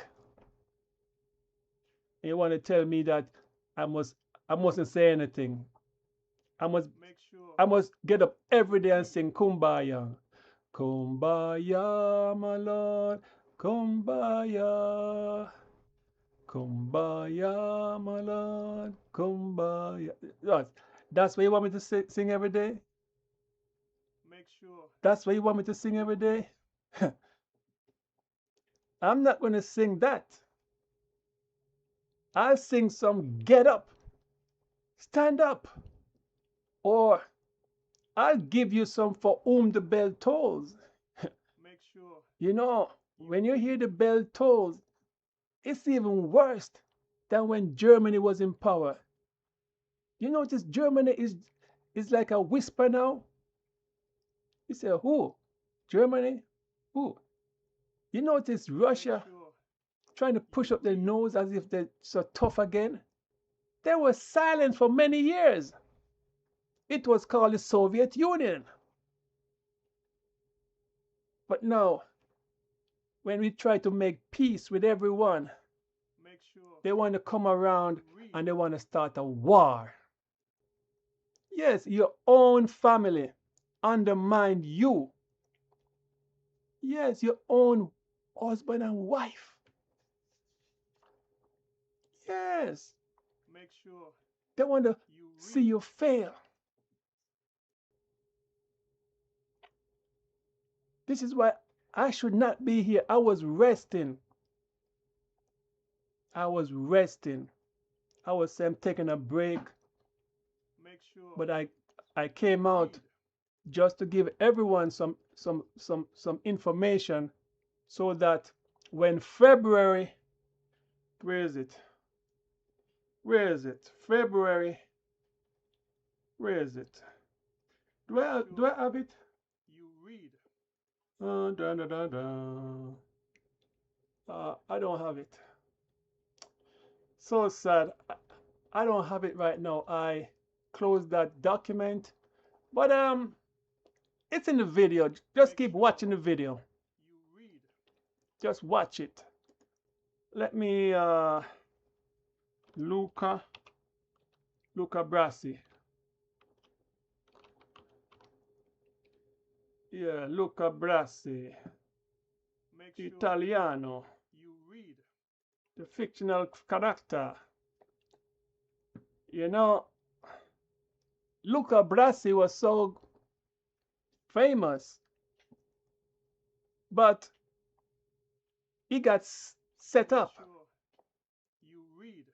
Speaker 1: And you want to tell me that I mustn't say anything. I must get up every day and sing Kumbaya. Kumbaya, my Lord. Kumbaya. Kumbaya, my Lord. Kumbaya. That's what you want me to sing every day?
Speaker 2: Make sure.
Speaker 1: That's what you want me to sing every day? I'm not going to sing that. I'll sing some get up. Stand up, or I'll give you some for whom the bell tolls.
Speaker 2: Make sure
Speaker 1: You know, when you hear the bell tolls, it's even worse than when Germany was in power. You notice Germany is like a whisper now. You say, who? Germany? Who? You notice
Speaker 2: make
Speaker 1: Russia
Speaker 2: sure
Speaker 1: trying to push up their nose as if they're so tough again? They were silent for many years. It was called the Soviet Union. But now, when we try to make peace with everyone,
Speaker 2: make sure
Speaker 1: they want to come around
Speaker 2: you read.
Speaker 1: and they want to start a war. Yes, your own family undermined you. Yes, your own husband and wife. Yes,
Speaker 2: Make sure
Speaker 1: they want to
Speaker 2: you
Speaker 1: see
Speaker 2: read.
Speaker 1: you fail. This is why I should not be here. I was resting. I was resting. I was saying I'm taking a break,
Speaker 2: Make sure
Speaker 1: but I came
Speaker 2: you
Speaker 1: out
Speaker 2: read.
Speaker 1: just to give everyone some information so that when February, where is it? Where is it? February, where is it? Do I have it?
Speaker 2: You read.
Speaker 1: Dun, dun, dun, dun. I don't have it. So sad. I don't have it right now. I closed that document, but it's in the video. Just
Speaker 2: Make
Speaker 1: keep
Speaker 2: sure
Speaker 1: watching the video.
Speaker 2: you read.
Speaker 1: Just watch it. Let me Luca Brasi. Yeah, Luca Brasi.
Speaker 2: Make sure
Speaker 1: Italiano.
Speaker 2: you read.
Speaker 1: The fictional character. You know, Luca Brasi was so famous, but he got set
Speaker 2: Make
Speaker 1: up
Speaker 2: sure you read.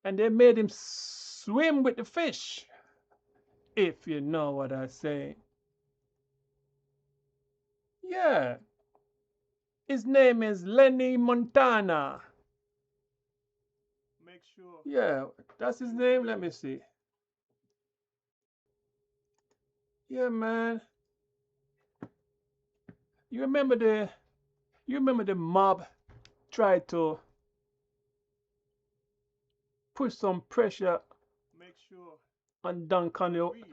Speaker 1: and they made him swim with the fish, if you know what I say. Yeah, his name is Lenny Montana.
Speaker 2: Make sure
Speaker 1: Yeah, that's his name. Let me see. Yeah, man. You remember the mob tried to put some pressure
Speaker 2: make sure
Speaker 1: on
Speaker 2: you read.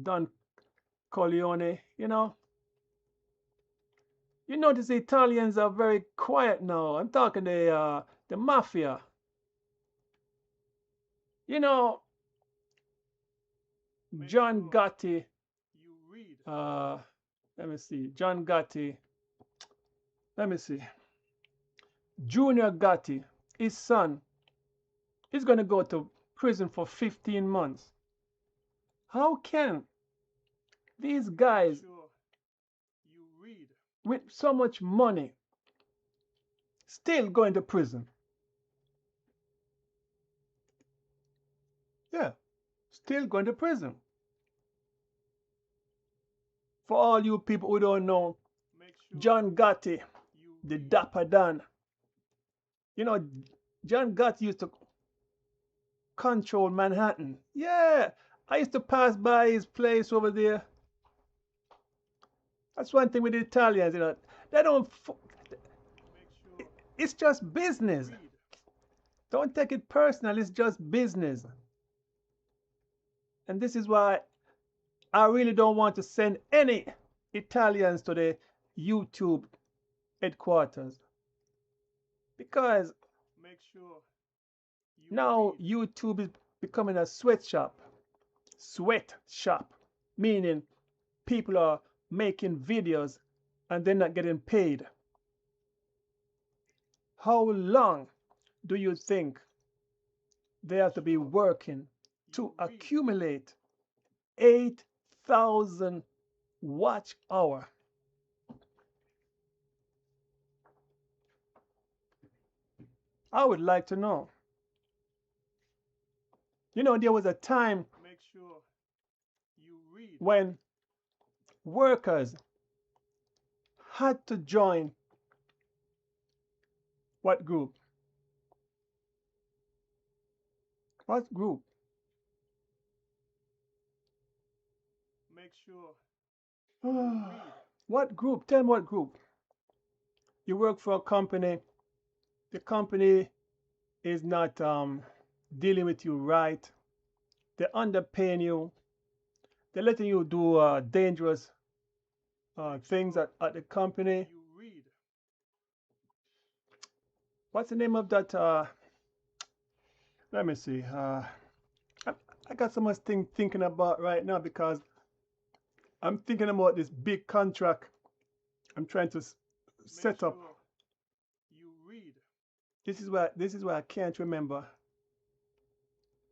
Speaker 1: Don Corleone, you know? You notice the Italians are very quiet now. I'm talking the mafia. You know,
Speaker 2: Make
Speaker 1: John
Speaker 2: sure
Speaker 1: Gotti,
Speaker 2: you read.
Speaker 1: let me see, John Gotti, let me see, Junior Gotti, his son, is going to go to prison for 15 months. How can these
Speaker 2: Make
Speaker 1: guys
Speaker 2: sure you read.
Speaker 1: with so much money still going to prison? Yeah, still going to prison. For all you people who don't know,
Speaker 2: Make sure
Speaker 1: John Gotti,
Speaker 2: you
Speaker 1: the
Speaker 2: read.
Speaker 1: Dapper Dan. You know, John Gotti used to control Manhattan. Yeah, I used to pass by his place over there. That's one thing with the Italians, you know. They don't.
Speaker 2: Make sure
Speaker 1: It's just business.
Speaker 2: you read.
Speaker 1: Don't take it personal. It's just business. And this is why I really don't want to send any Italians to the YouTube headquarters, because
Speaker 2: Make sure you
Speaker 1: now
Speaker 2: read.
Speaker 1: YouTube is becoming a sweatshop. Sweatshop, meaning people are making videos and they're not getting paid. How long do you think they have to be working to
Speaker 2: You read.
Speaker 1: accumulate 8,000 watch hour? I would like to know. You know, there was a time
Speaker 2: Make sure you read.
Speaker 1: when workers had to join what group? What group?
Speaker 2: Make sure you read.
Speaker 1: What group? Tell me what group. You work for a company. The company is not dealing with you right. They're underpaying you. They're letting you do dangerous things at the company.
Speaker 2: You read.
Speaker 1: What's the name of that? Let me see. I got so much thing thinking about right now because I'm thinking about this big contract I'm trying to set
Speaker 2: Make
Speaker 1: up.
Speaker 2: sure you read.
Speaker 1: This is where I can't remember.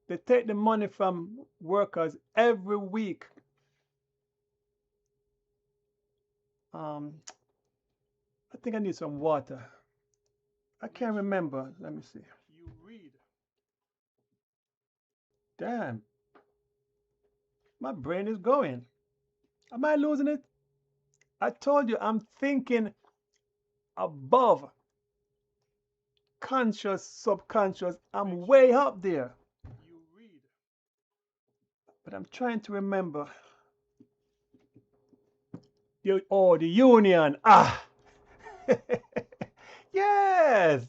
Speaker 1: They take the money from workers every week. I think I need some water. I can't remember. Let me see.
Speaker 2: You read.
Speaker 1: Damn. My brain is going. Am I losing it? I told you I'm thinking above conscious, subconscious. I'm way up there.
Speaker 2: You read.
Speaker 1: But I'm trying to remember. Oh, the union. Ah. Yes.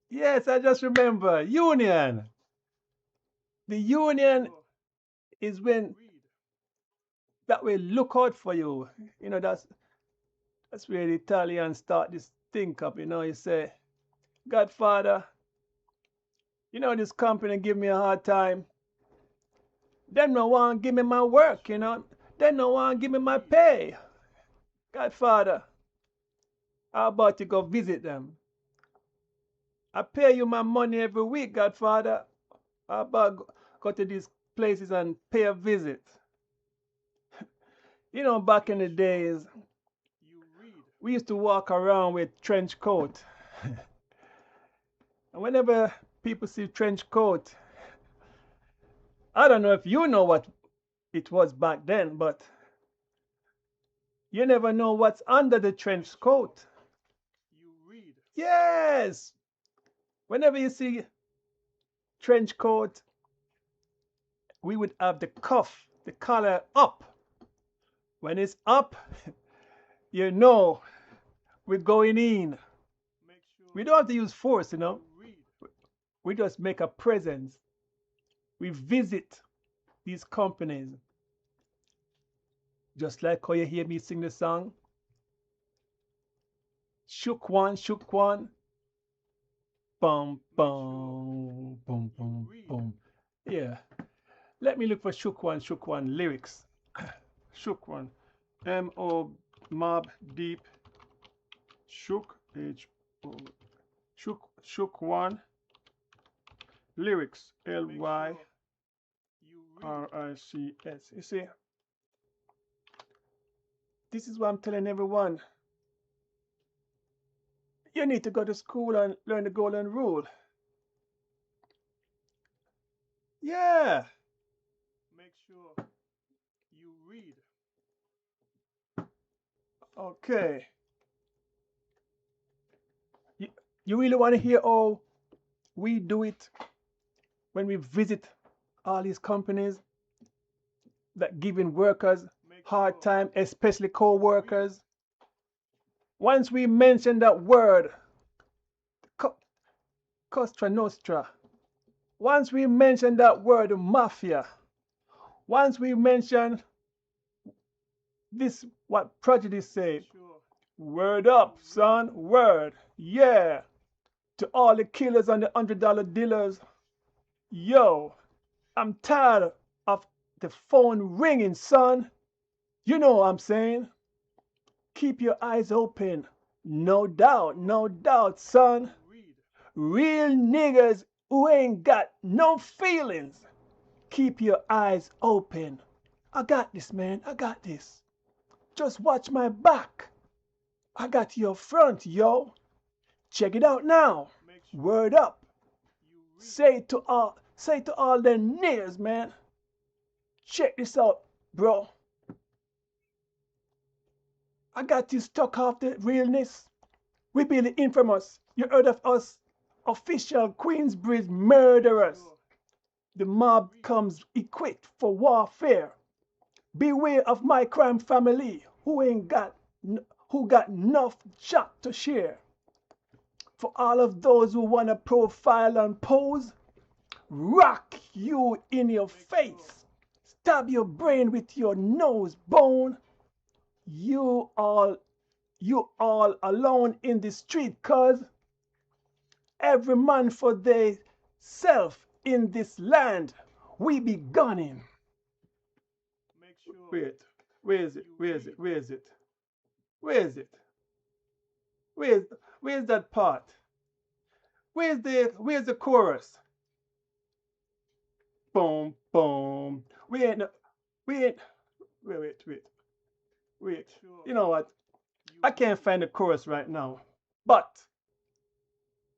Speaker 1: Yes, I just remember. Union. The union
Speaker 2: Sure
Speaker 1: is when
Speaker 2: read.
Speaker 1: that will look out for you. You know, that's where the Italians start this think up. You know, you say, Godfather, you know, this company give me a hard time. Them no want give me my work, you know. Them no want give me my pay. Godfather, how about you go visit them? I pay you my money every week, Godfather. How about go to these places and pay a visit? You know, back in the days,
Speaker 2: You read.
Speaker 1: we used to walk around with trench coat. And whenever people see trench coat, I don't know if you know what it was back then, but you never know what's under the trench coat.
Speaker 2: You read.
Speaker 1: Yes! Whenever you see trench coat, we would have the cuff, the collar up. When it's up, you know we're going in.
Speaker 2: Make sure
Speaker 1: We don't have to use force, you know.
Speaker 2: you read.
Speaker 1: We just make a presence. We visit these companies. Just like how you hear me sing the song. Shook one, shook one. Bum, bum, boom, boom, boom. Yeah. Let me look for shook one lyrics. Shook one. M-O mob deep. Shook H-O. Shook one. Lyrics. L-Y.
Speaker 2: You read.
Speaker 1: R-I-C-S. You see, this is what I'm telling everyone. You need to go to school and learn the golden rule. Yeah.
Speaker 2: Make sure you read.
Speaker 1: Okay. You really want to hear how we do it when we visit all these companies that giving workers
Speaker 2: Make
Speaker 1: hard
Speaker 2: sure
Speaker 1: time, especially co-workers? Once we mention that word, Costa Nostra, once we mention that word mafia, once we mention this, what prejudice say,
Speaker 2: sure
Speaker 1: word up, son, word, yeah, to all the killers and the $100 dealers, yo, I'm tired of the phone ringing, son. You know what I'm saying? Keep your eyes open. No doubt, son.
Speaker 2: read.
Speaker 1: Real niggas who ain't got no feelings. Keep your eyes open. I got this, man. I got this. Just watch my back. I got your front, yo. Check it out now.
Speaker 2: Make sure
Speaker 1: Word up.
Speaker 2: you read.
Speaker 1: Say it to all. Say to all the niggas, man, check this out, bro. I got you stuck off the realness. We be the infamous. You heard of us, official Queensbridge murderers. The mob comes equipped for warfare. Beware of my crime family who got enough shot to share. For all of those who wanna profile and pose, rock you in your face, stab your brain with your nose bone. You all alone in the street, cause every man for they self in this land. We be gunning.
Speaker 2: Make sure.
Speaker 1: Wait, where is it? Where is it? Where is it? Where is it? Where's that part? Where's the chorus? Boom, boom. Wait. You know what? I can't find the chorus right now. But,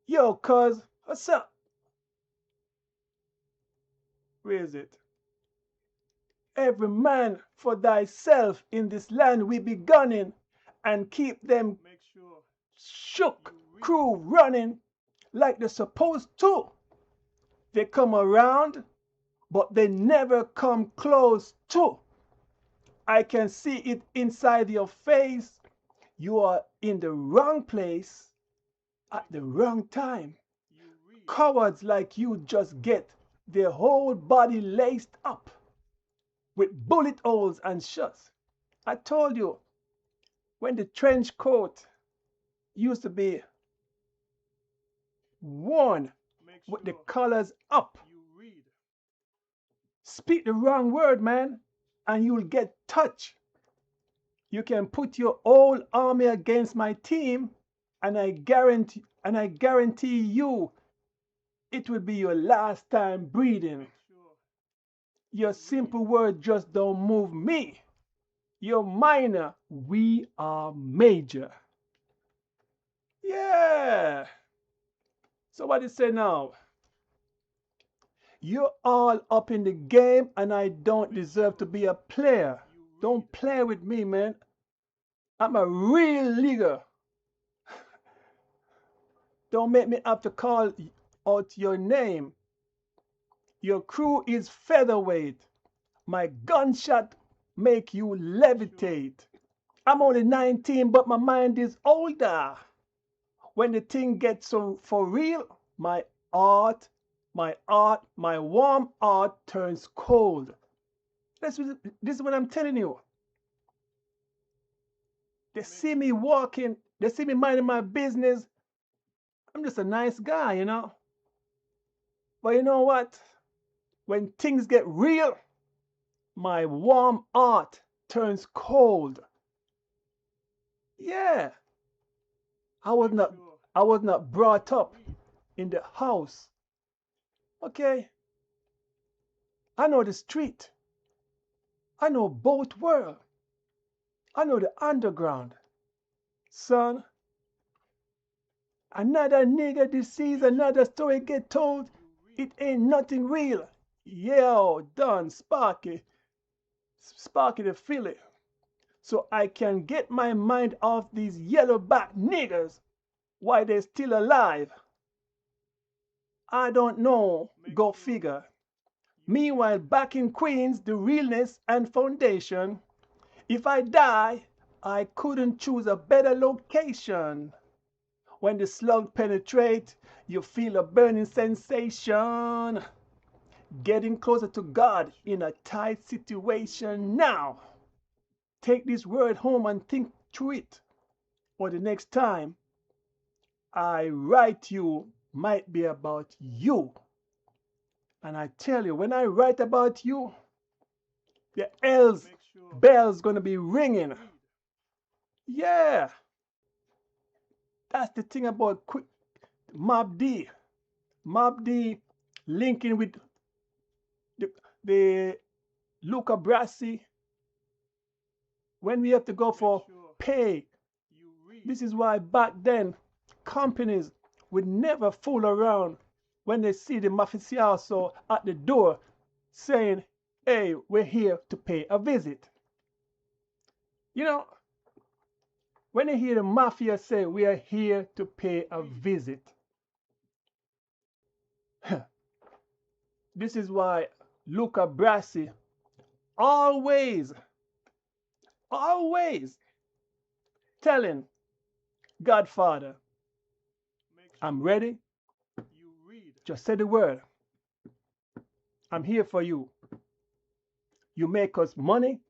Speaker 1: yo, cuz, what's up? Where is it? Every man for thyself in this land we be gunning and keep them shook crew running like they're supposed to. They come around, but they never come close to. I can see it inside your face. You are in the wrong place at the wrong time. Cowards like you just get their whole body laced up with bullet holes and shots. I told you, when the trench coat used to be worn with the collars up, speak the wrong word, man, and you'll get touched. You can put your whole army against my team, and I guarantee you it will be your last time breathing. Your simple word just don't move me. You're minor, we are major. Yeah. So what do you say now? You're all up in the game and I don't deserve to be a player. Don't play with me, man. I'm a real leaguer. Don't make me have to call out your name. Your crew is featherweight. My gunshot make you levitate. I'm only 19, but my mind is older. When the thing gets so for real, my warm heart turns cold. This is what I'm telling you. They see me walking, they see me minding my business. I'm just a nice guy, you know. But you know what? When things get real, my warm heart turns cold. Yeah. I was not brought up in the house. Okay? I know the street. I know both worlds. I know the underground. Son, another nigga disease, another story get told. It ain't nothing real. Yo, done, Sparky the Philly. So I can get my mind off these yellowback niggers while they're still alive. I don't know, go figure. Meanwhile, back in Queens, the realness and foundation, if I die, I couldn't choose a better location. When the slug penetrate, you feel a burning sensation. Getting closer to God in a tight situation now. Take this word home and think through it. Or the next time I write you might be about you. And I tell you, when I write about you, the bell's gonna be ringing. Yeah. That's the thing about Mob D. Mob D linking with the Luca Brasi. When we have to go for pay, this is why back then companies would never fool around when they see the mafioso at the door saying, hey, we're here to pay a visit. You know, when you hear the mafia say, we are here to pay a visit, this is why Luca Brasi always telling Godfather, I'm ready. Just say the word. I'm here for you. You make us money.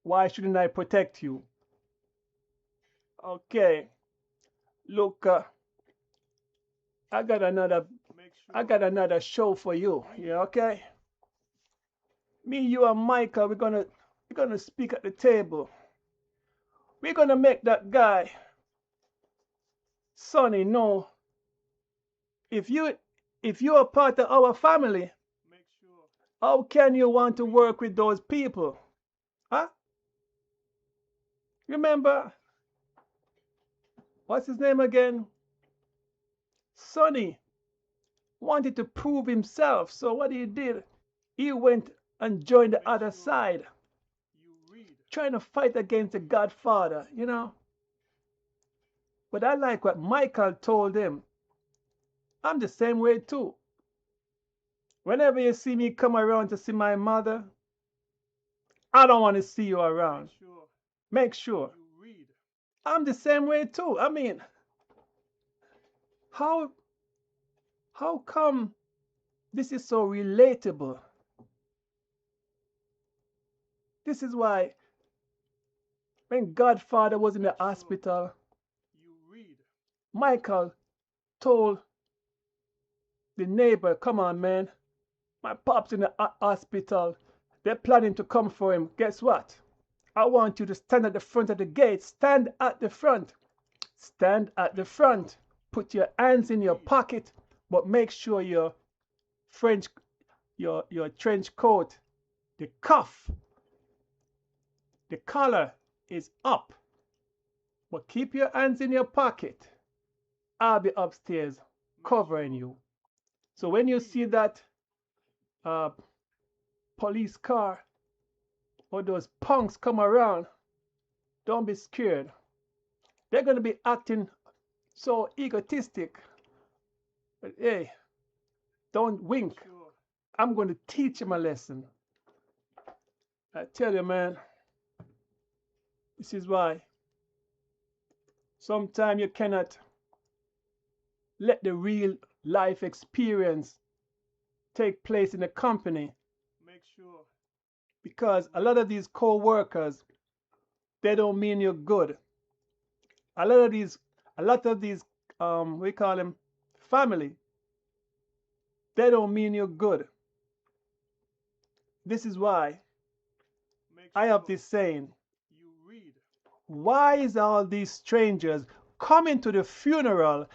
Speaker 1: Why shouldn't I protect you? Okay. Look, I got another show for you. Yeah, okay? Me, you, and Michael, we're gonna speak at the table. We're gonna make that guy, Sonny, know if you're a part of our family, how can you want to work with those people? Huh? Remember, what's his name again? Sonny wanted to prove himself. So what he did, he went and joined the other side, trying to fight against the Godfather, you know. But I like what Michael told him. I'm the same way too. Whenever you see me come around to see my mother, I don't want to see you around. Make sure. I'm the same way too. I mean, how come this is so relatable? This is why when Godfather was in the hospital, Michael told the neighbor, come on, man, my pop's in the hospital. They're planning to come for him. Guess what? I want you to stand at the front of the gate. Stand at the front. Stand at the front. Put your hands in your pocket, but make sure your trench coat, the cuff, the collar is up. But keep your hands in your pocket. I'll be upstairs covering you. So when you see that police car or those punks come around, don't be scared. They're going to be acting so egotistic. But hey, don't wink. I'm going to teach him a lesson. I tell you, man, this is why sometimes you cannot let the real life experience take place in a company. Because a lot of these co-workers, they don't mean you're good. A lot of these we call them family, they don't mean you're good. This is why I have this saying, why is all these strangers coming to the funeral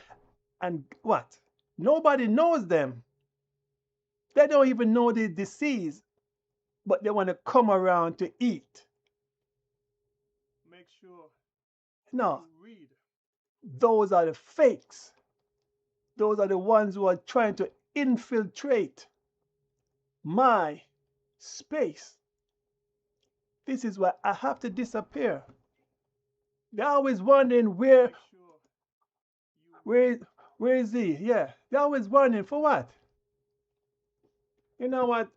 Speaker 1: and what? Nobody knows them. They don't even know the deceased, but they want to come around to eat. No, those are the fakes. Those are the ones who are trying to infiltrate my space. This is why I have to disappear. They're always wondering where is he? Yeah, they're always wondering for what? You know what?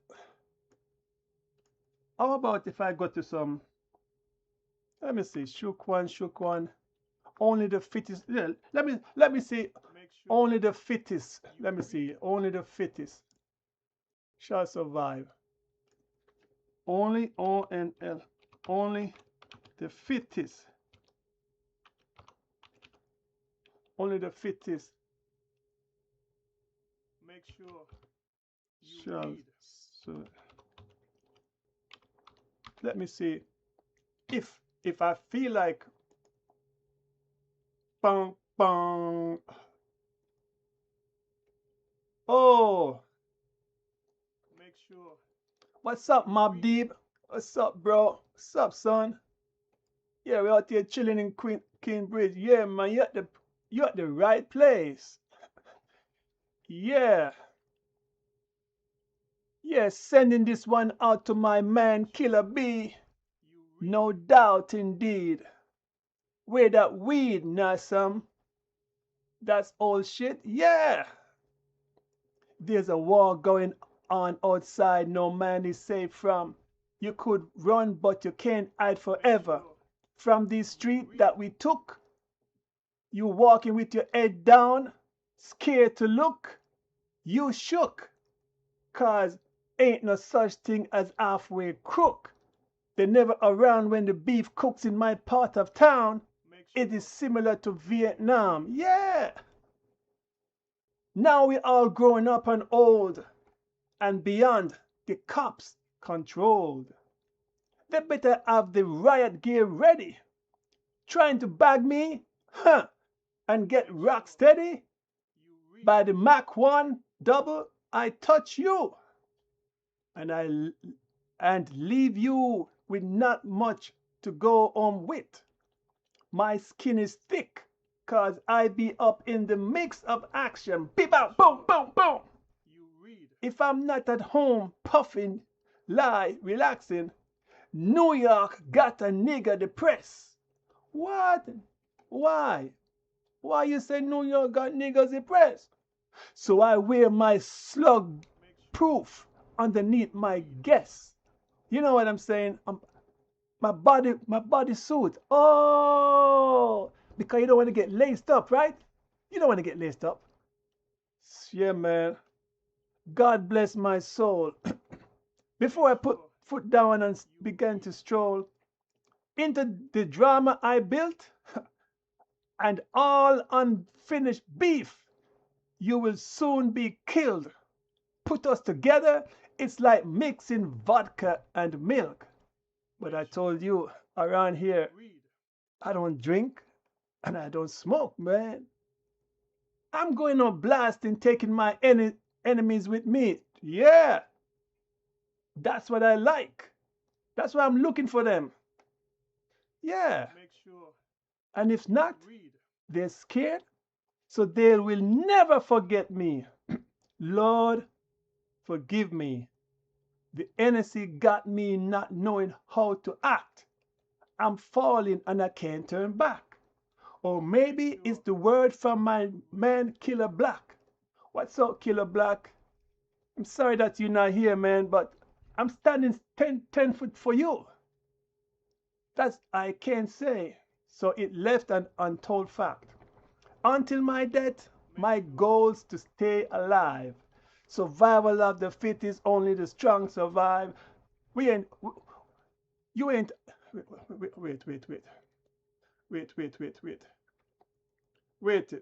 Speaker 1: How about if I go to some, let me see, shook one. Only the fittest. Yeah, let me see. Only the fittest. Let me see. Only the fittest shall survive. Only ONL. Only the fittest. Only the fittest. Shall. So, let me see. If I feel like bang bang. Oh. What's up, Mob Deep? What's up, bro? What's up, son? Yeah, we're out here chilling in Cambridge. Yeah, man, you're at the right place. Yeah. Yeah, sending this one out to my man Killer B. No doubt indeed. Where that weed, Nassam? That's all shit? Yeah. There's a war going on outside no man is safe from. You could run, but you can't hide forever. From this street that we took, you walking with your head down, scared to look, you shook. 'Cause ain't no such thing as halfway crook. They're never around when the beef cooks in my part of town. It is similar to Vietnam. Yeah. Now we all growing up and old and beyond the cops controlled. They better have the riot gear ready. Trying to bag me, huh, and get rock steady. By the Mach 1 double, I touch you. And leave you with not much to go home with. My skin is thick, 'cause I be up in the mix of action. Beep out, boom, boom, boom. If I'm not at home puffing, lie, relaxing, New York got a nigga depressed. What? Why? Why you say New York got niggas depressed? So I wear my slug proof underneath my guess. You know what I'm saying? My body suit. Oh, because you don't want to get laced up, right? You don't want to get laced up. Yeah, man. God bless my soul. Before I put foot down and began to stroll into the drama I built and all unfinished beef, you will soon be killed. Put us together, it's like mixing vodka and milk. But I told you, around here, I don't drink and I don't smoke, man. I'm going on blasting, taking my enemies with me. Yeah, that's what I like. That's why I'm looking for them. Yeah. And if not, they're scared, so they will never forget me. Lord, forgive me. The NSC got me not knowing how to act. I'm falling and I can't turn back. Or maybe it's the word from my man Killer Black. What's up, Killer Black? I'm sorry that you're not here, man, but I'm standing 10 foot for you. That's I can't say. So it left an untold fact. Until my death, my goal's to stay alive. Survival of the fittest, only the strong survive. You ain't, wait.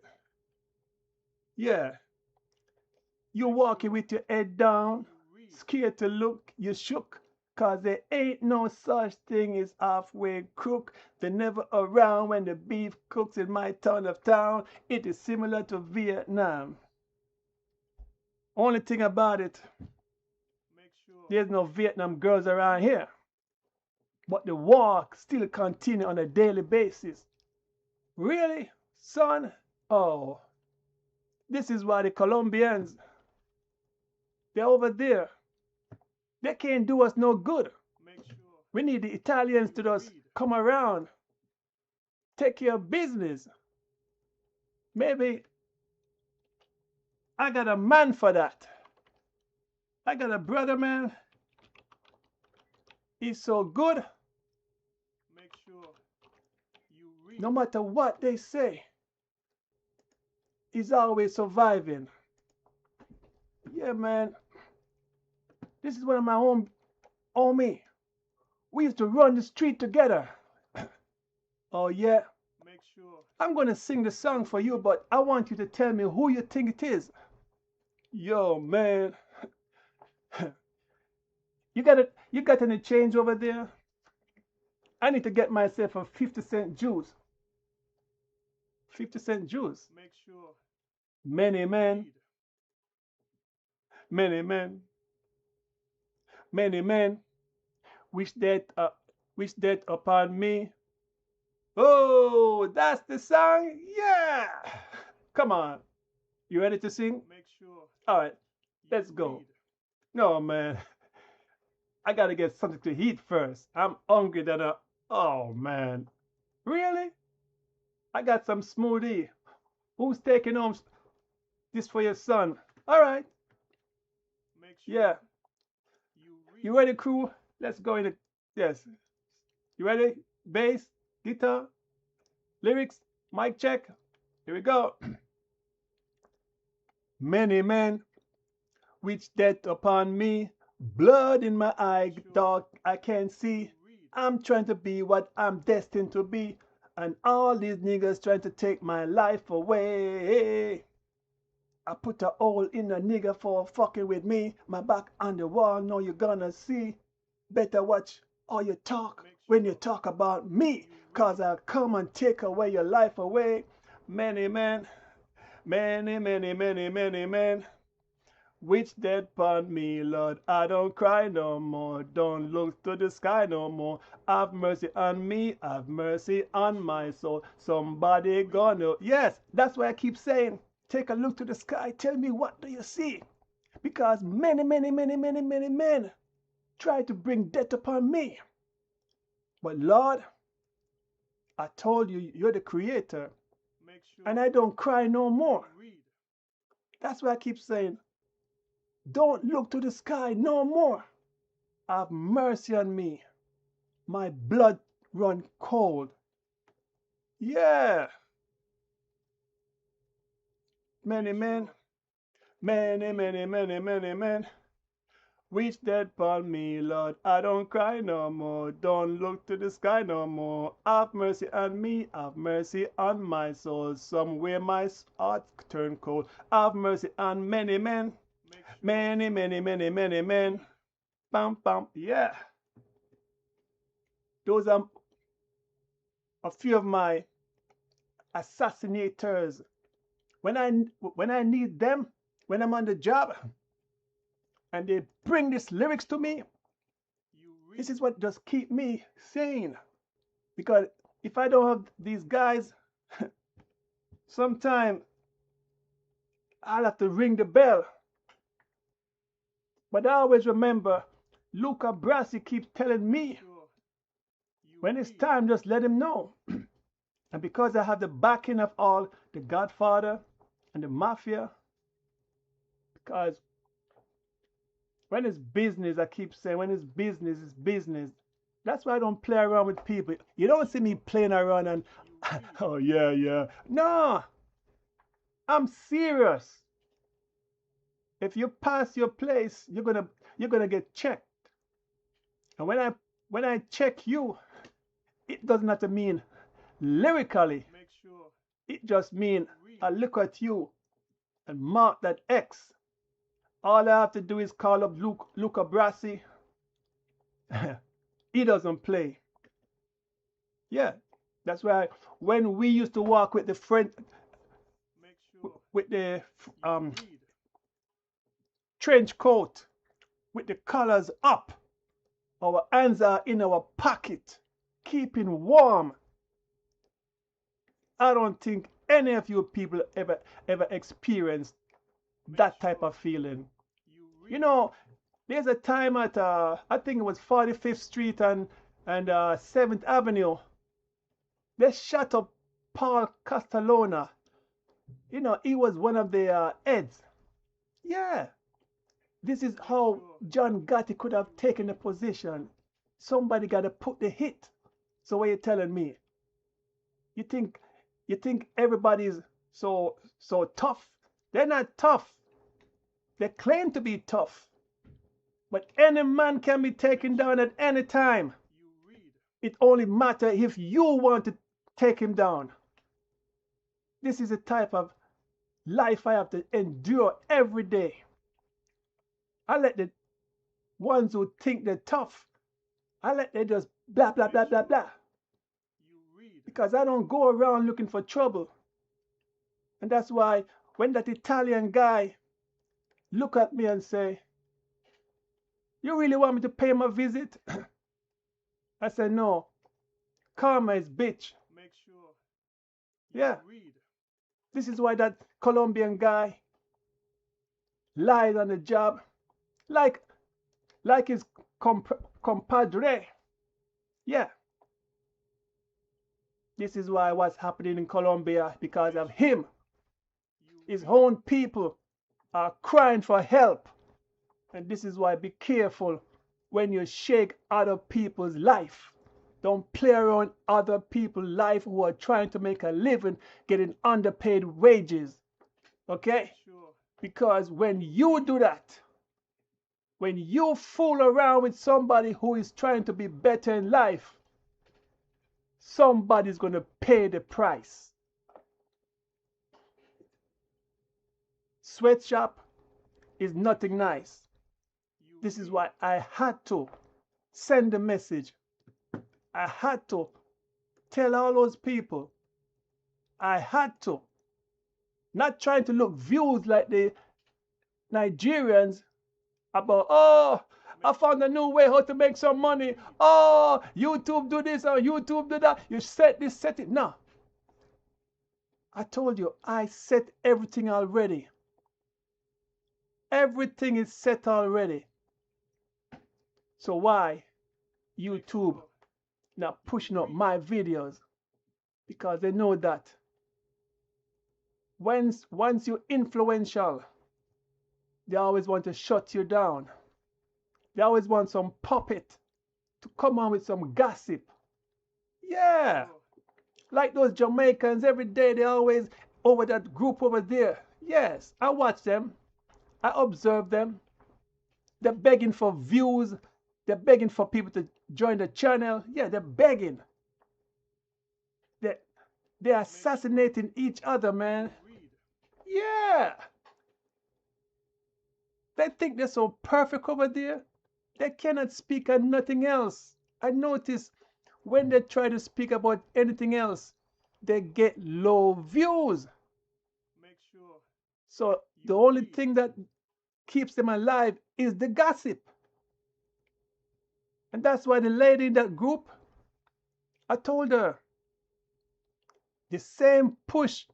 Speaker 1: Yeah, you walking with your head down, scared to look, you shook. 'Cause there ain't no such thing as halfway crook. They're never around when the beef cooks in my town of town. It is similar to Vietnam. Only thing about it, there's no Vietnam girls around here. But the war still continue on a daily basis. Really, son? Oh, this is why the Colombians, they're over there. They can't do us no good. We need the Italians to just come around, take care of business. Maybe I got a man for that. I got a brother, man. He's so good. No matter what they say, he's always surviving. Yeah, man. This is one of my homie. We used to run the street together. Oh, yeah. I'm going to sing the song for you, but I want you to tell me who you think it is. Yo, man. You got any change over there? I need to get myself a 50-cent juice. 50-cent juice. Many men. Many men. Many men wish that upon me. Oh, that's the song? Yeah. Come on. You ready to sing?
Speaker 2: Make sure
Speaker 1: All right,
Speaker 2: you
Speaker 1: let's go.
Speaker 2: read.
Speaker 1: No, man. I gotta get something to eat first. I'm hungry than a. Oh, man. Really? I got some smoothie. Who's taking home this for your son? All right.
Speaker 2: Make sure
Speaker 1: Yeah.
Speaker 2: you read.
Speaker 1: You ready, crew? Let's go in the. Yes. You ready? Bass, guitar, lyrics, mic check. Here we go. Many men which death upon me, blood in my eye, dark I can't see. I'm trying to be what I'm destined to be, and all these niggas trying to take my life away. I put a hole in a nigga for fucking with me. My back on the wall, now you're gonna see. Better watch all you talk when you talk about me, cause I'll come and take away your life away. Many men, many men, which dead upon me, Lord. I don't cry no more, don't look to the sky no more. Have mercy on me, have mercy on my soul. Somebody gonna, yes, that's why I keep saying, take a look to the sky, tell me what do you see? Because many men try to bring death upon me. But Lord, I told you, you're the creator,
Speaker 2: Make sure
Speaker 1: and I don't cry no more.
Speaker 2: you read.
Speaker 1: That's why I keep saying, don't look to the sky no more. Have mercy on me. My blood run cold. Yeah. Many men, many men, which dead upon me, Lord. I don't cry no more. Don't look to the sky no more. Have mercy on me. Have mercy on my soul. Somewhere my heart turn cold. Have mercy on many men.
Speaker 2: Make sure
Speaker 1: Many men. Bam, bam. Yeah. Those are a few of my assassinators. When I need them, when I'm on the job, and they bring these lyrics to me,
Speaker 2: you read.
Speaker 1: this is what just keep me sane. Because if I don't have these guys, sometime I'll have to ring the bell. But I always remember Luca Brasi keeps telling me,
Speaker 2: Sure you
Speaker 1: when it's
Speaker 2: read.
Speaker 1: time, just let him know. And because I have the backing of all the Godfather and the Mafia, because when it's business, I keep saying, when it's business, it's business. That's why I don't play around with people. You don't see me playing around and, oh, yeah. No, I'm serious. If you pass your place, you're gonna get checked. And when I check you, it doesn't have to mean lyrically.
Speaker 2: Make sure
Speaker 1: It just means
Speaker 2: you read.
Speaker 1: I look at you and mark that X. All I have to do is call up Luca Brasi. He doesn't play. Yeah, that's why when we used to walk with the friend,
Speaker 2: Make sure
Speaker 1: with the
Speaker 2: you read.
Speaker 1: trench coat, with the collars up, our hands are in our pocket, keeping warm. I don't think any of you people ever experienced that type of feeling.
Speaker 2: You read.
Speaker 1: You know, there's a time at I think it was 45th Street and 7th Avenue. They shot up Paul Castellona. You know, he was one of the heads. Yeah, this is how John Gotti could have taken the position. Somebody got to put the hit. So what you telling me? You think everybody's so tough? They're not tough. They claim to be tough. But any man can be taken down at any time.
Speaker 2: You read.
Speaker 1: It only matters if you want to take him down. This is the type of life I have to endure every day. I let the ones who think they're tough, I let them just blah.
Speaker 2: You read.
Speaker 1: Because I don't go around looking for trouble. And that's why when that Italian guy look at me and say, you really want me to pay him a visit? I said, no. Karma is bitch.
Speaker 2: Make sure
Speaker 1: Yeah.
Speaker 2: you read.
Speaker 1: This is why that Colombian guy lied on the job, like his compadre. Yeah, this is why what's happening in Colombia, because of him. His own people are crying for help. And this is why be careful when you shake other people's life. Don't play around other people's life who are trying to make a living, getting underpaid wages. Okay?
Speaker 2: Sure.
Speaker 1: Because when you do that, when you fool around with somebody who is trying to be better in life, somebody's going to pay the price. Sweatshop is nothing nice. This is why I had to send a message. I had to tell all those people. I had to. Not trying to look views like the Nigerians about, oh, I found a new way how to make some money. Oh, YouTube do this or YouTube do that. You set this, set it. No. I told you, I set everything already. Everything is set already. So why YouTube not pushing up my videos? Because they know that once you're influential, they always want to shut you down. They always want some puppet to come on with some gossip. Yeah. Like those Jamaicans, every day they always over that group over there. Yes, I watch them. I observe them. They're begging for views. They're begging for people to join the channel. Yeah, they're begging. They're assassinating each other, man. Yeah. They think they're so perfect over there. They cannot speak on nothing else. I notice when they try to speak about anything else, they get low views.
Speaker 2: Make sure.
Speaker 1: So the only thing that keeps them alive is the gossip. And that's why the lady in that group, I told her, the same push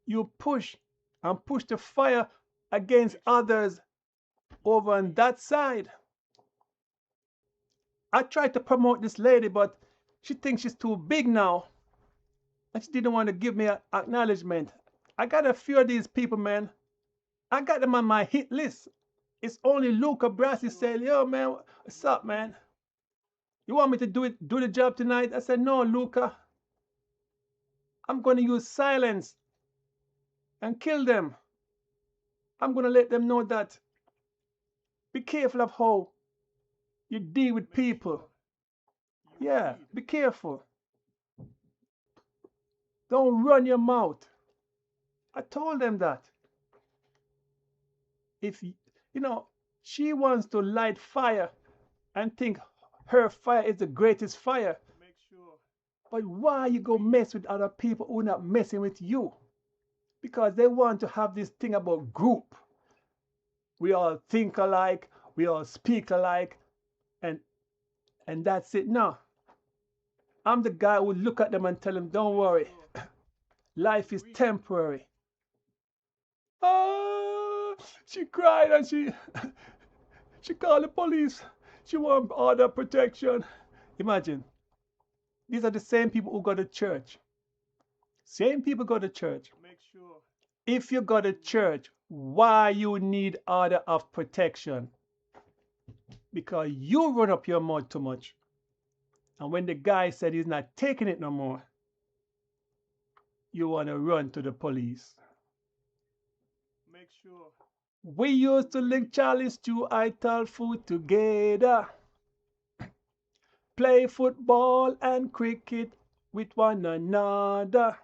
Speaker 1: you push and push the fire against others over on that side. I tried to promote this lady, but she thinks she's too big now. And she didn't want to give me an acknowledgement. I got a few of these people, man. I got them on my hit list. It's only Luca Brasi said, yo, man, what's up, man? You want me to do the job tonight? I said, no, Luca. I'm going to use silence and kill them. I'm going to let them know that. Be careful of how you deal with people. Yeah, be careful. Don't run your mouth. I told them that. If, she wants to light fire and think her fire is the greatest fire.
Speaker 2: Make sure.
Speaker 1: But why you go mess with other people who are not messing with you? Because they want to have this thing about group. We all think alike, we all speak alike, and that's it. No. I'm the guy who look at them and tell them, don't worry. Life is temporary. Oh, she cried and she called the police. She want order protection. Imagine. These are the same people who go to church. Same people go to church.
Speaker 2: Make sure.
Speaker 1: If you go to church, why you need order of protection? Because you run up your mouth too much. And when the guy said he's not taking it no more, you want to run to the police.
Speaker 2: Make sure.
Speaker 1: We used to lick Charlie Stew, Ital food together. Play football and cricket with one another.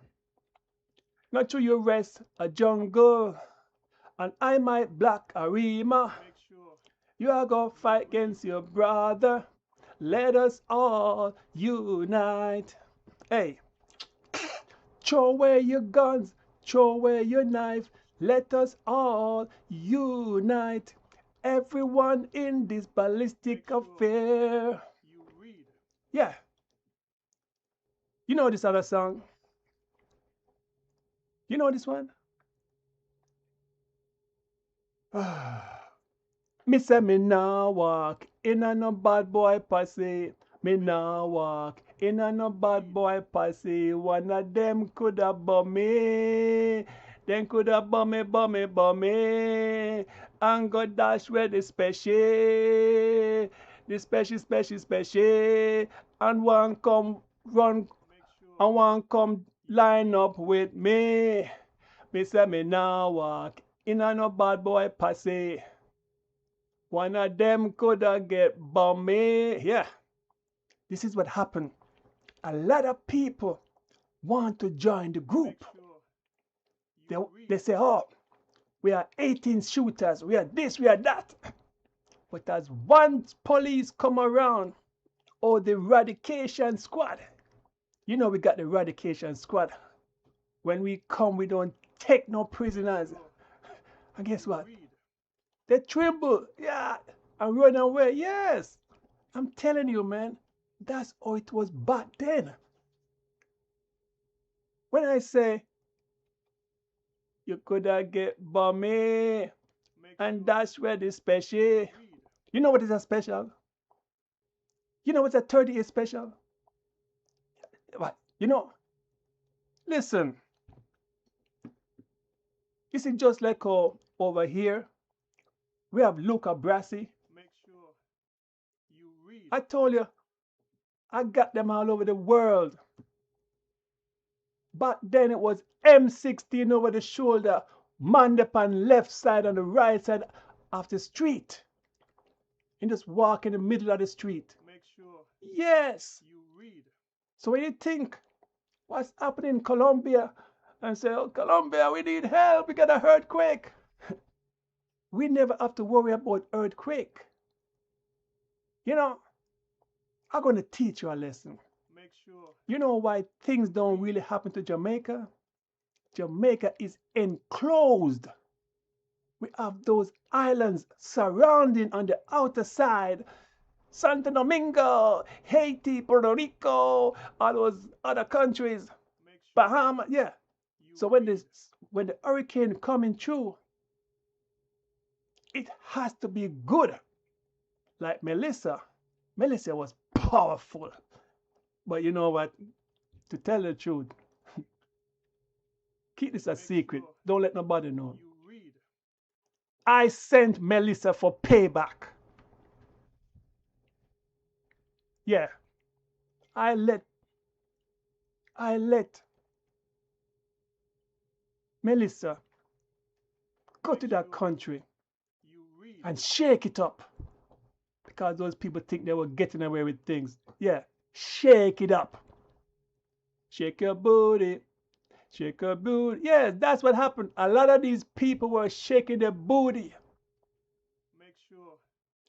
Speaker 1: Not to your rest a jungle, and I might black a rima.
Speaker 2: Make sure.
Speaker 1: You are gonna fight against your brother. Let us all unite. Hey, throw away your guns, throw away your knife. Let us all unite. Everyone in this ballistic affair.
Speaker 2: You read.
Speaker 1: Yeah. You know this other song? You know this one? Me say me nah walk in a no bad boy posse. Me nah walk in a no bad boy posse. One of them coulda bum me. Them coulda bum me, bum me, bum me. And go dash where the special. The special. And one come run. And one come line up with me. Me say me nah walk in a no bad boy posse. One of them coulda get bummy. Yeah, this is what happened. A lot of people want to join the group. They say, oh, we are 18 shooters. We are this, we are that. But as one police come around, or the eradication squad, you know we got the eradication squad. When we come, we don't take no prisoners. And guess what? They tremble, yeah, and run away. Yes, I'm telling you, man, that's how it was back then. When I say you coulda get bummy, and that's where the special. You know what is a special? You know what's a 38 special? What? You know? Listen. You see, just like over here, we have Luca Brasi. I told you, I got them all over the world. Back then it was M16 over the shoulder, man up on left side and the right side of the street. And just walk in the middle of the street. Yes. So when you think what's happening in Colombia and say, oh, Colombia, we need help, we got an earthquake. We never have to worry about earthquake. You know, I'm going to teach you a lesson. You know why things don't really happen to Jamaica? Jamaica is enclosed. We have those islands surrounding on the outer side. Santo Domingo, Haiti, Puerto Rico, all those other countries. Bahamas, yeah. So when the hurricane coming through, it has to be good. Like Melissa. Melissa was powerful. But you know what? To tell the truth, keep this a secret. Don't let nobody know. I sent Melissa for payback. Yeah. I let Melissa go to that country and shake it up. Because those people think they were getting away with things. Yeah. Shake it up. Shake your booty. Shake your booty. Yeah, that's what happened. A lot of these people were shaking their booty.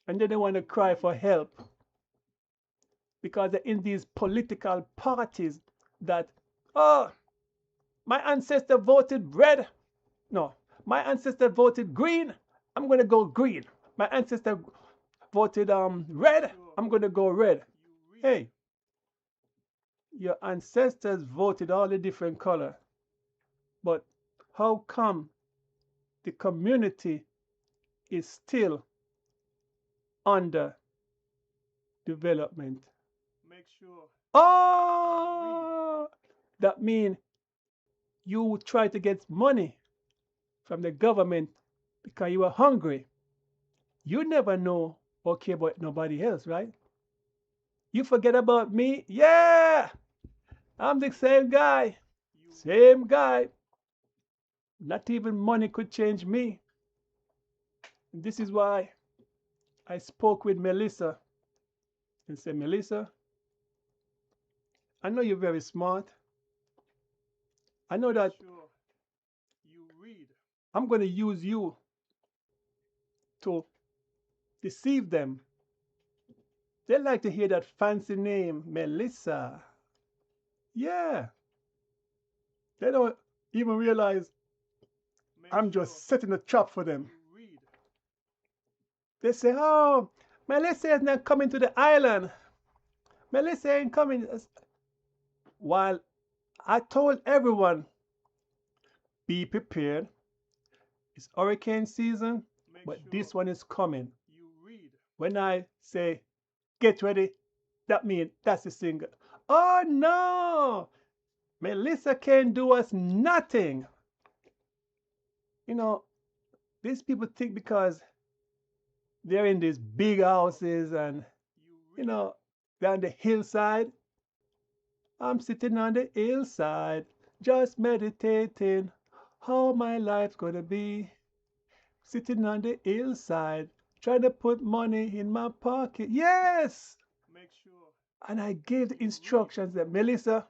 Speaker 1: And then they want to cry for help. Because they're in these political parties that, oh, my ancestor voted red. No, my ancestor voted green. I'm going to go green. My ancestor voted red. I'm going to go red. Hey. Your ancestors voted all the different color, but how come the community is still under development? Oh, that means you try to get money from the government because you are hungry. You never know or care about nobody else, right? You forget about me? Yeah! I'm the same guy. Same guy. Not even money could change me. And this is why I spoke with Melissa and said, Melissa, I know you're very smart. I know that I'm going to use you to deceive them. They like to hear that fancy name, Melissa. Yeah. They don't even realize I'm just setting a trap for them. They say, oh, Melissa is not coming to the island. Melissa ain't coming. While I told everyone, be prepared. It's hurricane season,
Speaker 2: Make
Speaker 1: but
Speaker 2: sure
Speaker 1: this one is coming.
Speaker 2: you read.
Speaker 1: When I say get ready, that means that's the single. Oh no! Melissa can't do us nothing. You know, these people think because they're in these big houses and,
Speaker 2: You
Speaker 1: you
Speaker 2: read.
Speaker 1: know, they're on the hillside. I'm sitting on the hillside, just meditating how my life's gonna be. Sitting on the hillside, trying to put money in my pocket. Yes!
Speaker 2: Make sure
Speaker 1: And I gave the
Speaker 2: you read.
Speaker 1: instructions that Melissa,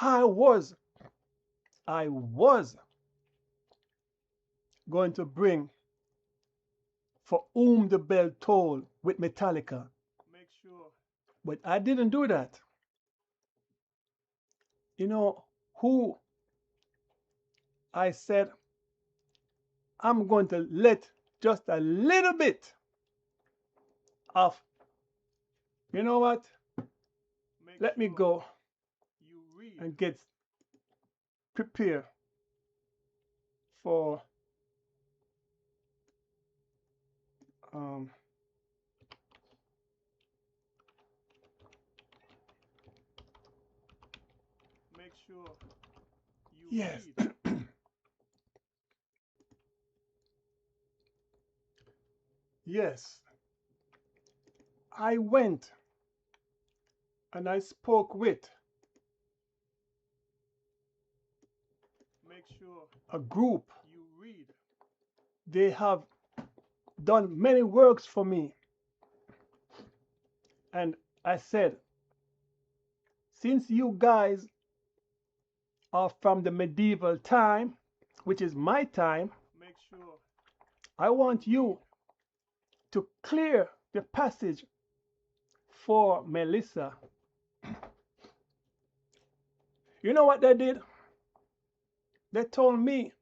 Speaker 1: I was going to bring For Whom the Bell Toll with Metallica.
Speaker 2: Make sure
Speaker 1: But I didn't do that. You know who I said I'm going to let just a little bit of, you know what?
Speaker 2: make
Speaker 1: Let me
Speaker 2: sure
Speaker 1: go
Speaker 2: you read.
Speaker 1: and get prepared for
Speaker 2: Make sure you
Speaker 1: yes.
Speaker 2: read.
Speaker 1: Yes. I went and I spoke with
Speaker 2: Make sure
Speaker 1: a group.
Speaker 2: you read.
Speaker 1: They have done many works for me. And I said, since you guys are from the medieval time, which is my time,
Speaker 2: Make sure
Speaker 1: I want you to clear the passage for Melissa. You know what they did? They told me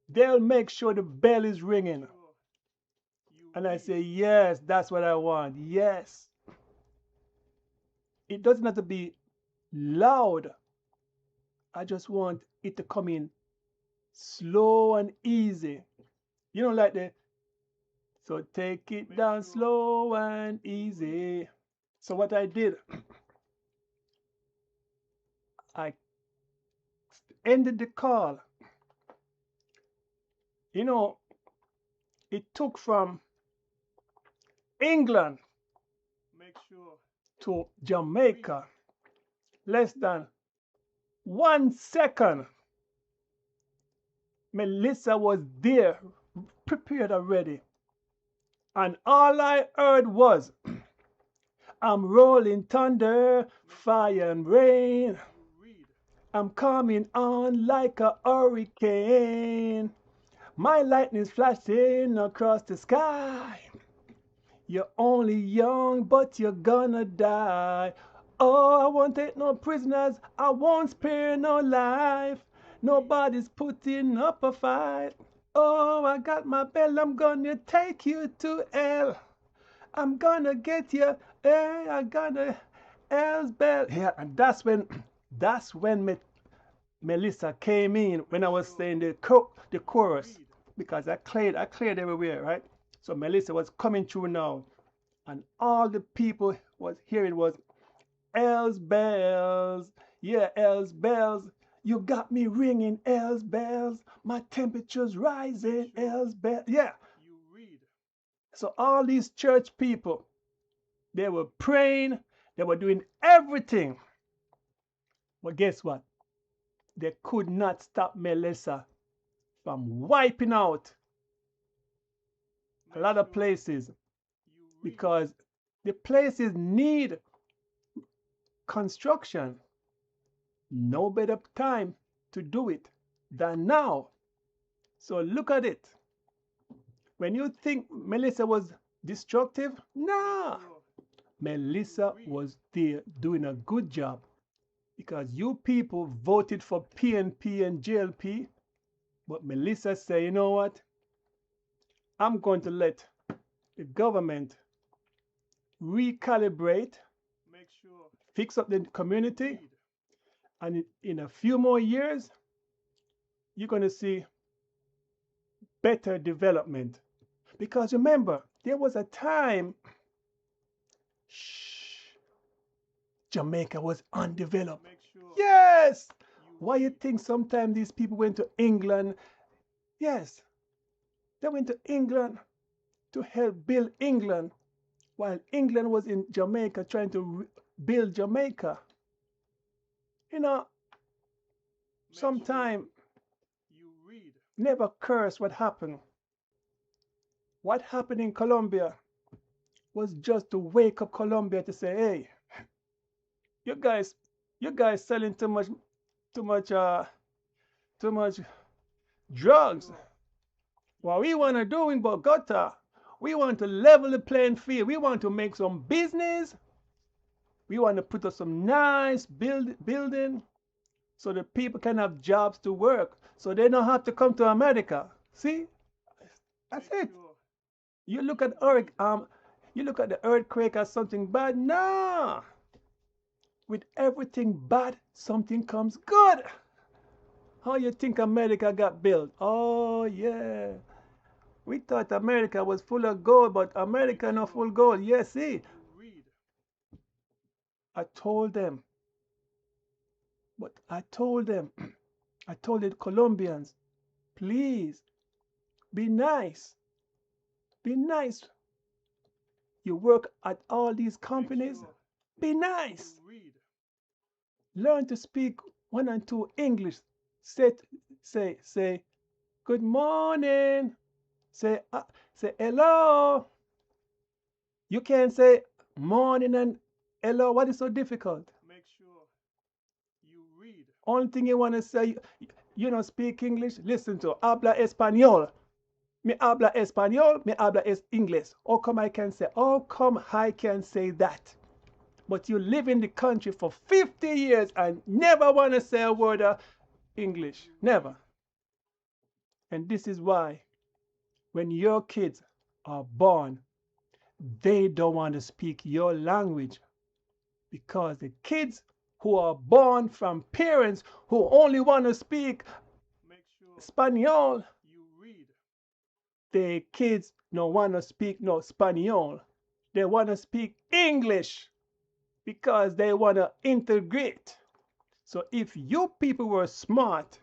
Speaker 1: they'll make sure the bell is ringing.
Speaker 2: sure you
Speaker 1: And I
Speaker 2: read.
Speaker 1: say, yes, that's what I want. Yes. It doesn't have to be loud. I just want it to come in slow and easy. You know, like the, so take it
Speaker 2: Make
Speaker 1: down
Speaker 2: sure
Speaker 1: slow and easy. So what I did, I ended the call. You know, it took from England
Speaker 2: Make sure
Speaker 1: to Jamaica less than 1 second. Melissa was there, prepared already. And all I heard was, I'm rolling thunder, fire and rain.
Speaker 2: you read.
Speaker 1: I'm coming on like a hurricane. My lightning's flashing across the sky. You're only young, but you're gonna die. Oh, I won't take no prisoners. I won't spare no life. Nobody's putting up a fight. Oh, I got my bell. I'm gonna take you to hell. I'm gonna get you. Hey, I got a hell's bell. Yeah, and that's when Melissa came in when I was saying the chorus, because I cleared everywhere, right? So Melissa was coming through now, and all the people was hearing was L's bells, yeah, L's bells. You got me ringing L's bells. My temperature's rising, L's bells. Yeah.
Speaker 2: You read.
Speaker 1: So all these church people, they were praying, they were doing everything. But guess what? They could not stop Melissa from wiping out a lot of places, because the places need construction. No better time to do it than now. So look at it. When you think Melissa was destructive, nah. Melissa was there doing a good job, because you people voted for PNP and JLP, but Melissa said, you know what? I'm going to let the government recalibrate,
Speaker 2: Make sure
Speaker 1: fix up the community, And in a few more years, you're going to see better development. Because remember, there was a time Jamaica was undeveloped.
Speaker 2: Make sure
Speaker 1: Yes.
Speaker 2: you
Speaker 1: Why you
Speaker 2: read.
Speaker 1: think sometimes these people went to England? Yes, they went to England to help build England while England was in Jamaica trying to build Jamaica. You know,
Speaker 2: Make sure
Speaker 1: sometime
Speaker 2: you read.
Speaker 1: never curse what happened. What happened in Colombia was just to wake up Colombia to say, hey, you guys, you guys selling too much, too much drugs.
Speaker 2: Sure.
Speaker 1: What we want to do in Bogota, we want to level the playing field. We want to make some business. We want to put up some nice building so the people can have jobs to work, so they don't have to come to America. See, that's
Speaker 2: Make
Speaker 1: it.
Speaker 2: sure
Speaker 1: You look at you look at the earthquake as something bad. Nah, with everything bad, something comes good. How you think America got built? Oh yeah, we thought America was full of gold, but America not full gold. Yes, see,
Speaker 2: you read.
Speaker 1: I told them, but I told them, I told the Colombians, please be nice, be nice. You work at all these
Speaker 2: Make
Speaker 1: companies,
Speaker 2: sure
Speaker 1: be
Speaker 2: you
Speaker 1: nice.
Speaker 2: read.
Speaker 1: Learn to speak one and two English. Say, good morning. Say hello. You can't say morning and hello. What is so difficult?
Speaker 2: Make sure you read.
Speaker 1: Only thing you want to say, you don't speak English. Listen to habla español. Me habla español. Me habla es inglés. How come I can say? How come I can say that? But you live in the country for 50 years and never want to say a word of English. Never. And this is why when your kids are born, they don't want to speak your language, because the kids who are born from parents who only want to speak
Speaker 2: Make sure
Speaker 1: Spanish,
Speaker 2: you read.
Speaker 1: the kids don't want to speak no Spanish. They want to speak English because they want to integrate. So if you people were smart,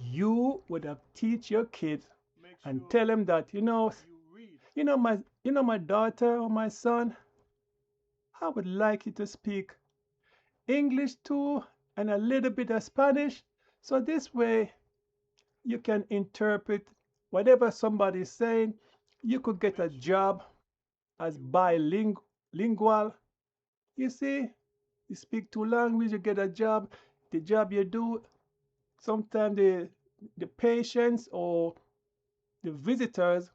Speaker 1: you would have teach your kids
Speaker 2: Make
Speaker 1: and
Speaker 2: sure
Speaker 1: tell them that,
Speaker 2: you read.
Speaker 1: you know my daughter or my son, I would like you to speak English too and a little bit of Spanish. So this way you can interpret whatever somebody's saying. You could get a
Speaker 2: Make sure
Speaker 1: job as
Speaker 2: you read.
Speaker 1: bilingual. You see, you speak two languages, you get a job. The job you do, sometimes the patients or the visitors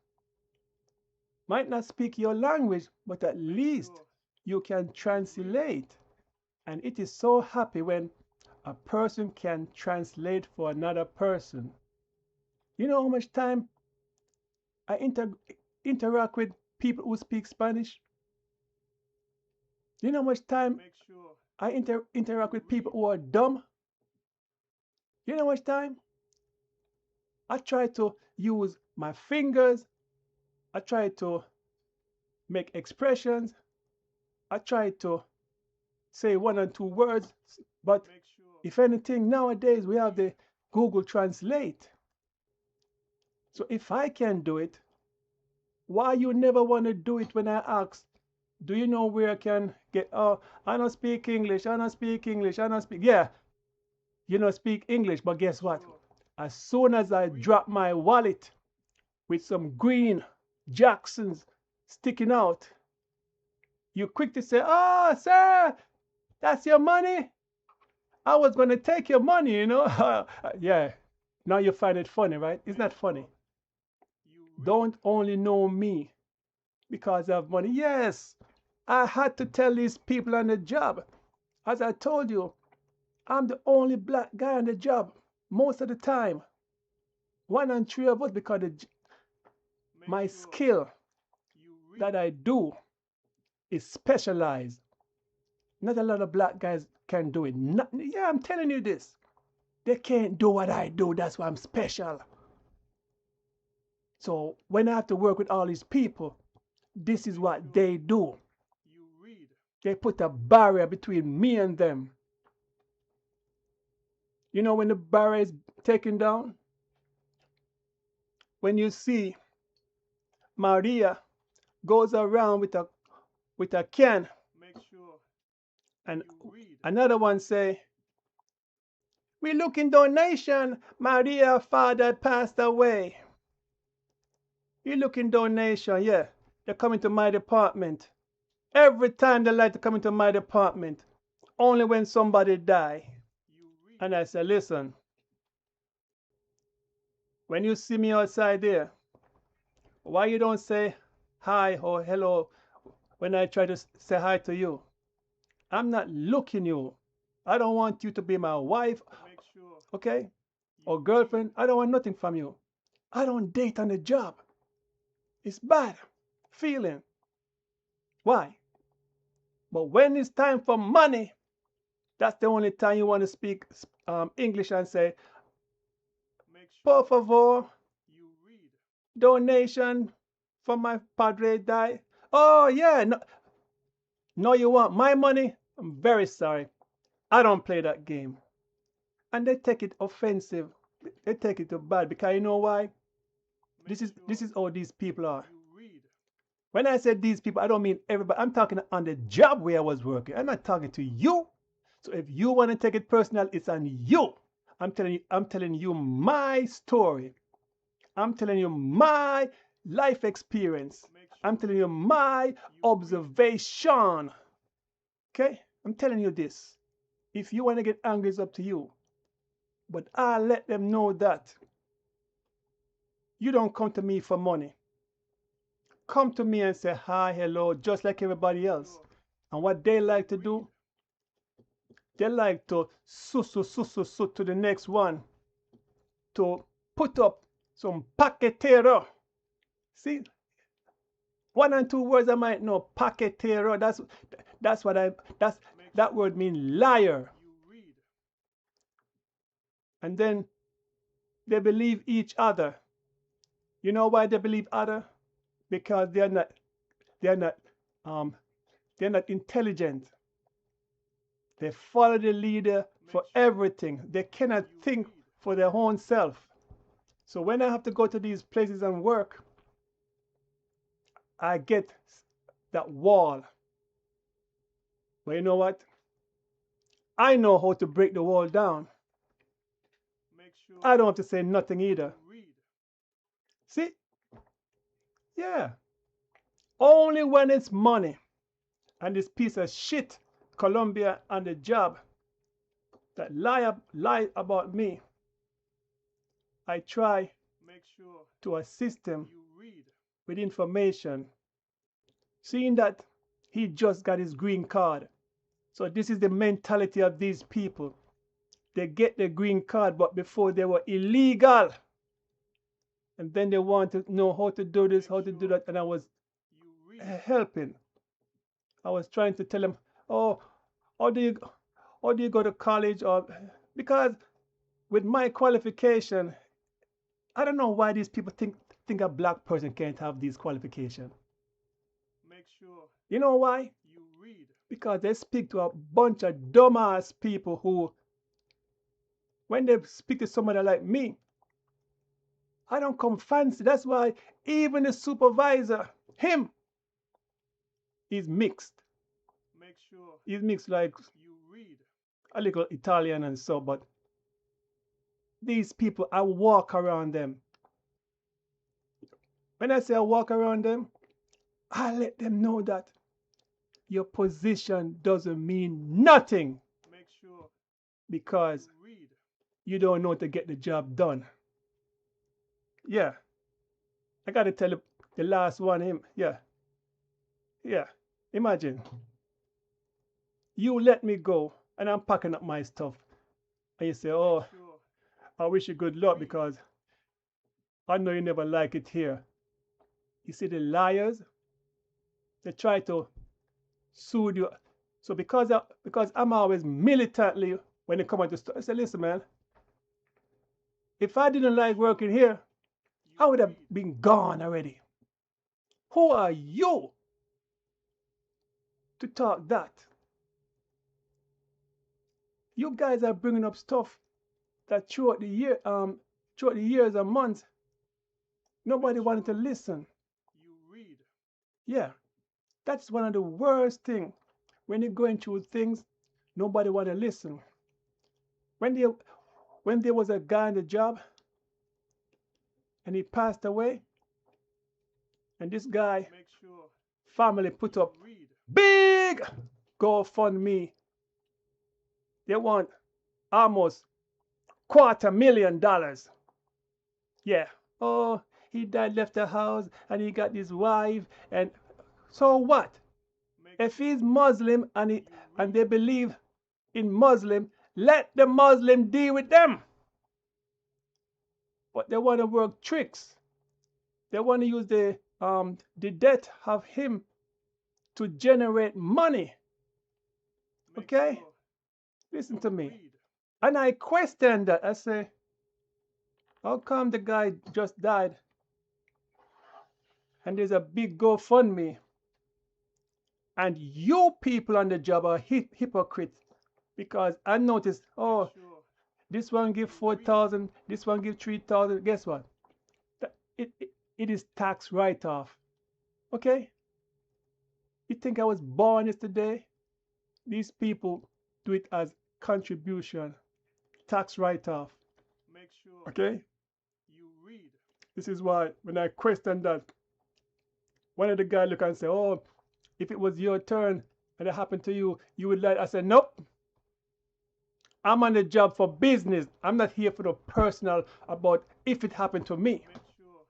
Speaker 1: might not speak your language, but at
Speaker 2: Make
Speaker 1: least
Speaker 2: sure
Speaker 1: you can
Speaker 2: you read.
Speaker 1: translate. And it is so happy when a person can translate for another person. You know how much time I interact with people who speak Spanish? You know how much time
Speaker 2: Make sure
Speaker 1: I interact
Speaker 2: you
Speaker 1: with people
Speaker 2: read.
Speaker 1: who are dumb? You know how much time I try to use my fingers, I try to make expressions, I try to say one or two words, but
Speaker 2: Make sure
Speaker 1: if anything, nowadays we have the Google Translate. So if I can do it, why you never want to do it when I ask, do you know where I can get, oh, I don't speak English, I don't speak English, I don't speak, yeah, you don't speak English, but guess what?
Speaker 2: sure
Speaker 1: As soon as I
Speaker 2: read.
Speaker 1: drop my wallet with some green Jacksons sticking out, you quick to say, oh, sir, that's your money? I was going to take your money, you know? Yeah, now you find it funny, right? It's
Speaker 2: Make
Speaker 1: not funny.
Speaker 2: sure you read.
Speaker 1: Don't only know me because I have money. Yes, I had to tell these people on the job. As I told you, I'm the only black guy on the job most of the time. One and three of us because
Speaker 2: Make
Speaker 1: my
Speaker 2: sure
Speaker 1: skill
Speaker 2: you read.
Speaker 1: that I do is specialized. Not a lot of black guys can do it. Yeah, I'm telling you this. They can't do what I do. That's why I'm special. So when I have to work with all these people, this is what they do.
Speaker 2: You read.
Speaker 1: They put a barrier between me and them. You know when the barrier is taken down? When you see Maria goes around with a can,
Speaker 2: Make sure
Speaker 1: and
Speaker 2: you read.
Speaker 1: another one say, "We looking donation. Maria father passed away. You looking donation, yeah. They're coming to my department. Every time they like to come into my department. Only when somebody die."
Speaker 2: You read.
Speaker 1: And I say, listen, when you see me outside there, why you don't say hi or hello when I try to say hi to you? I'm not looking you. I don't want you to be my wife,
Speaker 2: Make sure
Speaker 1: okay? Or girlfriend. I don't want nothing from you. I don't date on the job. It's bad feeling. Why? But when it's time for money, that's the only time you want to speak English and say,
Speaker 2: make
Speaker 1: por
Speaker 2: sure
Speaker 1: favor,
Speaker 2: you read.
Speaker 1: donation for my padre die. Oh yeah, no, no, you want my money? I'm very sorry. I don't play that game. And they take it offensive. They take it too bad because you know why?
Speaker 2: Make
Speaker 1: This is how these people are.
Speaker 2: you read.
Speaker 1: When I say these people, I don't mean everybody. I'm talking on the job where I was working. I'm not talking to you. So if you want to take it personal, it's on you. I'm telling you my story. I'm telling you my life experience.
Speaker 2: Make sure
Speaker 1: I'm telling you my observation. Okay? I'm telling you this. If you want to get angry, it's up to you. But I let them know that you don't come to me for money. Come to me and say hi, hello, just like everybody else. And what they like to do, they like to su to the next one to put up some paquetero. See, one and two words I might know. Paquetero. That word means liar.
Speaker 2: you read.
Speaker 1: And then they believe each other. You know why they believe other? Because they're not intelligent. They follow the leader for everything. They cannot think for their own self. So when I have to go to these places and work, I get that wall. But you know what? I know how to break the wall down.
Speaker 2: Make sure
Speaker 1: I don't have to say nothing either.
Speaker 2: you read.
Speaker 1: See? Yeah. Only when it's money and this piece of shit, Colombia and the job, that lie about me, I try
Speaker 2: Make sure
Speaker 1: to assist him
Speaker 2: you read.
Speaker 1: with information. Seeing that he just got his green card. So this is the mentality of these people. They get the green card, but before they were illegal. And then they want to know how to do this, how to do that. And I was
Speaker 2: You read.
Speaker 1: helping. I was trying to tell them, oh, how do you go to college? Or because with my qualification, I don't know why these people think a black person can't have these qualifications.
Speaker 2: Make sure
Speaker 1: You know why?
Speaker 2: you read.
Speaker 1: Because they speak to a bunch of dumbass people who, when they speak to somebody like me, I don't come fancy. That's why even the supervisor, him, he's mixed.
Speaker 2: Make sure
Speaker 1: He's mixed like
Speaker 2: you read.
Speaker 1: a little Italian and so, but these people, I walk around them. When I say I walk around them, I let them know that your position doesn't mean nothing
Speaker 2: Make sure
Speaker 1: because
Speaker 2: you read.
Speaker 1: you don't know to get the job done. Yeah. I got to tell you, the last one, him. Yeah. Yeah. Imagine. You let me go and I'm packing up my stuff. And you say, oh,
Speaker 2: Sure
Speaker 1: I wish you good luck because I know you never like it here. You see the liars? They try to soothe you So because I'm always militantly when it comes to stuff, I say, listen, man, if I didn't like working here, I would have been gone already. Who are you to talk that? You guys are bringing up stuff that throughout the years and months, nobody wanted to listen.
Speaker 2: You read.
Speaker 1: Yeah, that's one of the worst things. When you're going through things, nobody want to listen. When there was a guy in the job and he passed away, and this guy
Speaker 2: Make sure
Speaker 1: family put up
Speaker 2: you read.
Speaker 1: big GoFundMe. They want almost $250,000. Yeah. Oh, he died, left the house, and he got his wife. And so what?
Speaker 2: Make
Speaker 1: If he's Muslim and they believe in Muslim, let the Muslim deal with them. But they want to work tricks. They want to use the death of him to generate money.
Speaker 2: make
Speaker 1: Okay?
Speaker 2: sure
Speaker 1: Listen to me.
Speaker 2: read.
Speaker 1: And I question that. I say, how come the guy just died and there's a big GoFundMe and you people on the job are hypocrites? Because I noticed, oh,
Speaker 2: Sure.
Speaker 1: this one give 4,000, this one give 3,000. Guess what? It is tax write-off. Okay? You think I was born yesterday? These people do it as contribution, tax write-off.
Speaker 2: Make sure
Speaker 1: Okay?
Speaker 2: you read.
Speaker 1: This is why when I question that, one of the guys look and say, oh, if it was your turn and it happened to you, you would like. I said, nope. I'm on the job for business. I'm not here for the personal about if it happened to me.
Speaker 2: Make sure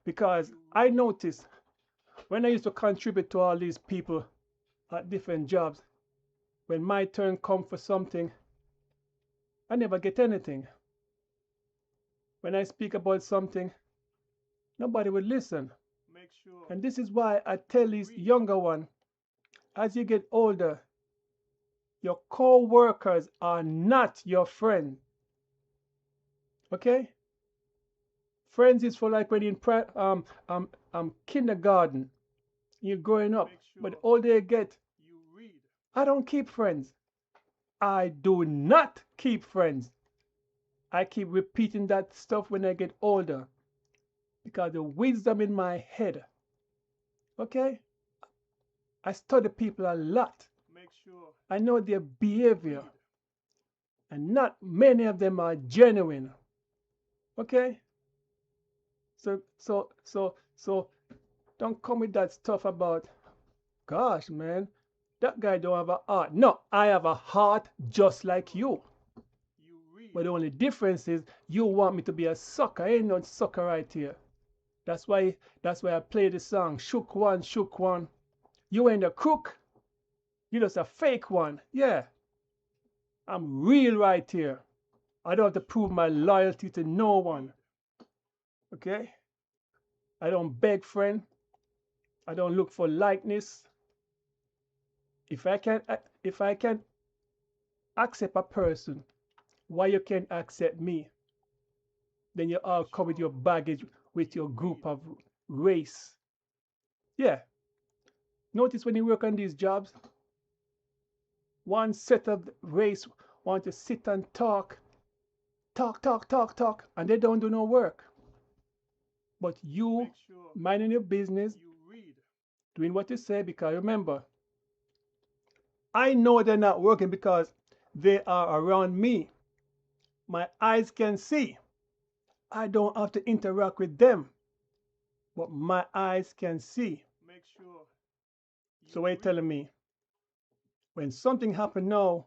Speaker 1: Because I noticed when I used to contribute to all these people at different jobs, when my turn come for something, I never get anything. When I speak about something, nobody would listen.
Speaker 2: make sure
Speaker 1: And this is why I tell these younger ones, as you get older, your co-workers are not your friend. Okay? Friends is for like when you're in kindergarten, you're growing up.
Speaker 2: Make sure
Speaker 1: But the older you get,
Speaker 2: you read.
Speaker 1: I don't keep friends. I do not keep friends. I keep repeating that stuff when I get older because the wisdom in my head. Okay? I study people a lot.
Speaker 2: Make sure
Speaker 1: I know their behavior,
Speaker 2: read.
Speaker 1: and not many of them are genuine. Okay? So don't come with that stuff about, gosh, man, that guy don't have a heart. No, I have a heart just like you.
Speaker 2: You read.
Speaker 1: But the only difference is you want me to be a sucker. I ain't no sucker right here. That's why I play the song, shook one, shook one. You ain't a crook. You just a fake one. Yeah. I'm real right here. I don't have to prove my loyalty to no one. Okay? I don't beg friend. I don't look for likeness. If I can accept a person, why you can't accept me? Then you all come with your baggage, with your group of race. Yeah. Notice when you work on these jobs, one set of race want to sit and talk, and they don't do no work. But you
Speaker 2: Make sure
Speaker 1: minding your business,
Speaker 2: you read.
Speaker 1: doing what you say, because remember, I know they're not working because they are around me. My eyes can see. I don't have to interact with them, but my eyes can see.
Speaker 2: Make sure
Speaker 1: So what are you telling me? When something happened now,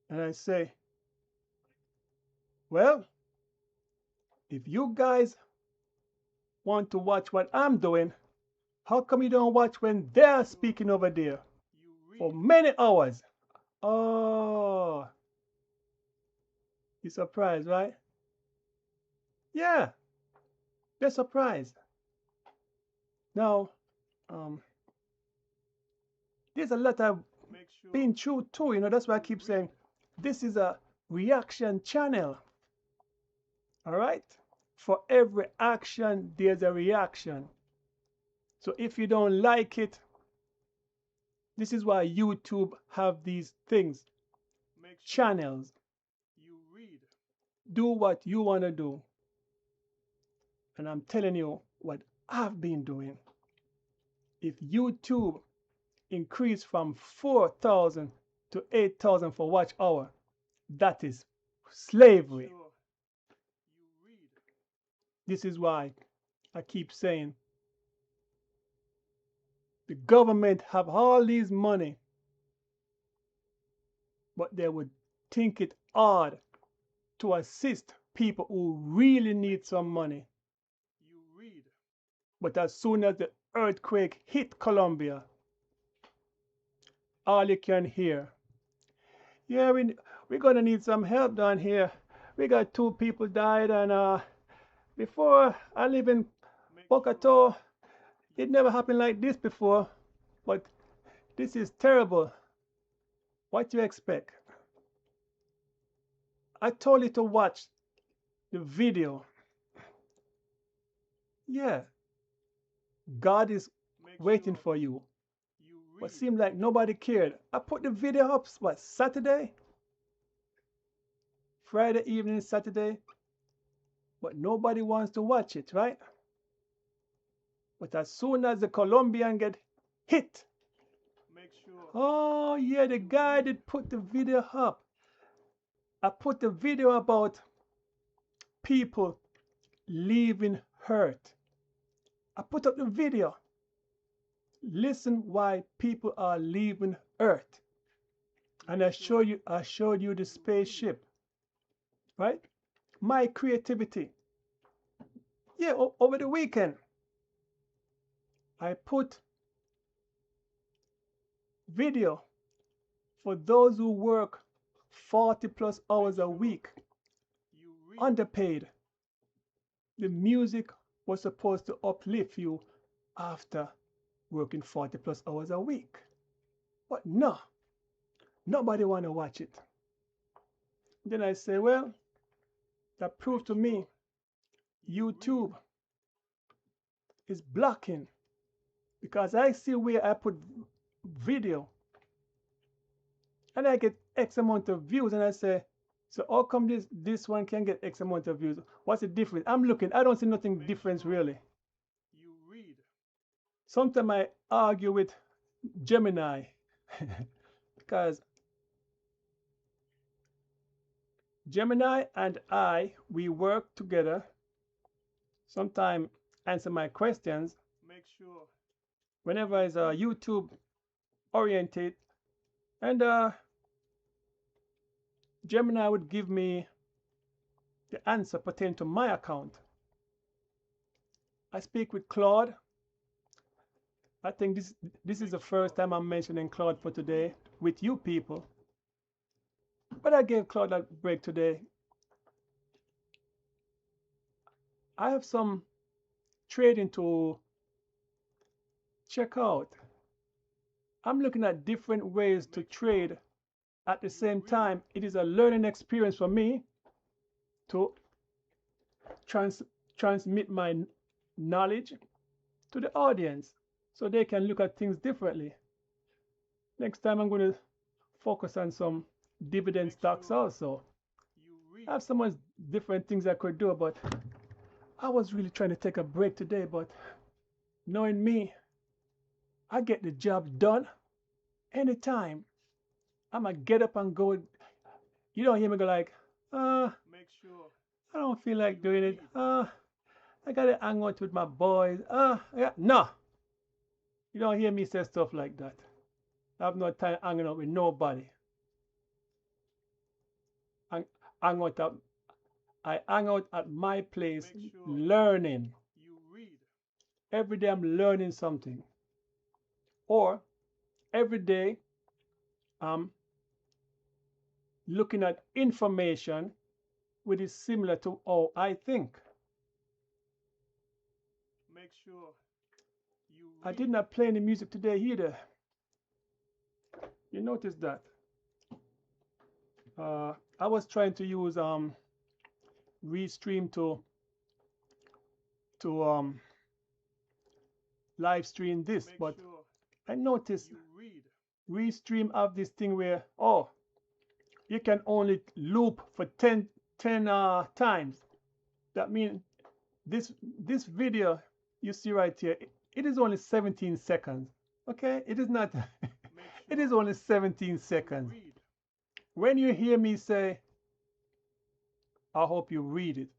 Speaker 1: and I say, well, if you guys want to watch what I'm doing, how come you don't watch when they're speaking over there
Speaker 2: you read.
Speaker 1: for many hours? Oh, you're surprised, right? Yeah, they're surprised. Now, There's a lot I've
Speaker 2: Make sure
Speaker 1: been through too, that's why I keep saying this is a reaction channel. All right? For every action, there's a reaction. So if you don't like it, this is why YouTube have these things,
Speaker 2: make sure
Speaker 1: channels.
Speaker 2: you read.
Speaker 1: Do what you want to do. And I'm telling you what I've been doing. If YouTube increased from 4,000 to 8,000 for watch hour, that is slavery.
Speaker 2: Sure you read.
Speaker 1: This is why I keep saying the government have all these money, but they would think it hard to assist people who really need some money.
Speaker 2: You read.
Speaker 1: But as soon as the earthquake hit Colombia, all you can hear, yeah, we're gonna need some help down here. We got 2 people died, and before I live in Bocato, it never happened like this before, but this is terrible. What do you expect? I told you to watch the video. Yeah, God is
Speaker 2: Make
Speaker 1: waiting
Speaker 2: sure
Speaker 1: for you.
Speaker 2: you
Speaker 1: But
Speaker 2: read.
Speaker 1: seemed like nobody cared. I put the video up, what, Saturday? Friday evening, Saturday. But nobody wants to watch it, right? But as soon as the Colombian get hit,
Speaker 2: Make sure
Speaker 1: oh yeah, the guy that put the video up. I put the video about people leaving hurt. I put up the video. Listen why people are leaving Earth. And I showed you the spaceship. Right? My creativity. Yeah, over the weekend, I put video for those who work 40 plus hours a week,
Speaker 2: you read.
Speaker 1: underpaid. The music was supposed to uplift you after working 40 plus hours a week. But no, nobody want to watch it. Then I say, well, that proved to me YouTube is blocking, because I see where I put video and I get X amount of views, and I say, so how come this one can get X amount of views? What's the difference? I'm looking, I don't see nothing difference really.
Speaker 2: You read.
Speaker 1: Sometimes I argue with Gemini because Gemini and we work together. Sometimes answer my questions.
Speaker 2: Make sure
Speaker 1: Whenever it's YouTube oriented, and Gemini would give me the answer pertaining to my account. I speak with Claude. I think this is the first time I'm mentioning Claude for today with you people. But I gave Claude a break today. I have some trading to check out. I'm looking at different ways to trade. At the same time, it is a learning experience for me to transmit my knowledge to the audience so they can look at things differently. Next time I'm going to focus on some dividend stocks also.
Speaker 2: you read.
Speaker 1: I have so much different things I could do, but I was really trying to take a break today, but knowing me, I get the job done anytime. I'm going to get up and go. You don't hear me go like,
Speaker 2: Make sure
Speaker 1: I don't feel like doing it. I got to hang out with my boys. Yeah. No. You don't hear me say stuff like that. I have no time hanging out with nobody. I hang out at my place
Speaker 2: Make sure
Speaker 1: learning.
Speaker 2: you read.
Speaker 1: Every day I'm learning something. Or every day I'm looking at information which is similar to how I think.
Speaker 2: Make sure you read.
Speaker 1: I did not play any music today either. You notice that I was trying to use Restream to live stream this,
Speaker 2: Make
Speaker 1: but
Speaker 2: sure
Speaker 1: I noticed
Speaker 2: you read.
Speaker 1: Restream have this thing where you can only loop for 10 times. That means this video you see right here, it is only 17 seconds. Okay, it is not.
Speaker 2: Make
Speaker 1: It is
Speaker 2: sure
Speaker 1: only 17
Speaker 2: you
Speaker 1: seconds.
Speaker 2: read.
Speaker 1: When you hear me say, I hope you read it,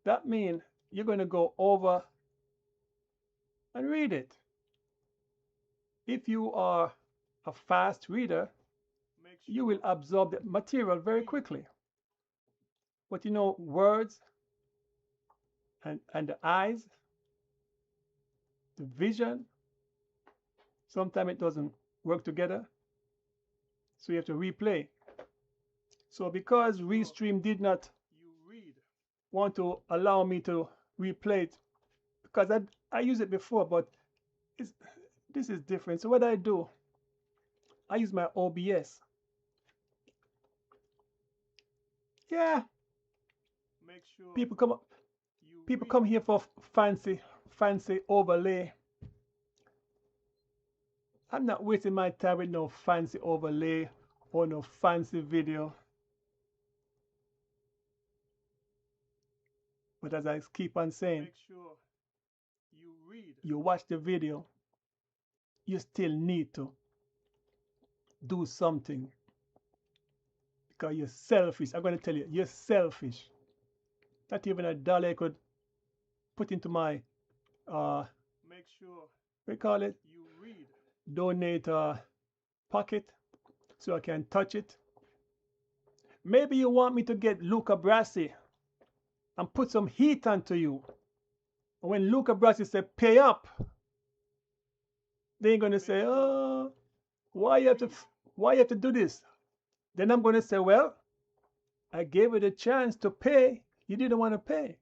Speaker 1: that means you're going to go over and read it. If you are a fast reader,
Speaker 2: Make
Speaker 1: you
Speaker 2: sure
Speaker 1: will absorb the material very quickly. But you know, words and the eyes, the vision, sometimes it doesn't work together. So you have to replay. So because Restream did not
Speaker 2: you read.
Speaker 1: want to allow me to replay it, because I used it before, but this is different. So what I do, I use my OBS. Yeah,
Speaker 2: Make sure
Speaker 1: people come up,
Speaker 2: you
Speaker 1: people
Speaker 2: read.
Speaker 1: come here for fancy overlay. I'm not wasting my time with no fancy overlay or no fancy video. But as I keep on saying,
Speaker 2: Make sure you read.
Speaker 1: you watch the video, you still need to do something because you're selfish. I'm going to tell you, you're selfish. Not even a dollar I could put into my
Speaker 2: Make sure
Speaker 1: we call it
Speaker 2: you read.
Speaker 1: donate pocket so I can touch it. Maybe you want me to get Luca Brasi and put some heat onto you. And when Luca Brasi say pay up, they ain't gonna say, oh, why you have to do this? Then I'm gonna say, well, I gave you the chance to pay. You didn't want to pay.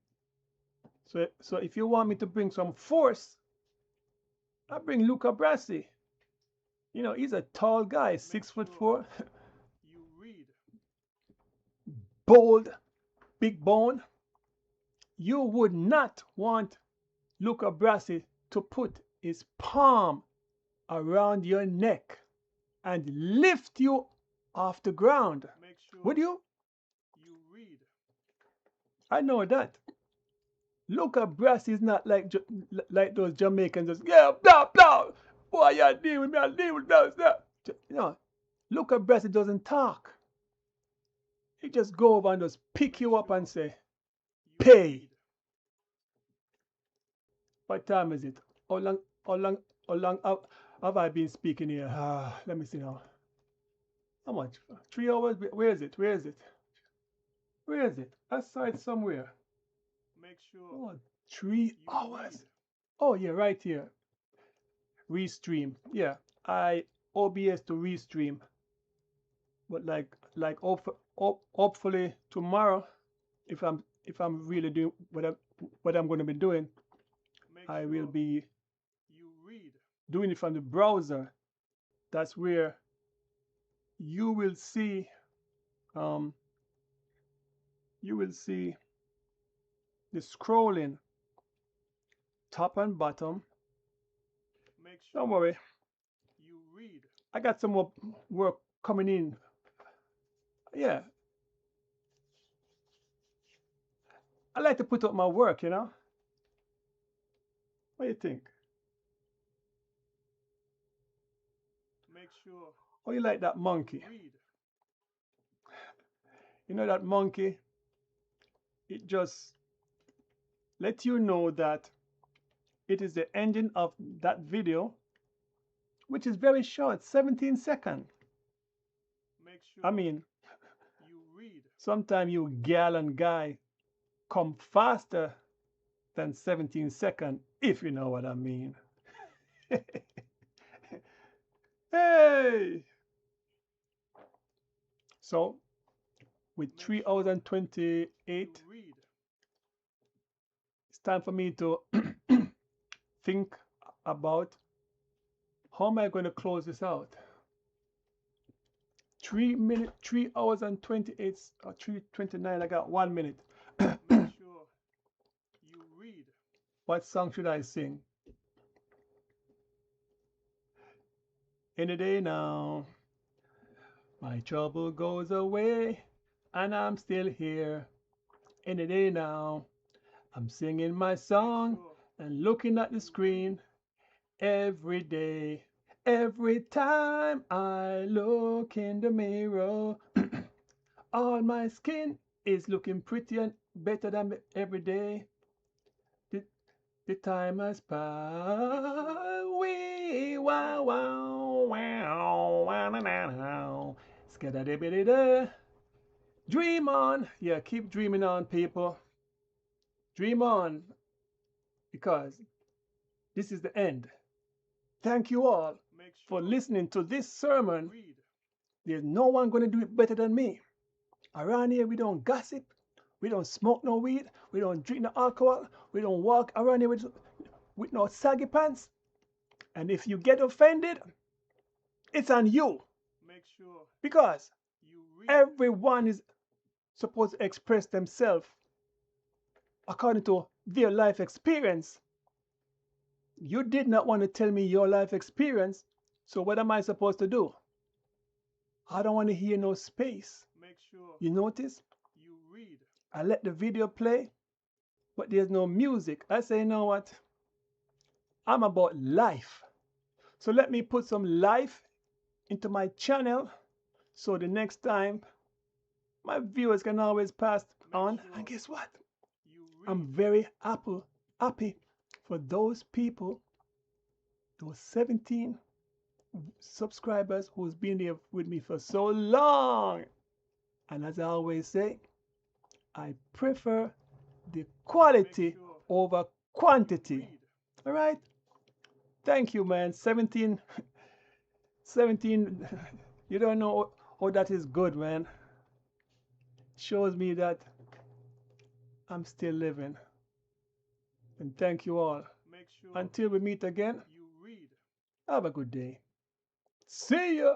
Speaker 1: So if you want me to bring some force, I bring Luca Brasi. You know, he's a tall guy, 6'4",
Speaker 2: You read.
Speaker 1: bold, big bone. You would not want Luca Brasi to put his palm around your neck and lift you off the ground.
Speaker 2: Make sure
Speaker 1: Would you?
Speaker 2: you read.
Speaker 1: I know that. Luca Brasi is not like those Jamaicans just, yeah, blah, blah. Boy, you deal with me, I deal with that. No, Luca Brasi doesn't talk. He just go over and just pick you up and say,
Speaker 2: You
Speaker 1: pay.
Speaker 2: read.
Speaker 1: What time is it? How long have I been speaking here? Let me see now. How much? 3 hours? Where is it? Where is it? Where is it? I saw it somewhere.
Speaker 2: Make sure
Speaker 1: Oh, 3
Speaker 2: you
Speaker 1: hours.
Speaker 2: read.
Speaker 1: Oh yeah, right here. Restream. Yeah, I OBS to Restream. But hopefully tomorrow, if I'm really doing what I'm going to be doing,
Speaker 2: Make
Speaker 1: I
Speaker 2: sure
Speaker 1: will be
Speaker 2: you read.
Speaker 1: doing it from the browser. That's where you will see the scrolling top and bottom.
Speaker 2: Make sure
Speaker 1: Don't worry,
Speaker 2: you read.
Speaker 1: I got some more work coming in. Yeah, I like to put up my work, you know. What do you think?
Speaker 2: Make sure
Speaker 1: Oh, you like that monkey?
Speaker 2: you read.
Speaker 1: You know that monkey? It just lets you know that it is the ending of that video, which is very short, 17 seconds.
Speaker 2: Make sure
Speaker 1: I mean,
Speaker 2: you read.
Speaker 1: sometimes you gal and guy come faster than 17 seconds, if you know what I mean. Hey! So, with 3 hours and 28,
Speaker 2: You read.
Speaker 1: it's time for me to think about how am I going to close this out. 3 hours and 28 or 3:29. I got 1 minute.
Speaker 2: Make sure you read.
Speaker 1: What song should I sing? Any day now, my trouble goes away, and I'm still here. Any day now, I'm singing my song and looking at the screen every day. Every time I look in the mirror, all my skin is looking pretty and better than every day. The time has passed. Wee wow wow wow wow wow. Skadadibidida. Dream on. Yeah, keep dreaming on, people. Dream on, because this is the end. Thank you all
Speaker 2: Make
Speaker 1: for
Speaker 2: sure
Speaker 1: listening to this sermon.
Speaker 2: read.
Speaker 1: There's no one going to do it better than me. Around here, we don't gossip. We don't smoke no weed. We don't drink no alcohol. We don't walk around here with no saggy pants. And if you get offended, it's on you.
Speaker 2: Make sure
Speaker 1: Because
Speaker 2: you read.
Speaker 1: everyone is supposed to express themselves according to their life experience. You did not want to tell me your life experience, so what am I supposed to do? I don't want to hear no space.
Speaker 2: Make sure
Speaker 1: You notice?
Speaker 2: you read.
Speaker 1: I let the video play, but there's no music. I say, you know what? I'm about life. So let me put some life into my channel, so the next time my viewers can always pass on. And guess what?
Speaker 2: You read.
Speaker 1: I'm very happy for those people, those 17 subscribers who's been there with me for so long. And as I always say, I prefer the quality over quantity.
Speaker 2: Read.
Speaker 1: All right? Thank you, man. 17, you don't know how that is good, man. Shows me that I'm still living. And thank you all.
Speaker 2: Make sure
Speaker 1: Until we meet again,
Speaker 2: you read.
Speaker 1: have a good day. See ya.